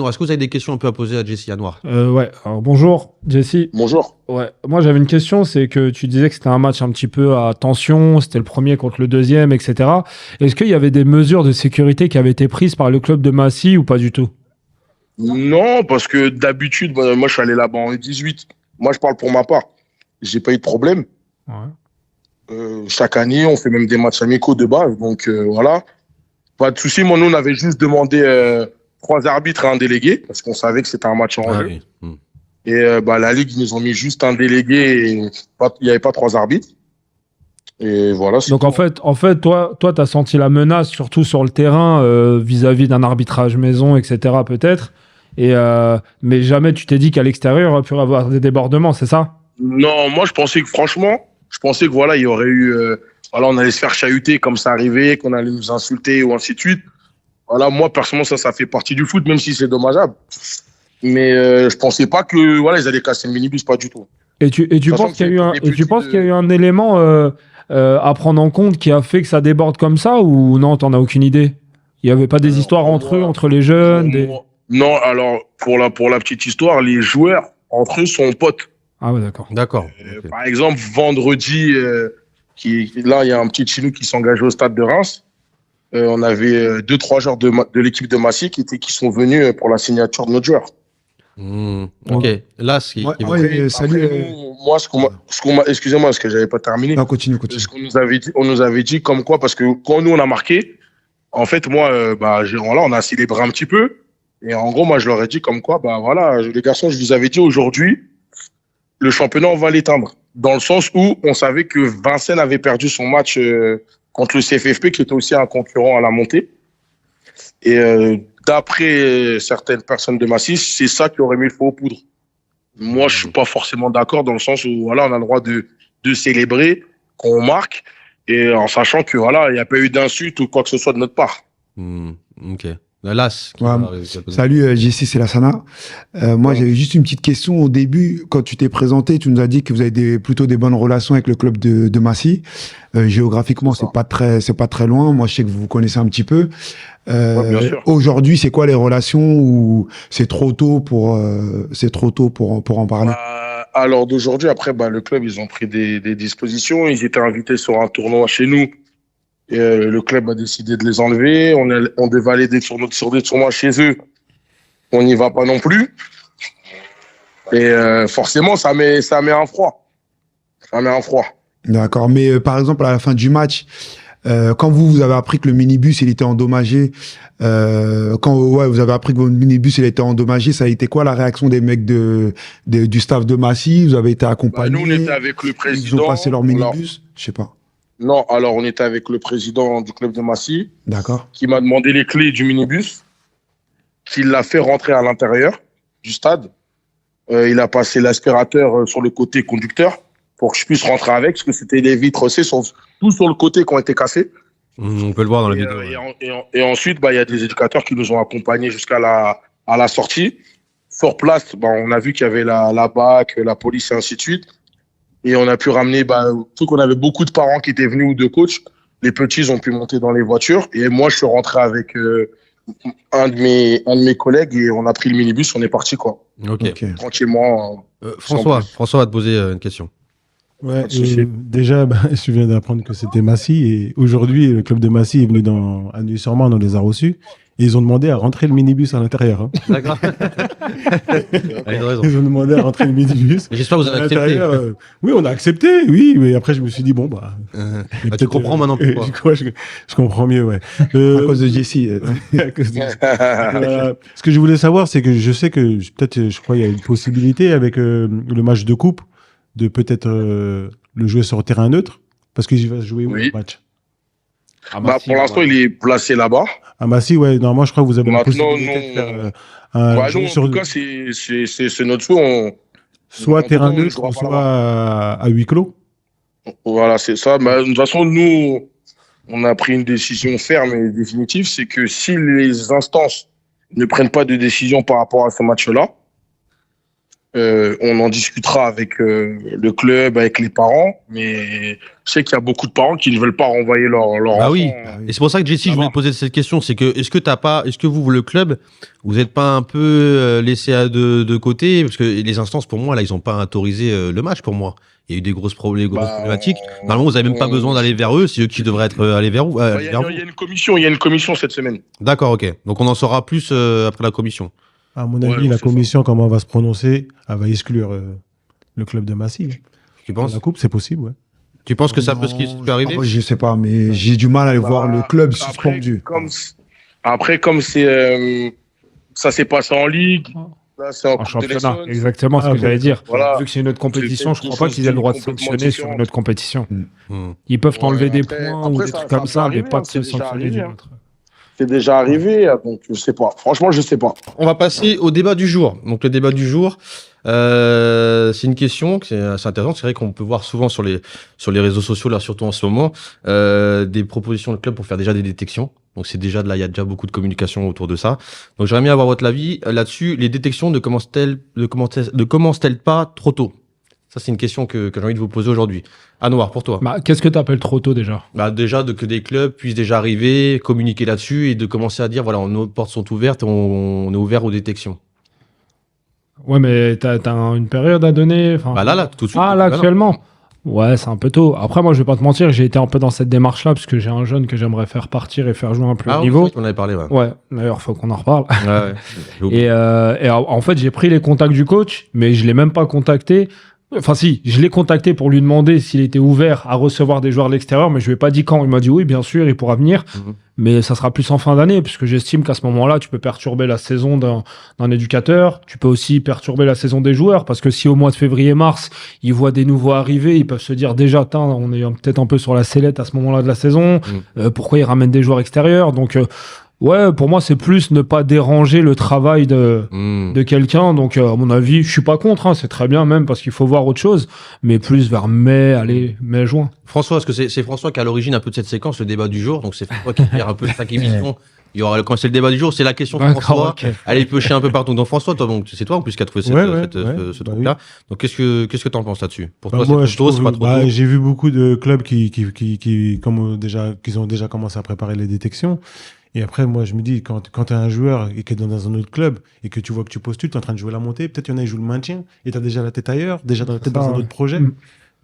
est-ce que vous avez des questions un peu à poser à Jesse, Anouar? Ouais, alors bonjour, Jesse. Bonjour. Ouais, moi j'avais une question, c'est que tu disais que c'était un match un petit peu à tension, c'était le premier contre le deuxième, etc. Est-ce qu'il y avait des mesures de sécurité qui avaient été prises par le club de Massy ou pas du tout? Non, parce que d'habitude, moi, je suis allé là-bas en U18. Moi, je parle pour ma part. J'ai pas eu de problème. Ouais. Chaque année, on fait même des matchs amicaux de base. Donc, voilà. Pas de souci. Moi, nous, on avait juste demandé 3 arbitres et un délégué parce qu'on savait que c'était un match en jeu. Oui. Et la Ligue, ils nous ont mis juste un délégué et il n'y avait pas 3 arbitres. Et voilà. Donc en fait, toi, t'as senti la menace surtout sur le terrain vis-à-vis d'un arbitrage maison, etc. peut-être. Mais jamais tu t'es dit qu'à l'extérieur, il aurait pu avoir des débordements, c'est ça? Non, moi, je pensais que voilà, il y aurait eu, voilà, on allait se faire chahuter comme ça arrivait, qu'on allait nous insulter ou ainsi de suite. Voilà, moi, personnellement, ça fait partie du foot, même si c'est dommageable. Mais je pensais pas que, voilà, ils allaient casser le minibus, pas du tout. Et tu penses qu'il y a eu un élément à prendre en compte qui a fait que ça déborde comme ça ou non, t'en as aucune idée? Il n'y avait pas des histoires entre eux, entre les jeunes Non, alors, pour la petite histoire, les joueurs, entre eux, sont potes. Ah ouais, d'accord. D'accord. Okay. Par exemple, vendredi, là, il y a un petit chez nous qui s'engage au stade de Reims. On avait 2-3 joueurs de l'équipe de Massy qui sont venus pour la signature de notre joueur. Ok. Là, salut. Moi, excusez-moi, parce que j'avais pas terminé. Non, continue. Ce qu'on nous avait dit comme quoi, parce que quand nous on a marqué, en fait, moi, voilà, on a célébré un petit peu. Et en gros, moi, je leur ai dit comme quoi, bah voilà, les garçons, je vous avais dit aujourd'hui, le championnat, on va l'éteindre. Dans le sens où on savait que Vincennes avait perdu son match contre le CFFP, qui était aussi un concurrent à la montée. Et d'après certaines personnes de Massy, c'est ça qui aurait mis le feu aux poudres. Moi, je suis pas forcément d'accord dans le sens où voilà, on a le droit de célébrer, qu'on marque, et en sachant que voilà, il n'y a pas eu d'insulte ou quoi que ce soit de notre part. Ok. Las. Salut, Jessie, c'est Lassana. Moi, j'avais juste une petite question. Au début, quand tu t'es présenté, tu nous as dit que vous avez plutôt des bonnes relations avec le club de Massy. Géographiquement, c'est pas très loin. Moi, je sais que vous vous connaissez un petit peu. Bien sûr. Aujourd'hui, c'est quoi les relations ou c'est trop tôt pour en parler? Alors d'aujourd'hui, après, le club, ils ont pris des dispositions. Ils étaient invités sur un tournoi chez nous. Et le club a décidé de les enlever. On devait aller sur des tournois chez eux. On n'y va pas non plus. Et forcément, ça met un froid. Ça met un froid. D'accord. Mais par exemple, à la fin du match, quand vous avez appris que le minibus il était endommagé, vous avez appris que votre minibus il était endommagé, ça a été quoi la réaction des mecs du staff de Massy? Vous avez été accompagnés? Nous, on était avec le président. Ils ont passé leur minibus? Je sais pas. Non, alors on était avec le président du club de Massy. D'accord. Qui m'a demandé les clés du minibus, qu'il l'a fait rentrer à l'intérieur du stade. Il a passé l'aspirateur sur le côté conducteur pour que je puisse rentrer avec, parce que c'était les vitres aussi, tout sur le côté qui ont été cassés. On peut le voir dans la vidéo. Et ensuite, il y a des éducateurs qui nous ont accompagnés jusqu'à la sortie. Sur place, on a vu qu'il y avait la BAC, la police et ainsi de suite. Et on a pu ramener, tout qu'on avait beaucoup de parents qui étaient venus ou de coachs. Les petits, ils ont pu monter dans les voitures. Et moi, je suis rentré avec un de mes collègues et on a pris le minibus, on est parti, quoi. Ok. Tranquillement. François va te poser une question. Ouais, déjà, je viens d'apprendre que c'était Massy. Et aujourd'hui, le club de Massy est venu à Nuit-sur-Marne, on les a reçus. Et ils ont demandé à rentrer le minibus à l'intérieur. Hein. D'accord. Ils ont raison. Ils ont demandé à rentrer le minibus. J'espère que vous à avez accepté. l'intérieur. Oui, on a accepté, oui. Mais après, je me suis dit, bon, bah. Bah, tu peut-être, comprends maintenant pourquoi. Je comprends mieux, ouais. À cause de Jessie. À cause de- Ce que je voulais savoir, c'est que je sais que peut-être, je crois, il y a une possibilité avec le match de coupe de peut-être le jouer sur terrain neutre, parce qu'il va se jouer où Oui. le match Bah, pour l'instant, il est placé là-bas. Ah bah si, ouais. Normalement, je crois que vous avez la Maintenant, possibilité de non. faire un Bah, jeu nous, en sur tout cas, c'est notre souhait. soit en terrain tout cas, on neutre, jouera pas soit à huis clos. Voilà, c'est ça. Bah, de toute façon, nous, on a pris une décision ferme et définitive, c'est que si les instances ne prennent pas de décision par rapport à ce match-là, on en discutera avec le club, avec les parents, mais je sais qu'il y a beaucoup de parents qui ne veulent pas renvoyer leur Ah enfant. oui. Et c'est pour ça que Jessie, je voulais te poser cette question, c'est que est-ce que vous, le club, vous n'êtes pas un peu laissé de côté, parce que les instances, pour moi, là, ils n'ont pas autorisé le match pour moi. Il y a eu des grosses problématiques. Normalement, vous n'avez même pas besoin d'aller vers eux, c'est eux qui devraient être allés vers vous. Il y a une commission cette semaine. D'accord, ok. Donc on en saura plus après la commission. À mon Ouais, avis, la c'est commission, comment elle va se prononcer, elle va exclure le club de Massy. Tu penses La coupe, c'est possible, ouais. Tu penses que ça peut arriver? Je sais pas, mais j'ai du mal à aller voir le club suspendu. Après, comme ça s'est passé en ligue, là, c'est en En Coupe de championnat, l'Essonne. exactement ce que j'allais dire. Voilà. Vu que c'est une autre compétition, je C'est crois pas qu'ils aient le droit de complètement sanctionner sur différent. une autre compétition. Hmm. Ils peuvent t'enlever des après- points après, ou des ça- trucs ça comme peut ça, mais arriver, pas hein, de c'est se déjà sanctionner arrivé, d'une hein. autre. C'est déjà arrivé, donc je sais pas. Franchement, je sais pas. On va passer au débat du jour. Donc le débat du jour, c'est une question qui est assez intéressante. C'est vrai qu'on peut voir souvent sur les réseaux sociaux, là surtout en ce moment, des propositions de clubs pour faire déjà des détections. Donc c'est déjà il y a déjà beaucoup de communication autour de ça. Donc j'aimerais bien avoir votre avis là-dessus. Les détections ne commencent-elles pas trop tôt? Ça, c'est une question que j'ai envie de vous poser aujourd'hui. Anouar, pour toi. Bah, qu'est-ce que tu appelles trop tôt déjà? Bah déjà que des clubs puissent déjà arriver, communiquer là-dessus et de commencer à dire voilà, nos portes sont ouvertes, on est ouvert aux détections. Ouais, mais t'as une période à donner. Enfin, Bah là, tout de suite. Ah, là, actuellement. Ouais, c'est un peu tôt. Après, moi, je vais pas te mentir, j'ai été un peu dans cette démarche-là, parce que j'ai un jeune que j'aimerais faire partir et faire jouer un plus haut niveau. On avait parlé, ouais. Ouais, d'ailleurs, faut qu'on en reparle. Ouais, ouais. Et en fait, j'ai pris les contacts du coach, mais je l'ai même pas contacté. Enfin, si, je l'ai contacté pour lui demander s'il était ouvert à recevoir des joueurs de l'extérieur, mais je lui ai pas dit quand. Il m'a dit oui, bien sûr, il pourra venir, mais ça sera plus en fin d'année, puisque j'estime qu'à ce moment-là, tu peux perturber la saison d'un éducateur. Tu peux aussi perturber la saison des joueurs, parce que si au mois de février-mars, ils voient des nouveaux arriver, ils peuvent se dire déjà, on est peut-être un peu sur la sellette à ce moment-là de la saison. Pourquoi ils ramènent des joueurs extérieurs? Donc, ouais, pour moi, c'est plus ne pas déranger le travail de quelqu'un. Donc, à mon avis, je suis pas contre. Hein, c'est très bien même parce qu'il faut voir autre chose. Mais plus vers mai, juin. François, est-ce que c'est François qui est à l'origine un peu de cette séquence, le débat du jour? Donc c'est François qui gère un peu chaque émission. Il y aura, quand c'est le débat du jour, c'est la question de François. Ok. Allez piocher un peu partout. Donc François, toi, donc, c'est toi en plus qui a trouvé ce Bah truc-là. Donc qu'est-ce que t'en penses là-dessus? Pour toi, moi, c'est trop tôt, c'est pas trop tôt? j'ai vu beaucoup de clubs qui ont déjà commencé à préparer les détections. Et après, moi, je me dis, quand tu es un joueur et que tu es dans un autre club et que tu vois que tu postules, tu es en train de jouer la montée, peut-être qu'il y en a qui jouent le maintien et tu as déjà la tête ailleurs, déjà dans un autre projet.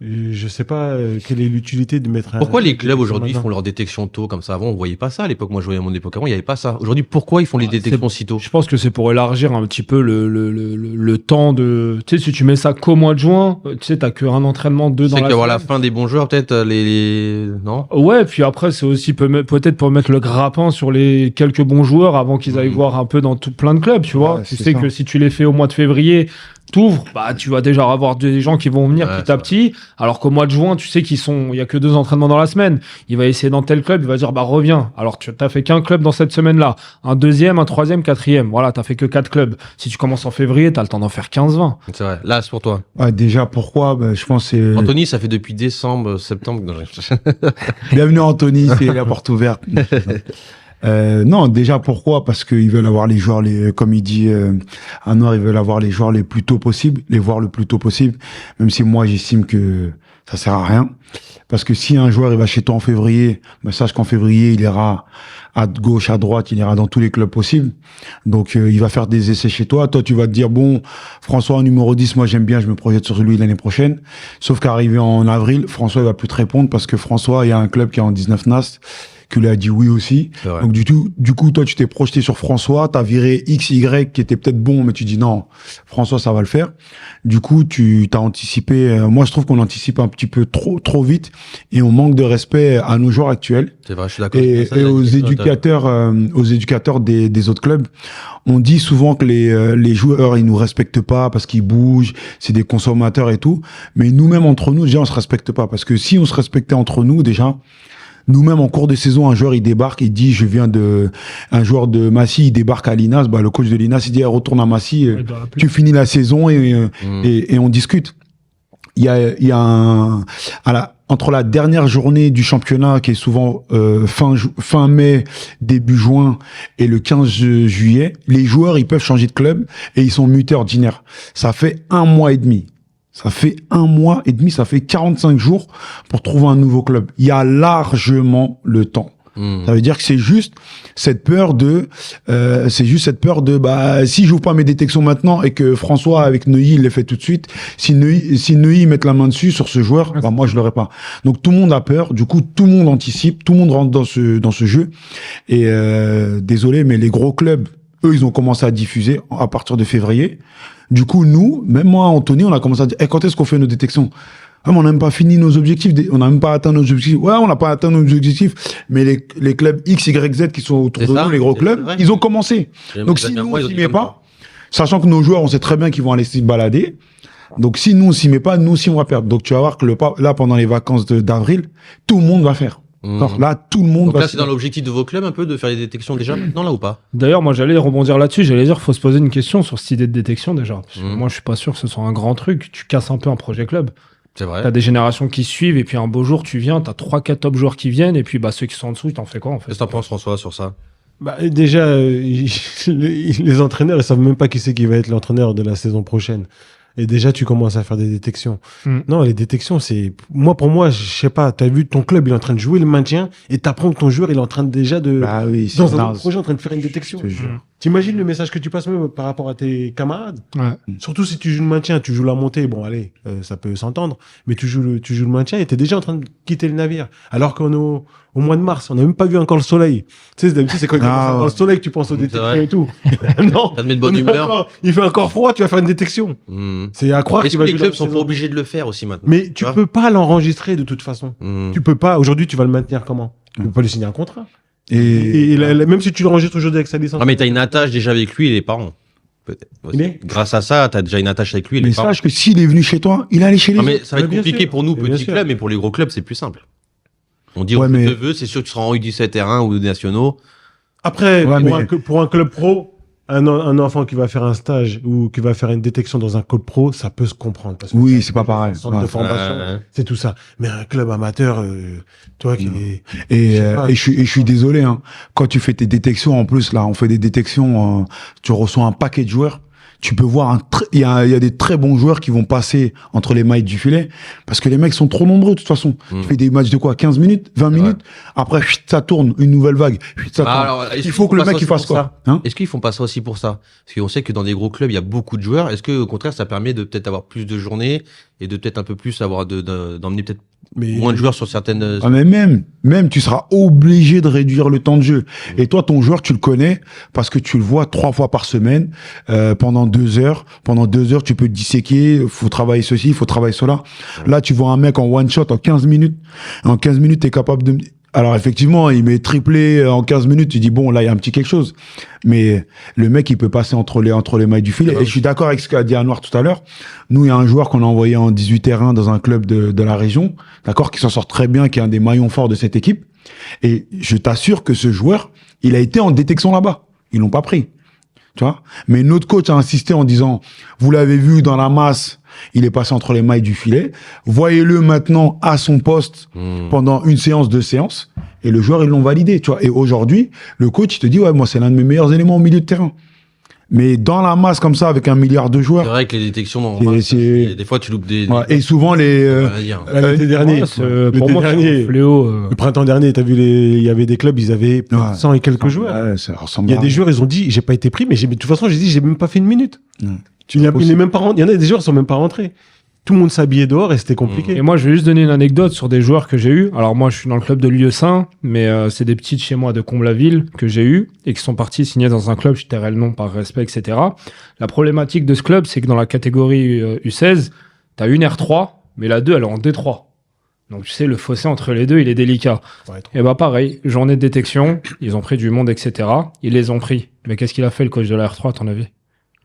Je sais pas quelle est l'utilité de mettre Pourquoi les clubs aujourd'hui font leur détection tôt comme ça? Avant, on voyait pas ça à l'époque. Moi, je voyais à mon époque avant, il y avait pas ça. Aujourd'hui, pourquoi ils font les détections si tôt? Je pense que c'est pour élargir un petit peu le temps de. Tu sais, si tu mets ça qu'au mois de juin, tu sais, t'as qu'un entraînement, 2 dans C'est la qu'il y avoir semaine. la fin des bons joueurs, peut-être non? Ouais, puis après, c'est aussi peut-être pour mettre le grappin sur les quelques bons joueurs avant qu'ils aillent voir un peu dans plein de clubs, tu vois. Ouais, Tu c'est sais ça. que si tu les fais au mois de février, t'ouvres, bah, tu vas déjà avoir des gens qui vont venir Ouais, petit à petit. Alors qu'au mois de juin, tu sais il y a que 2 entraînements dans la semaine. Il va essayer dans tel club, il va dire, bah, reviens. Alors, tu t'as fait qu'un club dans cette semaine-là. Un deuxième, un troisième, quatrième. Voilà, t'as fait que 4 clubs. Si tu commences en février, t'as le temps d'en faire 15-20. C'est vrai. Là, c'est pour toi. Ouais, déjà, pourquoi? Je pense que c'est... Anthony, ça fait depuis décembre, septembre. Non, Bienvenue Anthony, c'est la porte ouverte. Non, déjà pourquoi? Parce qu'ils veulent avoir les joueurs, comme il dit Anouar, ils veulent avoir les joueurs les plus tôt possible, les voir le plus tôt possible. Même si moi j'estime que ça sert à rien. Parce que si un joueur il va chez toi en février, sache qu'en février il ira à gauche, à droite, il ira dans tous les clubs possibles. Donc il va faire des essais chez toi. Toi tu vas te dire bon, François en numéro 10, moi j'aime bien, je me projette sur lui l'année prochaine. Sauf qu'arrivé en avril, François il va plus te répondre parce que François, il y a un club qui est en 19 NAST qui lui a dit oui aussi. C'est vrai. Donc du coup, toi, tu t'es projeté sur François, t'as viré X, Y qui était peut-être bon, mais tu dis non, François, ça va le faire. Du coup, tu t'as anticipé. Moi, je trouve qu'on anticipe un petit peu trop vite et on manque de respect à nos joueurs actuels C'est vrai, je suis d'accord. et, Ça, et la aux question, éducateurs des autres clubs. On dit souvent que les joueurs, ils nous respectent pas parce qu'ils bougent, c'est des consommateurs et tout. Mais nous-mêmes, entre nous, déjà, on se respecte pas. Parce que si on se respectait entre nous, déjà, nous-mêmes, en cours de saison, un joueur, il débarque, il dit, un joueur de Massy, il débarque à Linas, le coach de Linas, il dit, retourne à Massy, tu finis la saison et on discute. Il y a entre la dernière journée du championnat, qui est souvent fin mai, début juin, et le 15 juillet, les joueurs, ils peuvent changer de club et ils sont mutés ordinaires. Ça fait 1 mois et demi. Ça fait 1 mois et demi, ça fait 45 jours pour trouver un nouveau club. Il y a largement le temps. Ça veut dire que c'est juste cette peur de, si j'ouvre pas mes détections maintenant et que François avec Neuilly il les fait tout de suite, si Neuilly met la main dessus sur ce joueur, moi je l'aurais pas. Donc tout le monde a peur, du coup tout le monde anticipe, tout le monde rentre dans ce jeu. Et désolé, mais les gros clubs, eux, ils ont commencé à diffuser à partir de février. Du coup, nous, même moi, Anthony, on a commencé à dire, quand est-ce qu'on fait nos détections? Ah, mais on n'a même pas fini nos objectifs, on n'a même pas atteint nos objectifs. Ouais, on n'a pas atteint nos objectifs, mais les clubs X, Y, Z qui sont autour de nous, les gros clubs, ils ont commencé. Donc si nous, on s'y met pas, sachant que nos joueurs, on sait très bien qu'ils vont aller s'y balader, donc si nous, on s'y met pas, nous aussi, on va perdre. Donc tu vas voir que là, pendant les vacances d'avril, tout le monde va faire. Là, tout le monde Donc va là, c'est dans l'objectif de vos clubs un peu de faire des détections déjà maintenant là ou pas? D'ailleurs, moi, j'allais rebondir là-dessus. J'allais dire, faut se poser une question sur cette idée de détection déjà. Parce que moi, je suis pas sûr que ce soit un grand truc. Tu casses un peu un projet club. C'est vrai. T'as des générations qui suivent et puis un beau jour, tu viens, t'as 3-4 top joueurs qui viennent et puis ceux qui sont en dessous, t'en fais quoi en fait? Qu'est-ce que t'en penses, François, sur ça? Déjà, les entraîneurs, ils savent même pas qui c'est qui va être l'entraîneur de la saison prochaine. Et déjà, tu commences à faire des détections. Non, les détections, c'est... Pour moi, je sais pas, t'as vu ton club, il est en train de jouer le maintien et t'apprends que ton joueur, il est en train déjà de... Bah oui, dans un autre projet, en train de faire une détection. Je te jure. T'imagines le message que tu passes même par rapport à tes camarades? Ouais. Surtout si tu joues le maintien, tu joues la montée, bon allez, ça peut s'entendre, mais tu joues le maintien et t'es déjà en train de quitter le navire. Alors qu'on est au mois de mars, on n'a même pas vu encore le soleil. Tu sais, d'habitude, c'est quand il commence à voir le soleil que tu penses aux détections et tout. Non. Ça te met de bonne humeur. Il fait encore froid, tu vas faire une détection. C'est à croire Est-ce qu'il que va les jouer clubs la sont pas saison. obligés de le faire aussi maintenant? Mais tu peux pas l'enregistrer de toute façon. Tu peux pas. Aujourd'hui, tu vas le maintenir comment? Tu peux pas lui signer un contrat. Et même si tu l'enregistres aujourd'hui avec sa licence. Ah, mais t'as une attache déjà avec lui et les parents. Peut-être. Mais- Grâce à ça, t'as déjà une attache avec lui et Mais les parents. sache que s'il est venu chez toi, il est allé chez les Ah, mais autres. ça va être Mais bien compliqué sûr. pour nous, Mais bien petits sûr. clubs, mais pour les gros clubs, c'est plus simple. On dit Ouais, on mais- te veut, c'est sûr que tu seras en U17 R1 ou nationaux. Après, Ouais, mais- pour un club pro, un enfant qui va faire un stage ou qui va faire une détection dans un club pro, ça peut se comprendre. Parce que Oui, c'est pas pareil. un centre de Ouais. formation, Ouais. c'est tout ça. Mais un club amateur, toi qui est... Et, Je sais pas. je suis désolé, hein. Quand tu fais tes détections, en plus, là, on fait des détections, tu reçois un paquet de joueurs. Tu peux voir il y a des très bons joueurs qui vont passer entre les mailles du filet parce que les mecs sont trop nombreux de toute façon. Tu fais des matchs de quoi? 15 minutes, 20 minutes. Après, chut, ça tourne, une nouvelle vague. Chut, ça tourne. Alors, est-ce Il qu'ils faut que font le pas mec ça il fasse aussi pour quoi? Hein? Est-ce qu'ils font pas ça aussi pour ça? Parce qu'on sait que dans des gros clubs, il y a beaucoup de joueurs. Est-ce que, au contraire, ça permet de peut-être avoir plus de journées et de peut-être un peu plus avoir d'emmener peut-être Mais moins de joueurs sur certaines. Ah, mais même, tu seras obligé de réduire le temps de jeu. Et toi, ton joueur, tu le connais parce que tu le vois 3 fois par semaine, pendant 2 heures. Pendant 2 heures, tu peux te disséquer, faut travailler ceci, faut travailler cela. Là, tu vois un mec en one shot en 15 minutes. En 15 minutes, t'es capable de... Alors, effectivement, il met triplé en 15 minutes. Tu dis, bon, là, il y a un petit quelque chose. Mais le mec, il peut passer entre les mailles du filet. Et je suis d'accord avec ce qu'a dit Anouar tout à l'heure. Nous, il y a un joueur qu'on a envoyé en 18 R1 dans un club de la région, d'accord, qui s'en sort très bien, qui est un des maillons forts de cette équipe. Et je t'assure que ce joueur, il a été en détection là-bas. Ils l'ont pas pris. Tu vois? Mais notre coach a insisté en disant, vous l'avez vu dans la masse, il est passé entre les mailles du filet. Voyez-le maintenant à son poste pendant une séance, 2 séances. Et le joueur, ils l'ont validé, tu vois. Et aujourd'hui, le coach, il te dit, ouais, moi, c'est l'un de mes meilleurs éléments au milieu de terrain. Mais dans la masse, comme ça, avec 1 milliard de C'est joueurs. vrai que les détections, C'est- des fois, tu loupes des. Ouais, et souvent, les, dire. l'été dernier, Pour moi, c'est dernier, un fléau. le printemps dernier, t'as vu il y avait des clubs, ils avaient 100 et quelques joueurs. Ouais, ça ressemble Il y a à des rien. joueurs, ils ont dit, j'ai pas été pris, mais de toute façon, j'ai dit, j'ai même pas fait une minute. Ouais. Il y en a des joueurs, ils sont même pas rentrés. tout le monde s'habillait dehors et c'était compliqué. Et moi, je vais juste donner une anecdote sur des joueurs que j'ai eus. Alors moi, je suis dans le club de Lieusaint, mais c'est des petits de chez moi de Comble-la-Ville que j'ai eus et qui sont partis signer dans un club, je tairai le nom par respect, etc. La problématique de ce club, c'est que dans la catégorie U16, t'as une R3, mais la 2, elle est en D3. Donc tu sais, le fossé entre les deux, il est délicat. Ouais, Et bah pareil, journée de détection, ils ont pris du monde, etc. Ils les ont pris. Mais qu'est-ce qu'il a fait, le coach de la R3, à ton avis?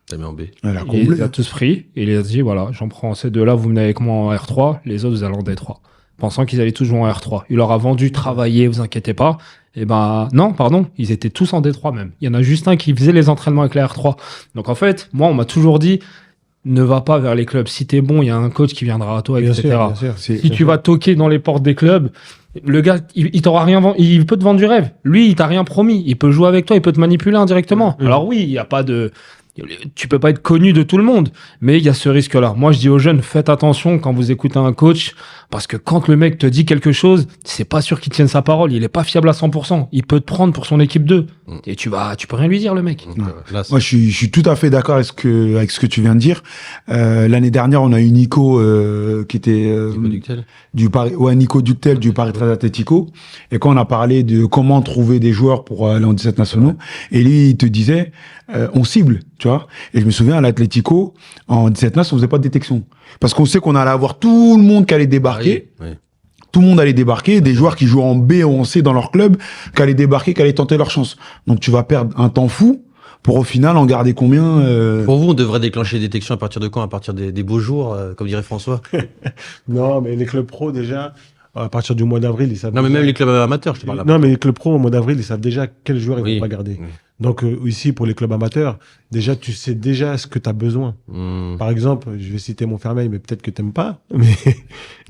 T'as mis en B. Elle a Il les comblé. a tous pris et il les a dit voilà, j'en prends ces deux-là, vous venez avec moi en R3, les autres vous allez en D3. Pensant qu'ils allaient tous jouer en R3. Il leur a vendu travailler, vous inquiétez pas. Et ben non, pardon, ils étaient tous en D3 même. Il y en a juste un qui faisait les entraînements avec la R3. Donc en fait, moi on m'a toujours dit ne va pas vers les clubs. Si t'es bon, il y a un coach qui viendra à toi, Bien etc. sûr, bien sûr. Si tu vas toquer dans les portes des clubs, le gars, il t'aura rien vendu, il peut te vendre du rêve. Lui, il t'a rien promis. Il peut jouer avec toi, il peut te manipuler indirectement. Alors oui, il y a pas de, tu peux pas être connu de tout le monde, mais il y a ce risque-là. Moi, je dis aux jeunes, faites attention quand vous écoutez un coach, parce que quand le mec te dit quelque chose, c'est pas sûr qu'il tienne sa parole. Il est pas fiable à 100%. Il peut te prendre pour son équipe 2. Et tu peux rien lui dire, le mec. Donc, là, Moi, je suis tout à fait d'accord avec ce que tu viens de dire. L'année dernière, on a eu Nico qui était du Paris, Nico Ductel du Paris Très Atlético. Et quand on a parlé de comment trouver des joueurs pour aller en 17 nationaux, et lui, il te disait, on cible, tu vois. Et je me souviens, à l'Atlético, en 17 nationaux, on faisait pas de détection. Parce qu'on sait qu'on allait avoir tout le monde qui allait débarquer. oui. Tout le monde allait débarquer, des joueurs qui jouent en B ou en C dans leur club, qui allaient débarquer, qui allaient tenter leur chance. Donc tu vas perdre un temps fou pour au final en garder combien Pour vous, on devrait déclencher des détections à partir de quand? À partir des beaux jours, comme dirait François? Non, mais les clubs pro, déjà, à partir du mois d'avril, ils savent. Non, mais déjà- même les clubs amateurs, je te parle là. Non, mais les clubs pro, au mois d'avril, ils savent déjà quels joueurs ils Oui. vont pas garder. Oui. Donc, ici, pour les clubs amateurs, déjà, tu sais déjà ce que tu as besoin. Par exemple, je vais citer Montfermeil, mais peut-être que t'aimes pas. Mais,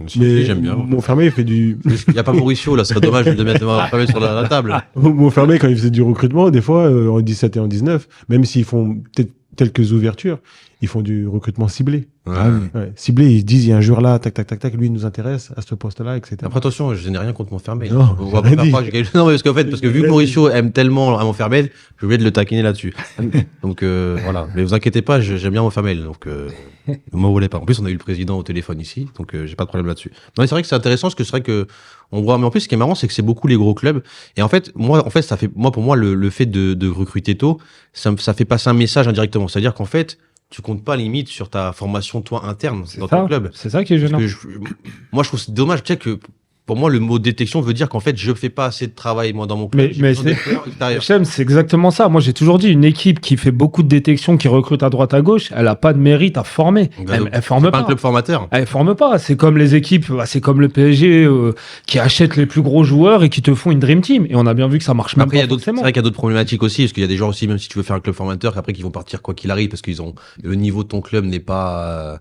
Si, j'aime bien. Montfermeil fait du. Il n'y a pas Mauricio, là, ce serait dommage de mettre Montfermeil sur la table. Montfermeil, quand ils faisaient du recrutement, des fois, en 17 et en 19, même s'ils font peut-être quelques ouvertures, ils font du recrutement ciblé. Ah oui. Ouais. Ciblé, ils disent, il y a un joueur là, tac, tac, tac, tac, lui, il nous intéresse à ce poste-là, etc. Après, attention, je n'ai rien contre Montfermeil. Non, On j'ai va pas rien faire dit. croire que j'ai quelque- Non, mais parce qu'en fait, parce que vu que Mauricio aime tellement à Montfermeil, j'ai oublié de le taquiner là-dessus. Donc, voilà. Mais vous inquiétez pas, j'aime bien Montfermeil. Donc, ne m'en voulez pas. En plus, on a eu le président au téléphone ici. Donc, j'ai pas de problème là-dessus. Non, mais c'est vrai que c'est intéressant parce que c'est vrai que on voit, mais en plus, ce qui est marrant, c'est que c'est beaucoup les gros clubs. Et en fait, ça fait, pour moi, le fait de recruter tôt, ça fait passer un message indirectement. C'est-à-dire qu'en fait, tu comptes pas limite sur ta formation, toi, interne, dans ton club. C'est ça qui est gênant. Parce que moi, je trouve c'est dommage, tu sais, que pour moi, le mot détection veut dire qu'en fait, je fais pas assez de travail, moi, dans mon club. Mais J'ai besoin c'est- de joueurs extérieurs. Hachem, c'est exactement ça. Moi, j'ai toujours dit, une équipe qui fait beaucoup de détections, qui recrute à droite à gauche, elle a pas de mérite à former. Donc, Elle forme c'est pas un pas. club formateur. Elle forme pas. C'est comme les équipes, c'est comme le PSG qui achète les plus gros joueurs et qui te font une dream team. Et on a bien vu que ça marche même Après, il y pas a d'autres, c'est forcément. vrai qu'il y a d'autres problématiques aussi, parce qu'il y a des joueurs aussi, même si tu veux faire un club formateur, après, qui vont partir quoi qu'il arrive, parce qu'ils ont, le niveau de ton club n'est pas,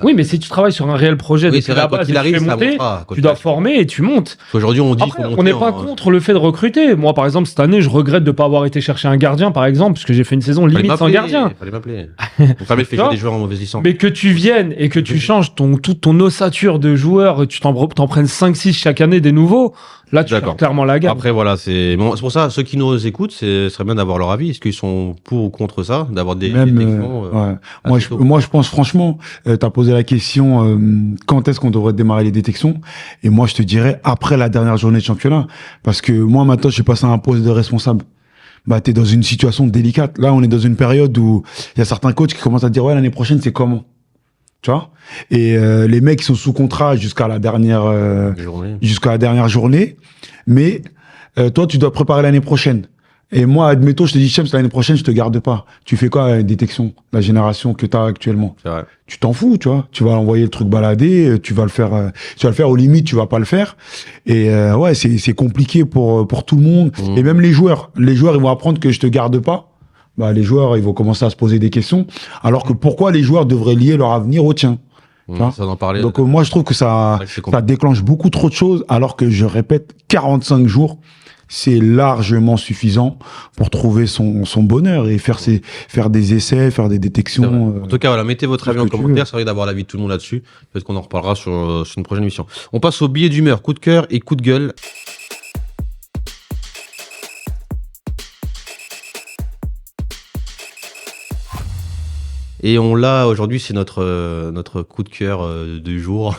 Oui, mais si tu travailles sur un réel projet oui, depuis c'est vrai, la quoi base qu'il et que tu arrive, fais ça monter, montera. tu dois former et tu montes. Aujourd'hui, on dit Après, faut on monter n'est pas contre le fait de recruter. Moi, par exemple, cette année, je regrette de ne pas avoir été chercher un gardien, par exemple, parce que j'ai fait une saison Fallait limite sans m'appeler, gardien. Fallait m'appeler. Montfermeil fait Tu vois jouer des joueurs en mauvaise licence. Mais que tu viennes et que tu changes toute ton ossature de joueurs, tu t'en prennes 5-6 chaque année des nouveaux, là, tu D'accord. perds clairement la gamme. Après, voilà, c'est pour ça, ceux qui nous écoutent, ce serait bien d'avoir leur avis. Est-ce qu'ils sont pour ou contre ça, d'avoir des Même, détections ouais. assez tôt. Moi, je pense franchement, t'as posé la question quand est-ce qu'on devrait démarrer les détections, et moi, je te dirais après la dernière journée de championnat, parce que moi, maintenant, je suis passé à un poste de responsable. Bah, t'es dans une situation délicate. Là, on est dans une période où il y a certains coachs qui commencent à dire ouais, l'année prochaine, c'est comment, tu vois. Et les mecs qui sont sous contrat jusqu'à la dernière journée, mais toi, tu dois préparer l'année prochaine. Et moi, admettons, je te dis, Chems, l'année prochaine, je te garde pas. Tu fais quoi à la détection, la génération que tu as actuellement? C'est vrai. Tu t'en fous, tu vois. Tu vas envoyer le truc balader, tu vas le faire aux limites, tu vas pas le faire. Et ouais, c'est compliqué pour tout le monde. Mmh. Et même les joueurs, ils vont apprendre que je te garde pas. Bah, les joueurs, ils vont commencer à se poser des questions. Alors que pourquoi les joueurs devraient lier leur avenir au tien? Ça en parlait. Donc moi, je trouve que ça déclenche beaucoup trop de choses, alors que je répète, 45 jours, c'est largement suffisant pour trouver son bonheur et faire des essais, faire des détections. En tout cas, voilà, mettez votre avis en ce que tu commentaire. veux. C'est vrai d'avoir l'avis de tout le monde là-dessus. Peut-être qu'on en reparlera sur une prochaine émission. On passe au billet d'humeur, coup de cœur et coup de gueule. Et on l'a aujourd'hui, c'est notre coup de cœur du jour,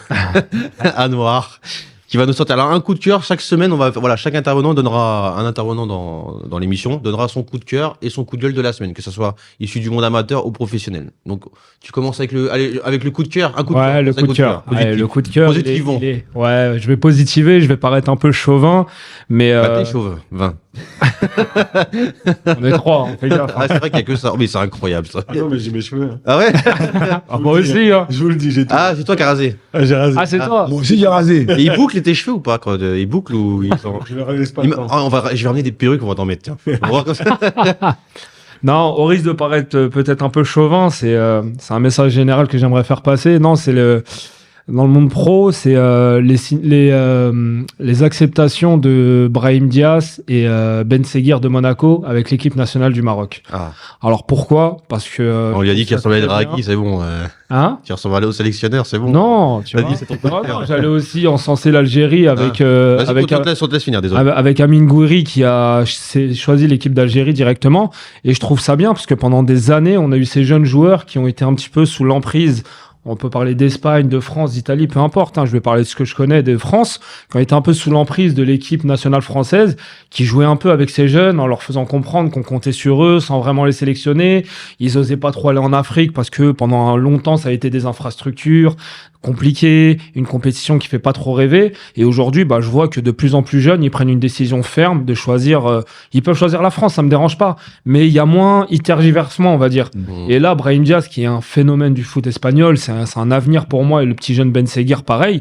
à Noir, qui va nous sortir. Alors un coup de cœur chaque semaine, chaque intervenant donnera un intervenant dans l'émission donnera son coup de cœur et son coup de gueule de la semaine, que ce soit issu du monde amateur ou professionnel. Donc tu commences avec le coup de cœur, un coup de cœur. Le coup de cœur. Positif. Le coup de cœur. Positivons. Ouais, je vais positiver, je vais paraître un peu chauvin, mais T'es chauve, 20. on est 3, on fait gaffe. Ah, c'est vrai qu'il y a que ça. Mais c'est incroyable ça. Ah non, mais j'ai mes cheveux. Hein. Ah ouais? Ah, moi aussi, hein. Je vous le dis, j'ai tout. Ah, c'est toi qui as rasé. Ah, j'ai rasé. Ah, c'est toi. Moi aussi, j'ai rasé. Et ils bouclent tes cheveux ou pas quand ils bouclent ou ils sont... Je ne laisse pas Je le temps. vais ramener des perruques, on va t'en mettre, tiens. On va voir comme ça. Non, au risque de paraître peut-être un peu chauvin, c'est un message général que j'aimerais faire passer. Non, c'est dans le monde pro, c'est les acceptations de Brahim Diaz et Ben Seguir de Monaco avec l'équipe nationale du Maroc. Ah. Alors pourquoi? Parce que On lui a dit qu'il ressemblait à très bien. Draghi, c'est bon. Hein? Tu ressemblais au sélectionneur, c'est bon. Non, tu Vas-y, vois. c'est ton Non, j'allais aussi encenser l'Algérie avec Vas-y, avec on te laisse finir, désolé. avec Amine Gouiri qui a choisi l'équipe d'Algérie directement. Et je trouve ça bien parce que pendant des années, on a eu ces jeunes joueurs qui ont été un petit peu sous l'emprise. On peut parler d'Espagne, de France, d'Italie, peu importe. Hein, je vais parler de ce que je connais de France, qui ont été un peu sous l'emprise de l'équipe nationale française, qui jouait un peu avec ces jeunes en leur faisant comprendre qu'on comptait sur eux sans vraiment les sélectionner. Ils osaient pas trop aller en Afrique parce que pendant longtemps, ça a été des infrastructures compliquées, une compétition qui fait pas trop rêver. Et aujourd'hui, je vois que de plus en plus jeunes, ils prennent une décision ferme de choisir. Ils peuvent choisir la France, ça me dérange pas, mais il y a moins tergiversement, on va dire. Mmh. Et là, Brahim Diaz, qui est un phénomène du foot espagnol, c'est un avenir pour moi, et le petit jeune Ben Seguir, pareil,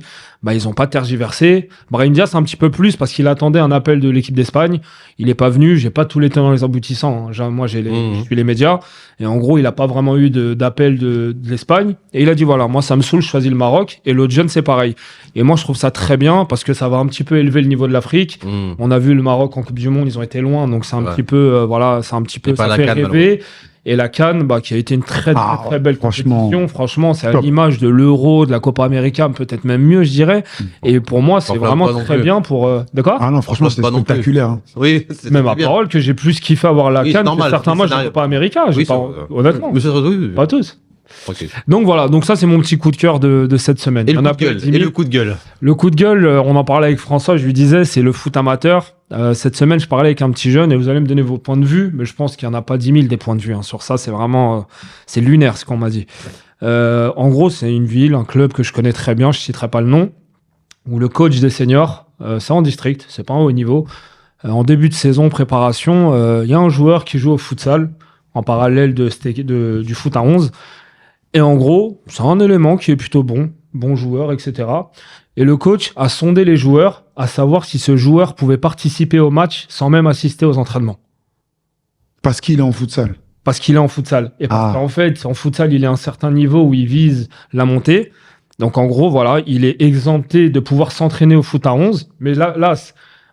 ils ont pas tergiversé. Brahim Diaz, un petit peu plus, parce qu'il attendait un appel de l'équipe d'Espagne. Il est pas venu, j'ai pas tous les tenants les aboutissants. Hein. Moi, je suis les médias. Et en gros, il a pas vraiment eu d'appel de l'Espagne. Et il a dit, voilà, moi, ça me saoule, je choisis le Maroc. Et l'autre jeune, c'est pareil. Et moi, je trouve ça très bien, parce que ça va un petit peu élever le niveau de l'Afrique. Mmh. On a vu le Maroc en Coupe du Monde, ils ont été loin, donc c'est un petit peu, c'est un petit peu, Et pas ça la fait CAN, rêver. Et la CAN, qui a été une très belle compétition. Franchement, c'est à Top. l'image de l'Euro, de la Copa América, peut-être même mieux, je dirais. Et pour moi, c'est Enfin, vraiment pas non très plus. bien pour... De quoi? Ah non, franchement, Pas c'était non plus. spectaculaire. Hein. Oui, c'est Même à bien. parole que j'ai plus kiffé avoir la Oui, CAN c'est que normal, certains c'est matchs de scénario. Copa América. Oui, Honnêtement. Mais c'est oui. Pas tous. Ok. Donc voilà, donc ça c'est mon petit coup de cœur de cette semaine. Et Il y le en a coup de gueule. peut-être 10 000. Et le coup de gueule. Le coup de gueule, on en parlait avec François, je lui disais, c'est le foot amateur. Cette semaine, je parlais avec un petit jeune et vous allez me donner vos points de vue, mais je pense qu'il n'y en a pas 10 000 des points de vue. Hein. Sur ça, c'est vraiment... c'est lunaire ce qu'on m'a dit. En gros, c'est une ville, un club que je connais très bien, je ne citerai pas le nom, où le coach des seniors, c'est en district, c'est pas en haut niveau. En début de saison, préparation, il y a un joueur qui joue au futsal, en parallèle du foot à 11. Et en gros, c'est un élément qui est plutôt bon joueur, etc. Et le coach a sondé les joueurs à savoir si ce joueur pouvait participer au match sans même assister aux entraînements. Parce qu'il est en futsal. Parce qu'il est en futsal. Et parce qu'en fait, en futsal, il est à un certain niveau où il vise la montée. Donc en gros, voilà, il est exempté de pouvoir s'entraîner au foot à 11. Mais là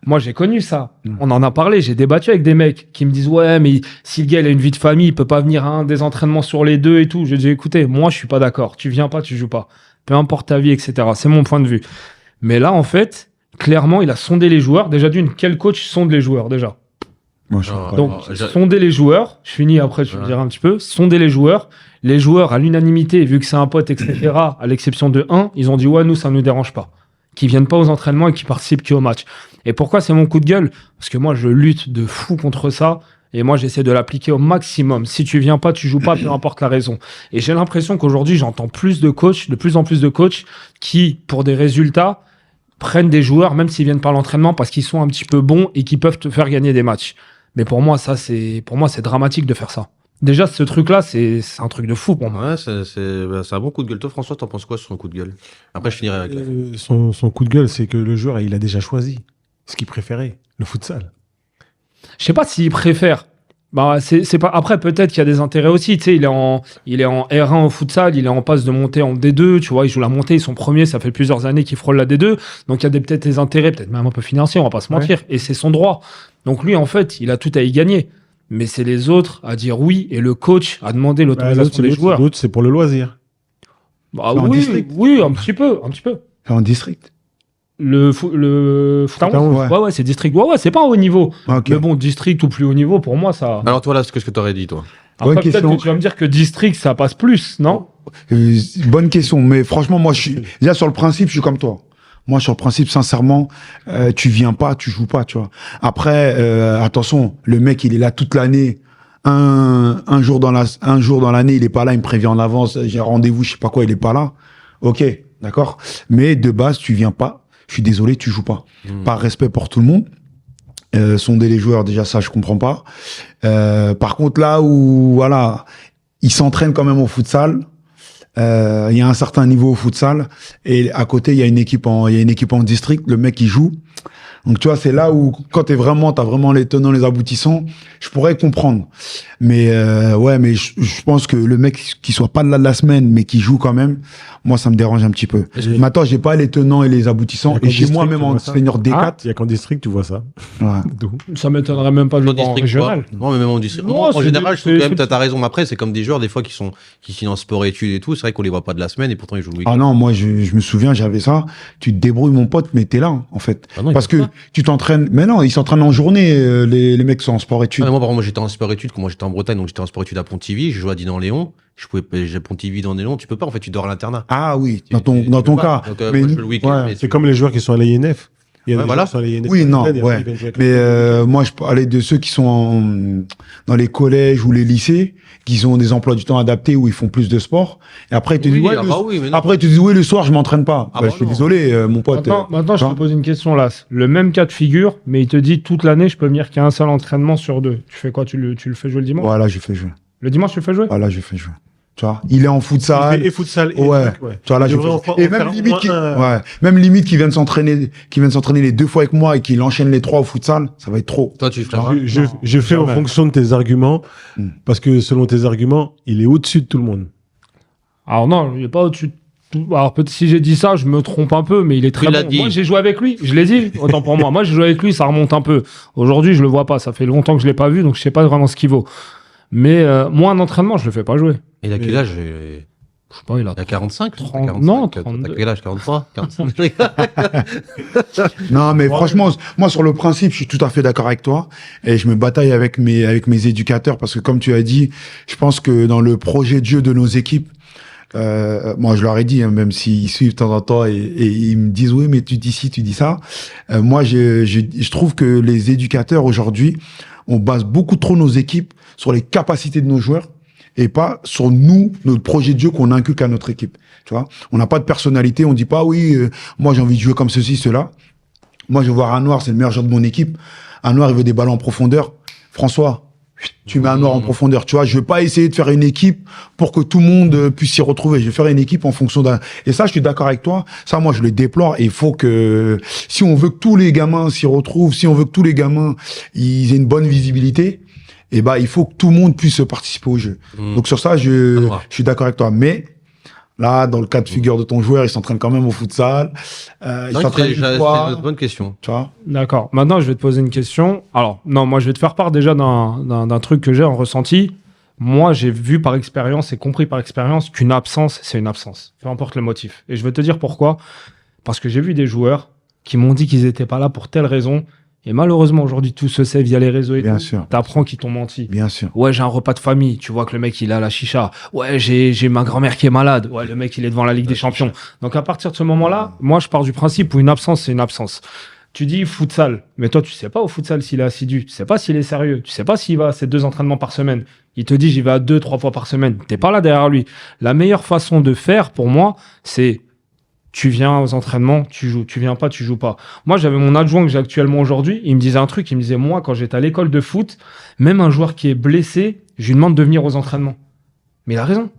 moi, j'ai connu ça. On en a parlé. J'ai débattu avec des mecs qui me disent, ouais, mais si le gars il a une vie de famille, il peut pas venir à un des entraînements sur les deux et tout. J'ai dit, écoutez, moi, je suis pas d'accord. Tu viens pas, tu joues pas. Peu importe ta vie, etc. C'est mon point de vue. Mais là, en fait, clairement, il a sondé les joueurs. Déjà quel coach sonde les joueurs, déjà? Moi, je Ah, Donc, sonder les joueurs. Je finis après, je te dirai un petit peu. Sonder les joueurs. Les joueurs, à l'unanimité, vu que c'est un pote, etc., à l'exception de un, ils ont dit, ouais, nous, ça nous dérange pas. Qui viennent pas aux entraînements et qui participent qu'au match. Et pourquoi c'est mon coup de gueule? Parce que moi, je lutte de fou contre ça. Et moi, j'essaie de l'appliquer au maximum. Si tu viens pas, tu joues pas, peu importe la raison. Et j'ai l'impression qu'aujourd'hui, j'entends de plus en plus de coachs qui, pour des résultats, prennent des joueurs, même s'ils viennent pas à l'entraînement, parce qu'ils sont un petit peu bons et qui peuvent te faire gagner des matchs. Mais pour moi, c'est dramatique de faire ça. Déjà, ce truc-là, c'est un truc de fou pour moi. Ouais, c'est un bon coup de gueule. Toi, François, t'en penses quoi sur son coup de gueule? Après, je finirai avec Son coup de gueule, c'est que le joueur, il a déjà choisi ce qu'il préférait, le futsal. Je sais pas s'il préfère. C'est pas. Après, peut-être qu'il y a des intérêts aussi. Tu sais, il est en R1 au futsal, il est en passe de monter en D2. Tu vois, il joue la montée, ils sont premiers. Ça fait plusieurs années qu'il frôle la D2. Donc, il y a peut-être des intérêts, peut-être même un peu financiers, on va pas se mentir. Et c'est son droit. Donc, lui, en fait, il a tout à y gagner. Mais c'est les autres à dire oui. Et le coach a demandé l'autorisation des joueurs. L'autre, c'est pour le loisir. en Oui, district. oui, un petit peu. C'est en district. Le foot à 11, ouais, c'est district. Ouais, c'est pas un haut niveau. Ok. Mais bon, district ou plus haut niveau, pour moi, ça. Alors, toi, là, ce que t'aurais dit, toi? Après, Bonne peut-être question. que tu vas me dire que District, ça passe plus, non? Bonne question, mais franchement, moi, déjà sur le principe, je suis comme toi. Moi, sur le principe, sincèrement, tu viens pas, tu joues pas, tu vois. Après, attention, le mec, il est là toute l'année. Un jour dans l'année, il est pas là, il me prévient en avance, j'ai un rendez-vous, je sais pas quoi, il est pas là. Ok, d'accord. Mais de base, tu viens pas. Je suis désolé, tu joues pas. Par respect pour tout le monde. Sonder les joueurs, déjà ça, je comprends pas. Par contre, là où, voilà, ils s'entraînent quand même au futsal. Il y a un certain niveau au futsal et à côté il y a une équipe en district, le mec il joue. Donc tu vois, c'est là où quand t'as vraiment les tenants, les aboutissants, je pourrais comprendre. Mais ouais, mais je pense que le mec qui soit pas là de la semaine mais qui joue quand même, moi ça me dérange un petit peu. Maintenant, j'ai pas les tenants et les aboutissants et chez moi même en senior D4, Il y a qu'en district, tu vois ça. ouais. D'où. Ça m'étonnerait même pas de le En voir en district, régional. quoi. Non, mais même en district. Non, Moi, en c'est général, je trouve des- quand même, c'est- t'as raison. Mais après, c'est comme des joueurs, des fois, qui signent en sport-études et tout. C'est vrai qu'on les voit pas de la semaine et pourtant ils jouent le week-end. Ah non, moi je me souviens, j'avais ça. Tu te débrouilles mon pote, mais t'es là en fait. Ah non, ils Parce que peuvent pas. tu t'entraînes. Mais non, ils s'entraînent en journée. Les mecs sont en sport études. Ah, moi, par exemple, moi, j'étais en sport-études. Quand moi, j'étais en Bretagne, donc j'étais en sport-études à Pontivy. Je jouais à Dinan-Léon. J'ai Pontivy dans Léon. Tu peux pas, en fait, tu dors à l'internat. Ah oui, Tu- dans ton tu dans peux pas. cas. Donc, Mais moi, je fais le week-end. ouais, mais C'est comme les joueurs qui sont à l'INF. Il y a Ouais, des voilà. joueurs qui sont à l'INF. Oui, non, Ils viennent ouais. jouer avec Mais la- moi, je parlais de ceux qui sont dans les collèges ou les lycées, qui ont des emplois du temps adaptés où ils font plus de sport. Et après, ils te disent, Oui, ouais, ah bah oui, mais non. après, ils te disent, oui, le soir, je m'entraîne pas. Ah Bah, bah je suis non. désolé, mon pote. Maintenant, je hein. te pose une question là. Le même cas de figure, mais il te dit toute l'année, je peux venir qu'à un seul entraînement sur 2. Tu fais quoi? Tu le fais jouer le dimanche? Voilà, je fais jouer. Le dimanche, tu le fais jouer? Voilà, je fais jouer. Tu vois, il est en futsal. Et futsal. Et Ouais. truc, ouais. Tu vois, là, Il je devrait fais- en et faire même au limite, moins un. ouais, même limite qui vient de s'entraîner les 2 fois avec moi et qu'il enchaîne les 3 au futsal, ça va être trop. Toi, tu feras. Je fais en jamais. fonction de tes arguments, Mm. parce que selon tes arguments, il est au-dessus de tout le monde. Alors non, il est pas au-dessus de tout. Alors peut-être si j'ai dit ça, je me trompe un peu, mais il est très Tu l'as bon. dit. Moi, j'ai joué avec lui. Je l'ai dit. Autant pour moi. Moi, j'ai joué avec lui, ça remonte un peu. Aujourd'hui, je le vois pas. Ça fait longtemps que je l'ai pas vu, donc je sais pas vraiment ce qu'il vaut. Mais moi, un entraînement, je le fais pas jouer. Il a quel âge? Je sais pas, il a Il a 45? 30, 45, non, t'as 32. quel âge? 43? 45? Non, mais franchement, moi, sur le principe, je suis tout à fait d'accord avec toi. Et je me bataille avec mes éducateurs parce que, comme tu as dit, je pense que dans le projet de jeu de nos équipes, moi, je leur ai dit, hein, même s'ils suivent de temps en temps et ils me disent, oui, mais tu dis ci, tu dis ça. Moi, je trouve que les éducateurs, aujourd'hui, on base beaucoup trop nos équipes sur les capacités de nos joueurs et pas sur nous, notre projet de jeu qu'on inculque à notre équipe. Tu vois, on n'a pas de personnalité, on dit pas, oui, moi, j'ai envie de jouer comme ceci, cela. Moi, je vais voir un noir, c'est le meilleur joueur de mon équipe. Un noir, il veut des ballons en profondeur. François, tu mets un noir en profondeur. Tu vois, je vais pas essayer de faire une équipe pour que tout le monde puisse s'y retrouver. Je vais faire une équipe en fonction d'un. Et ça, je suis d'accord avec toi. Ça, moi, je le déplore. Et il faut que, si on veut que tous les gamins s'y retrouvent, si on veut que tous les gamins, ils aient une bonne visibilité, eh ben, il faut que tout le monde puisse participer au jeu. Donc sur ça, je suis d'accord avec toi. Mais là, dans le cas de figure de ton joueur, il s'entraîne quand même au futsal. Il s'entraîne C'est une fois. une bonne question. Tu vois. D'accord. Maintenant, je vais te poser une question. Alors, non, moi, je vais te faire part déjà d'un truc que j'ai en ressenti. Moi, j'ai vu par expérience et compris par expérience qu'une absence, c'est une absence. Peu importe le motif. Et je vais te dire pourquoi. Parce que j'ai vu des joueurs qui m'ont dit qu'ils n'étaient pas là pour telle raison. Et malheureusement, aujourd'hui, tout se sait via les réseaux et Bien tout. sûr. T'apprends qu'ils t'ont menti. Bien sûr. Ouais, j'ai un repas de famille. Tu vois que le mec, il a la chicha. Ouais, j'ai ma grand-mère qui est malade. Ouais, le mec, il est devant la Ligue des Champions. Donc, à partir de ce moment-là, moi, je pars du principe où une absence, c'est une absence. Tu dis futsal. Mais toi, tu sais pas au futsal s'il est assidu. Tu sais pas s'il est sérieux. Tu sais pas s'il va à ses 2 entraînements par semaine. Il te dit, j'y vais à 2-3 fois par semaine. T'es pas là derrière lui. La meilleure façon de faire, pour moi, c'est tu viens aux entraînements, tu joues. Tu viens pas, tu joues pas. Moi, j'avais mon adjoint que j'ai actuellement aujourd'hui. Il me disait un truc. Il me disait, moi, quand j'étais à l'école de foot, même un joueur qui est blessé, je lui demande de venir aux entraînements. Mais il a raison.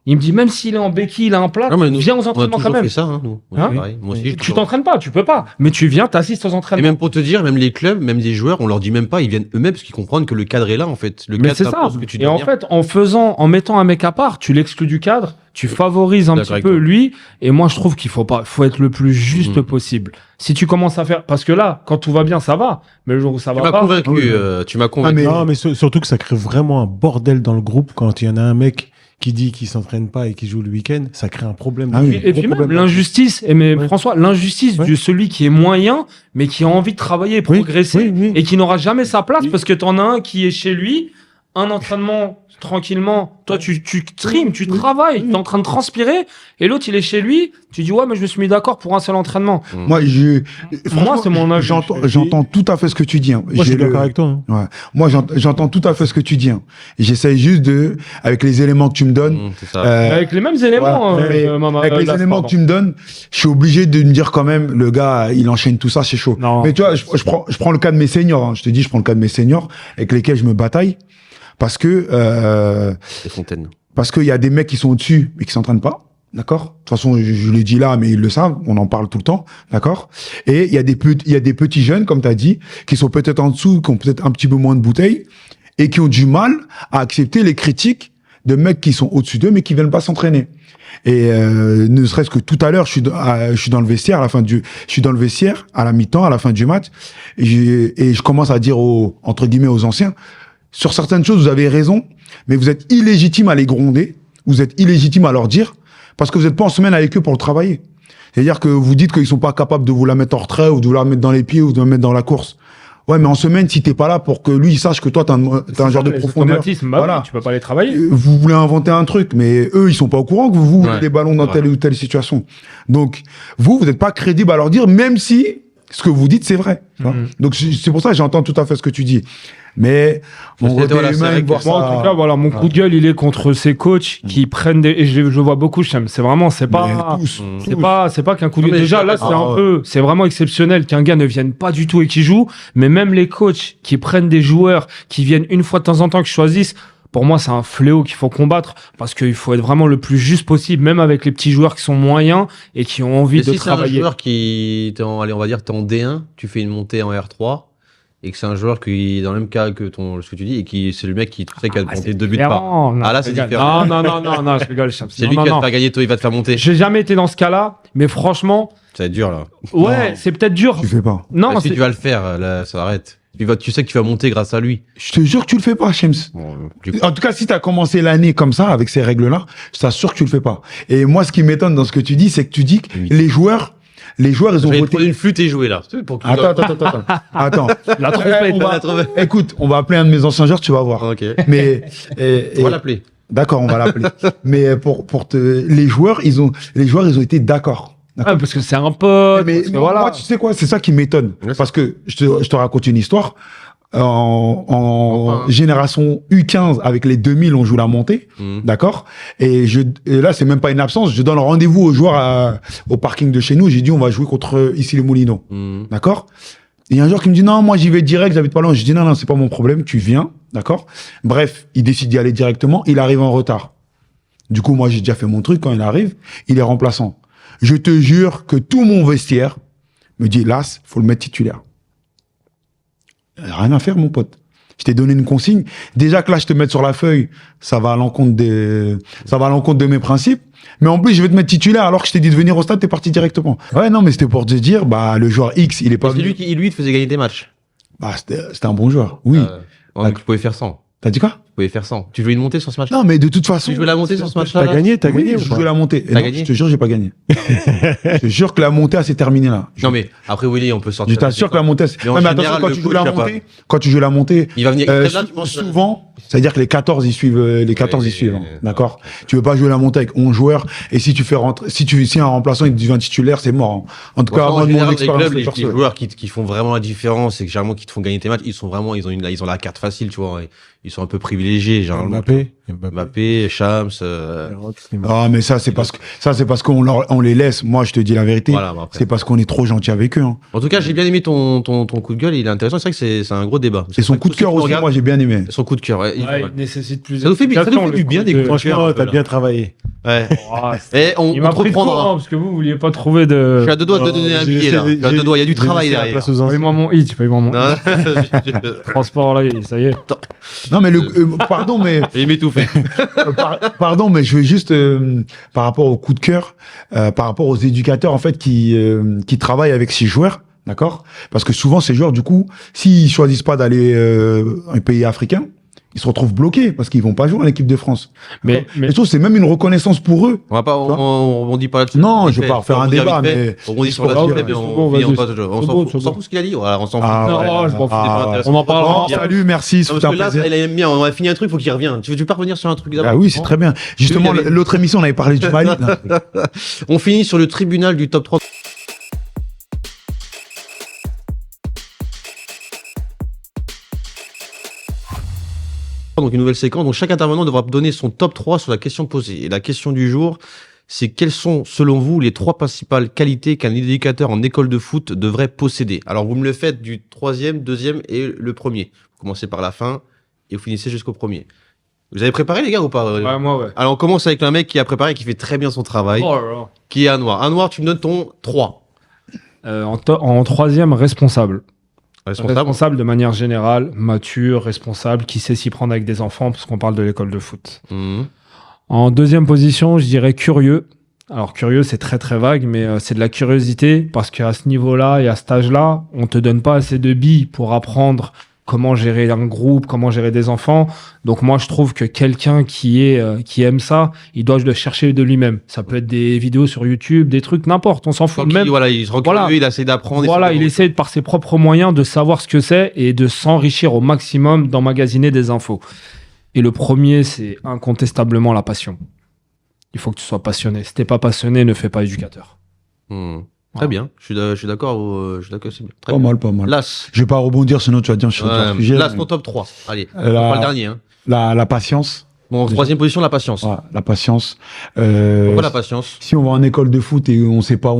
Il me dit, même s'il est en béquille, il a un plat, Non, mais nous, viens aux on a entraînements quand toujours même. fait ça, hein, nous. On Hein fait pareil. Moi aussi, Tu t'entraînes pas, tu peux pas. Mais tu viens, t'assistes aux Et entraînements. même pour te dire, même les clubs, même des joueurs, on leur dit même pas, ils viennent eux-mêmes parce qu'ils comprennent que le cadre est là, en fait. Le Mais cadre c'est ça. t'impose que tu Et dois en venir. fait, en mettant un mec à part, tu l'exclus du cadre, tu favorises un D'accord petit avec peu toi. lui. Et moi, je trouve qu'il faut être le plus juste Mhm. possible. Si tu commences à faire, parce que là, quand tout va bien, ça va. Mais le jour où ça Tu va m'as pas, convaincu, tu m'as convaincu. mais- Non, mais surtout que ça crée vraiment un bordel dans le groupe quand il y en a un mec qui dit qu'il s'entraîne pas et qui joue le week-end, ça crée un problème. Ah oui. et puis même l'injustice, mais Ouais. François, l'injustice Ouais. de celui qui est moyen, mais qui a envie de travailler, Oui, progresser, oui, oui. et qui n'aura jamais sa place Oui. parce que t'en as un qui est chez lui, un entraînement tranquillement. Toi, tu trimes, tu travailles, t'es en train de transpirer. Et l'autre, il est chez lui. Tu dis, ouais, mais je me suis mis d'accord pour un seul entraînement. Moi, Moi, c'est mon avis. J'entends tout à fait ce que tu dis. Hein. Moi, je suis d'accord avec toi. Hein. Ouais. Moi, j'entends tout à fait ce que tu dis. Hein. J'essaye juste avec les éléments que tu me donnes. C'est ça. Avec les mêmes éléments. Avec les éléments que tu me donnes, je suis obligé de me dire quand même, le gars, il enchaîne tout ça, c'est chaud. Non. Mais tu vois, je prends le cas de mes seniors. Hein. Je te dis, je prends le cas de mes seniors avec lesquels je me bataille. Parce que Les fontaines. parce qu'il y a des mecs qui sont au-dessus mais qui s'entraînent pas, d'accord. De toute façon, je le dis là, mais ils le savent, on en parle tout le temps, d'accord. Et il y a des petits jeunes, comme tu as dit, qui sont peut-être en dessous, qui ont peut-être un petit peu moins de bouteilles et qui ont du mal à accepter les critiques de mecs qui sont au-dessus d'eux mais qui viennent pas s'entraîner. Et ne serait-ce que tout à l'heure, je suis dans le vestiaire je suis dans le vestiaire à la mi-temps, à la fin du match, et je commence à dire entre guillemets aux anciens. Sur certaines choses, vous avez raison, mais vous êtes illégitime à les gronder, vous êtes illégitime à leur dire, parce que vous n'êtes pas en semaine avec eux pour le travailler. C'est-à-dire que vous dites qu'ils sont pas capables de vous la mettre en retrait, ou de vous la mettre dans les pieds, ou de la mettre dans la course. Ouais, mais en semaine, si t'es pas là pour que lui, il sache que toi, t'as un genre de profondeur. Bah voilà. Oui, tu peux pas les travailler. Vous voulez inventer un truc, mais eux, ils sont pas au courant que vous voulez des ballons dans telle ou telle situation. Donc, vous n'êtes pas crédible à leur dire, même si ce que vous dites, c'est vrai. Donc, c'est pour ça que j'entends tout à fait ce que tu dis. Mais mon côté humain, voir ça... En tout cas, voilà, mon coup de gueule, il est contre ces coachs qui prennent des... Et je vois beaucoup, c'est vraiment, c'est pas qu'un coup de gueule. Déjà, là, c'est vraiment exceptionnel qu'un gars ne vienne pas du tout et qu'il joue. Mais même les coachs qui prennent des joueurs qui viennent une fois de temps en temps, qui choisissent, pour moi, c'est un fléau qu'il faut combattre parce qu'il faut être vraiment le plus juste possible, même avec les petits joueurs qui sont moyens et qui ont envie de travailler. Si c'est un joueur qui, allez, on va dire, t'es en D1, tu fais une montée en R3, et que c'est un joueur qui, dans le même cas que ce que tu dis, et qui, c'est le mec qui, tu sais, qui a monté 2 buts par. Ah là, c'est différent. Non, je rigole. C'est lui qui va te faire gagner, toi, il va te faire monter. J'ai jamais été dans ce cas-là, mais franchement. Ça va être dur, là. Ouais, c'est peut-être dur. Tu fais pas. Non, si tu vas le faire, là, ça arrête. Tu sais que tu vas monter grâce à lui. Je te jure que tu le fais pas, Shems. En tout cas, si tu as commencé l'année comme ça, avec ces règles-là, je t'assure que tu le fais pas. Et moi, ce qui m'étonne dans ce que tu dis, c'est que tu dis que les joueurs, ils ont voté. Prendre une flûte et jouer là. Attends. La trompette. Écoute, on va appeler un de mes anciens joueurs, tu vas voir. Ok. Mais on va l'appeler. D'accord, on va l'appeler. Mais les joueurs, ils ont été d'accord. Ah, parce que c'est un pote. Mais voilà. Moi, tu sais quoi, c'est ça qui m'étonne. Parce que je te raconte une histoire. En génération U15 avec les 2000, on joue la montée, d'accord. Et là, c'est même pas une absence. Je donne rendez-vous aux joueurs au parking de chez nous. J'ai dit, on va jouer contre ici les Moulineaux, d'accord. Et il y a un joueur qui me dit non, moi j'y vais direct, j'habite pas loin. Je dis non, c'est pas mon problème, tu viens, d'accord. Bref, il décide d'y aller directement. Il arrive en retard. Du coup, moi j'ai déjà fait mon truc. Quand il arrive, il est remplaçant. Je te jure que tout mon vestiaire me dit, Las, faut le mettre titulaire. Rien à faire, mon pote. Je t'ai donné une consigne. Déjà que là, je te mets sur la feuille, ça va à l'encontre de mes principes. Mais en plus, je vais te mettre titulaire alors que je t'ai dit de venir au stade, t'es parti directement. Ouais, non, mais c'était pour te dire, le joueur X, il est pas venu. Lui, il te faisait gagner des matchs. C'était un bon joueur. Oui. Donc, tu pouvais faire 100. T'as dit quoi? Tu pouvais faire 100. Tu jouais une montée sur ce match-là? Non, mais de toute façon. Tu jouais la montée sur ce match-là? T'as gagné Oui, je jouais la montée. T'as gagné? Je te jure, j'ai pas gagné. Je te jure que la montée, s'est terminée là. Non, mais après, Willy, on peut sortir. Je t'assure que la montée, mais attention, quand tu joues la montée, il va venir, souvent, c'est-à-dire que les 14, ils suivent, hein, d'accord? Tu veux pas jouer la montée avec 11 joueurs, et si tu fais rentrer, si un remplaçant, il devient titulaire, c'est mort, hein. En tout cas, moi, de mon expérience, les joueurs qui font vraiment la différence et que généralement qui te font gagner tes matchs, ils ont la carte facile, tu vois. Ils sont un peu privilégiés, généralement. Mbappé, Shams. Ah, mais ça, c'est parce qu'on les laisse. Moi, je te dis la vérité. Voilà, c'est parce qu'on est trop gentil avec eux, hein. En tout cas, j'ai bien aimé ton coup de gueule. Il est intéressant. C'est vrai que c'est un gros débat. Et son coup de cœur aussi, moi, j'ai bien aimé. Son coup de cœur, ouais. Il nécessite plus. Ça nous fait du bien des coups de cœur. Franchement, t'as bien travaillé. Ouais. Et il m'a pris de courant, parce que vous vouliez pas trouver de. Je suis à deux doigts de te donner un billet, là. Je suis à deux doigts. Il y a du travail derrière. Paye-moi mon hit, paye-moi mon transport, là, ça y est. Non, mais pardon, mais. Il m'étouffe. Pardon, mais je veux juste, par rapport au coup de cœur, par rapport aux éducateurs, en fait, qui travaillent avec ces joueurs, d'accord? Parce que souvent, ces joueurs, du coup, s'ils choisissent pas d'aller, un pays africain, ils se retrouvent bloqués parce qu'ils vont pas jouer en équipe de France. Mais Et je trouve que c'est même une reconnaissance pour eux. On va pas, on dit pas là-dessus. Non, Vite je vais fait. pas refaire On un va dire débat, vite fait. mais On rebondit sur la Ah, suite, ouais, mais c'est on bon, finit, vas-y. on C'est s'en bon. fout ce qu'il a dit. Voilà, on s'en fout. Ah, Non, ouais. je m'en fous. Ah, On en parlera. Bien. Salut, merci, Non, c'était un parce que là, plaisir. il aime bien. On a fini un truc, faut qu'il revienne. Tu veux pas revenir sur un truc d'abord? Ah oui, c'est très bien. Justement, il y avait- l'autre émission, on avait parlé du Mali. Non. On finit sur le tribunal du top 3. Donc une nouvelle séquence. Donc chaque intervenant devra donner son top 3 sur la question posée. Et la question du jour, c'est quelles sont, selon vous, les 3 principales qualités qu'un éducateur en école de foot devrait posséder? Alors vous me le faites du 3e, 2e et le premier. Vous commencez par la fin et vous finissez jusqu'au premier. Vous avez préparé les gars ou pas? Ouais, moi, ouais. Alors on commence avec un mec qui a préparé et qui fait très bien son travail, Oh là là. qui est Anwar. Anwar, tu me donnes ton 3. En troisième, responsable. Responsable. Responsable de manière générale, mature, responsable, qui sait s'y prendre avec des enfants, parce qu'on parle de l'école de foot. Mhm. En deuxième position, je dirais curieux. Alors curieux, c'est très très vague, mais c'est de la curiosité, parce qu'à ce niveau-là et à cet âge-là, on te donne pas assez de billes pour apprendre comment gérer un groupe, comment gérer des enfants. Donc moi, je trouve que quelqu'un qui aime ça, il doit le chercher de lui-même. Ça peut être des vidéos sur YouTube, des trucs, n'importe, on s'en fout. Donc, Même, voilà, il se rend Voilà. curieux, il essaie d'apprendre. voilà, il essaie essaie par ses propres moyens de savoir ce que c'est et de s'enrichir au maximum, d'emmagasiner des infos. Et le premier, c'est incontestablement la passion. Il faut que tu sois passionné. Si t'es pas passionné, ne fais pas éducateur. Mhm. Très bien, je suis d'accord, c'est bien. Très Pas bien. mal, pas mal. Las. Je vais pas rebondir, sinon tu vas dire sur un sujet. Las, mais ton top 3. Allez, Euh, on la- pas le dernier. Hein. la patience. Bon, en Déjà. troisième position, la patience. Voilà, la patience. Pourquoi la patience? Si on va en école de foot et on sait pas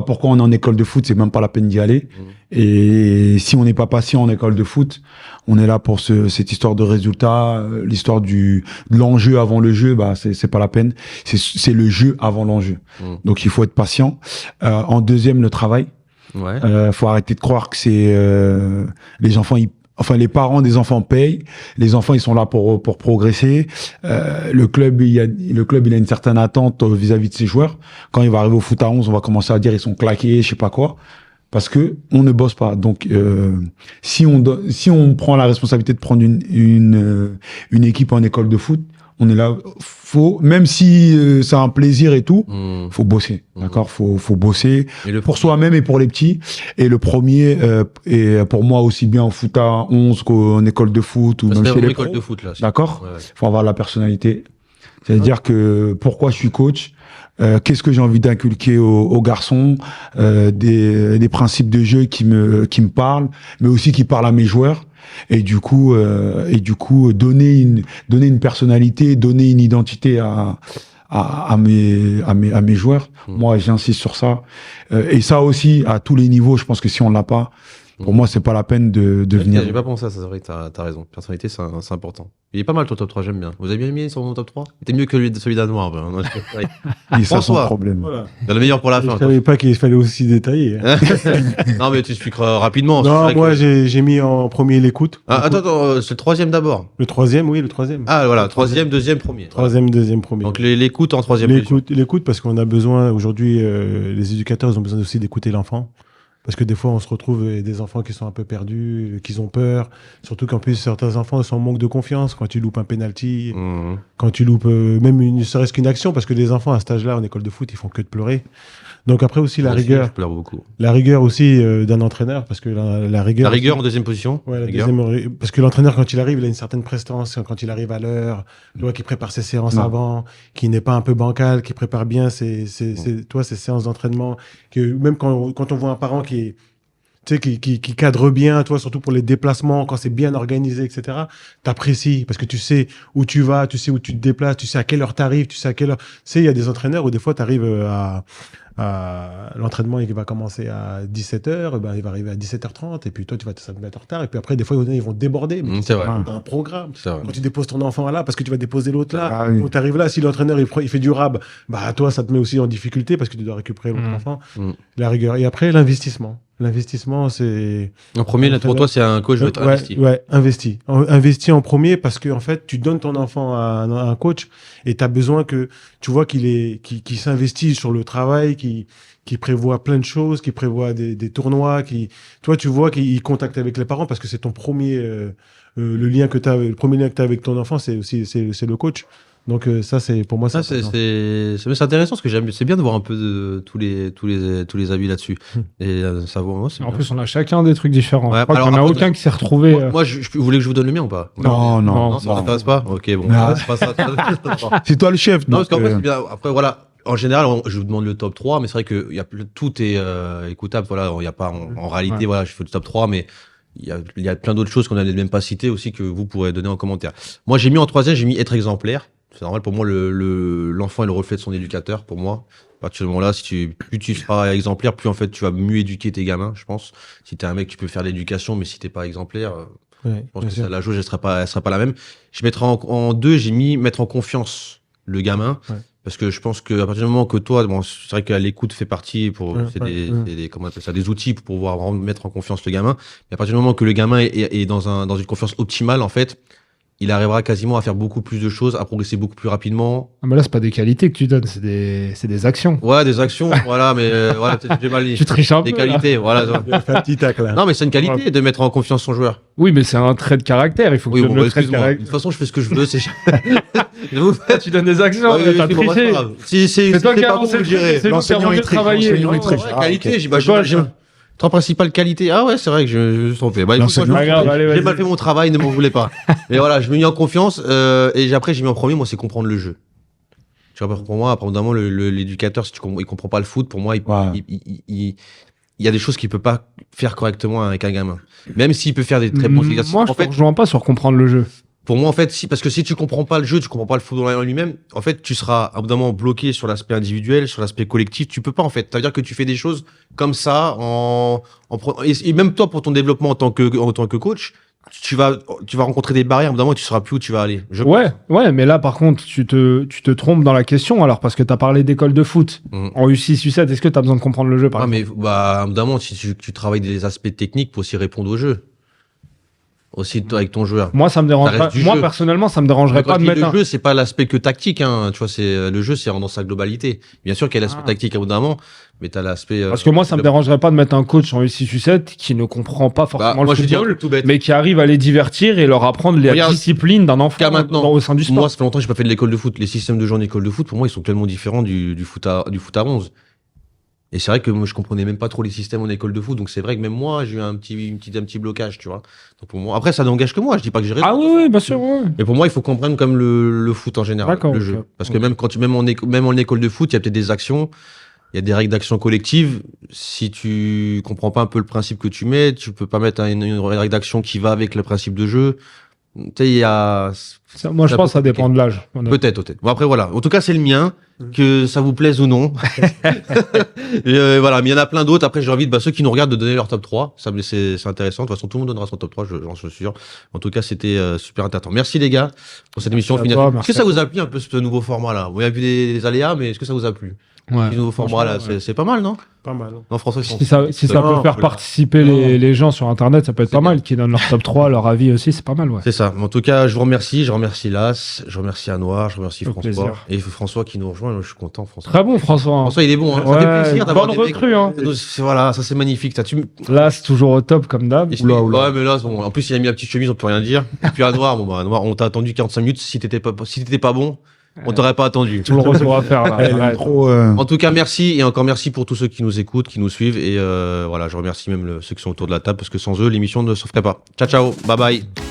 pourquoi on est en école de foot, c'est même pas la peine d'y aller. Et si on n'est pas patient en école de foot, on est là pour cette histoire de résultat, l'histoire de l'enjeu avant le jeu, bah c'est pas la peine. C'est le jeu avant l'enjeu. Mm. Donc il faut être patient. En deuxième, le travail. Ouais. Faut arrêter de croire que c'est les enfants. Les parents des enfants payent. Les enfants, ils sont là pour progresser. Le club, il a une certaine attente vis-à-vis de ses joueurs. Quand il va arriver au foot à 11, on va commencer à dire ils sont claqués, je sais pas quoi, parce que on ne bosse pas. Donc, si on prend la responsabilité de prendre une équipe en école de foot, on est là. Même si c'est un plaisir et tout, Mm. faut bosser. Mhm. D'accord, faut bosser Et le pour soi-même et pour les petits. Et le premier est pour moi aussi bien en foot à 11 qu'en école de foot ou Ça, même c'est chez vraiment les école pros. de foot, là. D'accord. Ouais, ouais. Faut avoir la personnalité. C'est-à-dire que pourquoi je suis coach, qu'est-ce que j'ai envie d'inculquer aux garçons, des principes de jeu qui me parlent, mais aussi qui parlent à mes joueurs. Et du coup, donner une personnalité, donner une identité à mes joueurs. Moi, j'insiste sur ça. Et ça aussi, à tous les niveaux, je pense que si on l'a pas, pour moi, c'est pas la peine de venir. J'ai pas pensé à ça, c'est vrai que t'as raison. Personnalité, c'est important. Il est pas mal ton top 3, j'aime bien. Vous avez bien aimé sur mon top 3? T'es mieux que celui d'Anwar. Ben. Non, Et ça, sans François. problème. Voilà. le meilleur pour la Je fin. savais pas qu'il fallait aussi détailler. Hein. Non, mais tu expliqueras rapidement. C'est Non, vrai moi que- j'ai mis en premier l'écoute. Ah, attends, c'est le troisième d'abord. Le troisième, oui, le troisième. Ah, voilà, troisième, deuxième, premier. Troisième, deuxième, premier. Donc l'écoute en troisième position. L'écoute parce qu'on a besoin, aujourd'hui, les éducateurs, ils ont besoin aussi d'écouter l'enfant. Parce que des fois, on se retrouve avec des enfants qui sont un peu perdus, qui ont peur. Surtout qu'en plus, certains enfants sont en manque de confiance. Quand tu loupes un penalty, Mhm. quand tu loupes même ne serait-ce qu'une action, parce que les enfants à cet âge-là, en école de foot, ils font que de pleurer. Donc après aussi, la Moi aussi, rigueur. je pleure beaucoup. La rigueur aussi d'un entraîneur, parce que la rigueur... La rigueur en deuxième position. Ouais, la Rigueur. parce que l'entraîneur, quand il arrive, il a une certaine prestance, quand il arrive à l'heure, tu vois, qui prépare ses séances Non. avant, qui n'est pas un peu bancal, qui prépare bien ses séances d'entraînement, que même quand on voit un parent qui cadre bien, toi, surtout pour les déplacements, quand c'est bien organisé, etc., t'apprécies, parce que tu sais où tu vas, tu sais où tu te déplaces, tu sais à quelle heure t'arrives, tu sais à quelle heure... Tu sais, il y a des entraîneurs où des fois t'arrives à l'entraînement, il va commencer à 17h, ben, il va arriver à 17h30, et puis toi, tu vas te mettre en retard, et puis après, des fois, ils vont déborder, mais C'est vrai. t'as un programme. C'est vrai. Quand tu déposes ton enfant là, parce que tu vas déposer l'autre là, Ah oui. quand tu arrives là, si l'entraîneur il fait du rab, bah toi, ça te met aussi en difficulté, parce que tu dois récupérer l'autre enfant. La rigueur. Et après, l'investissement. L'investissement, c'est... En premier, là, pour toi, c'est un coach doit être investi. Ouais, investi. Investi en premier parce que en fait, tu donnes ton enfant à un coach et tu as besoin que tu vois qu'il s'investit sur le travail, qu'il qui prévoit plein de choses, qui prévoit des tournois, toi, tu vois qu'il contacte avec les parents parce que c'est ton premier, le premier lien que tu as avec ton enfant, c'est le coach. Donc ça, c'est pour moi, Ça, c'est intéressant parce que c'est bien de voir un peu de tous les avis là-dessus. Et savoir, moi, En plus, on a chacun des trucs différents. Ouais, Je crois alors, qu'il y en a après, aucun qui s'est retrouvé. Moi, vous voulez que je vous donne le mien ou pas? Non, Ça m'intéresse pas. Ok, bon. Ah. C'est pas ça. c'est toi le chef. Non, donc, parce qu'en fait, c'est bien. Après, voilà. En général, je vous demande le top 3, mais c'est vrai que tout est écoutable. Voilà, il y a pas en réalité, voilà, je fais le top 3, mais il y a plein d'autres choses qu'on n'a même pas citées aussi que vous pourrez donner en commentaire. Moi, j'ai mis en troisième, j'ai mis être exemplaire. C'est normal pour moi, l'enfant est le reflet de son éducateur. Pour moi, à partir du moment là, plus tu seras exemplaire, plus en fait tu vas mieux éduquer tes gamins, je pense. Si t'es un mec, tu peux faire l'éducation, mais si t'es pas exemplaire, je pense que la jauge elle sera pas la même. Je mettrai en deux, j'ai mis mettre en confiance le gamin. Ouais. Parce que je pense qu'à partir du moment que toi, bon, c'est vrai que l'écoute fait partie comment on appelle ça, des outils pour pouvoir vraiment mettre en confiance le gamin. Mais à partir du moment que le gamin est dans une confiance optimale, en fait, il arrivera quasiment à faire beaucoup plus de choses, à progresser beaucoup plus rapidement. Ah, mais là, c'est pas des qualités que tu donnes, c'est des actions. Ouais, des actions, voilà, mais voilà, peut-être que j'ai mal dit. Tu triches un peu. Des qualités, voilà. Fais un petit tac, là. Non, mais c'est une qualité de mettre en confiance son joueur. Oui, mais c'est un trait de caractère, il faut que tu donnes le trait de caractère. De toute façon, je fais ce que je veux, c'est. Tu donnes des actions, t'as triché. Si c'est pas bon, je je dirais. L'enseignant est travailler. Qualité, j'ai trois principales qualités. Ah ouais, c'est vrai que je me suis trompé. Bah, écoute, j'ai mal fait mon travail, ne m'en voulez pas. Mais voilà, je me mis en confiance et après j'ai mis en premier, moi, c'est comprendre le jeu. Tu vois, pour moi, apparemment, l'éducateur, si il comprend pas le foot, pour moi, il y a des choses qu'il peut pas faire correctement avec un gamin. Même s'il peut faire des très bons exercices. Moi, je ne rejoins pas sur comprendre le jeu. Pour moi, en fait, parce que si tu comprends pas le jeu, tu comprends pas le football en lui-même, en fait, tu seras à bout d'un moment bloqué sur l'aspect individuel, sur l'aspect collectif. Tu peux pas, en fait. Ça veut dire que tu fais des choses comme ça et même toi, pour ton développement en tant que coach, tu vas rencontrer des barrières, à bout d'un moment, tu sauras plus où tu vas aller. Ouais, mais là, par contre, tu te trompes dans la question, alors, parce que t'as parlé d'école de foot. En U6, U7, est-ce que t'as besoin de comprendre le jeu, par exemple? Mais, à bout d'un moment, si tu travailles des aspects techniques pour aussi répondre au jeu. Aussi avec ton joueur. Moi, ça me dérange pas. Moi, personnellement, ça me dérangerait pas de mettre le jeu, c'est pas l'aspect que tactique, hein. Tu vois, le jeu, c'est dans sa globalité. Bien sûr qu'il y a l'aspect tactique à bout d'un moment, mais t'as l'aspect. Parce que moi, ça me dérangerait pas de mettre un coach en U6 U7 qui ne comprend pas forcément le football, mais qui arrive à les divertir et leur apprendre les disciplines d'un enfant au sein du sport. Moi, ça fait longtemps que j'ai pas fait de l'école de foot. Les systèmes de jeu en école de foot, pour moi, ils sont tellement différents du foot à 11. Et c'est vrai que moi, je comprenais même pas trop les systèmes en école de foot. Donc, c'est vrai que même moi, j'ai eu un petit blocage, tu vois. Donc, pour moi, après, ça n'engage que moi. Je dis pas que j'ai raison. Ah oui, bien sûr, ouais. Mais pour moi, il faut comprendre comme le foot en général, le jeu. Parce que même même en école de foot, il y a peut-être des actions, il y a des règles d'action collective. Si tu comprends pas un peu le principe que tu mets, tu peux pas mettre une règle d'action qui va avec le principe de jeu. Tu sais, il y a... Moi, je pense que ça dépend de l'âge. Peut-être. Bon, après, voilà. En tout cas, c'est le mien. Que ça vous plaise ou non. Voilà, mais il y en a plein d'autres. Après, j'ai envie de ceux qui nous regardent de donner leur top 3. C'est intéressant. De toute façon, tout le monde donnera son top 3, j'en suis sûr. En tout cas, c'était super intéressant. Merci les gars pour cette émission. Est-ce que ça vous a plu un peu ce nouveau format-là? Vous avez vu des aléas, mais est-ce que ça vous a plu? Ouais, ce nouveau format-là, c'est pas mal, non? Pas mal. Non, François, si ça peut faire participer les gens sur Internet, ça peut être pas mal. Qui donnent leur top 3, leur avis aussi, c'est pas mal, ouais. C'est ça. En tout cas, je vous remercie. Je remercie Las, je remercie Anouar, je remercie François. Plaisir. Et François qui nous rejoint. Je suis content, François. Très bon, François. François, il est bon, hein. Ça fait plaisir d'avoir des recrues, hein. Voilà, ça c'est magnifique. Las, toujours au top, comme d'hab. Ouais, mais là, bon, en plus, il a mis la petite chemise, on peut rien dire. Et puis Anouar, Anouar, on t'a attendu 45 minutes. Si t'étais pas bon, on t'aurait pas attendu. Tout le retour à faire, là. En tout cas, merci et encore merci pour tous ceux qui nous écoutent, qui nous suivent et voilà, je remercie même ceux qui sont autour de la table parce que sans eux, l'émission ne se ferait pas. Ciao, ciao, bye bye.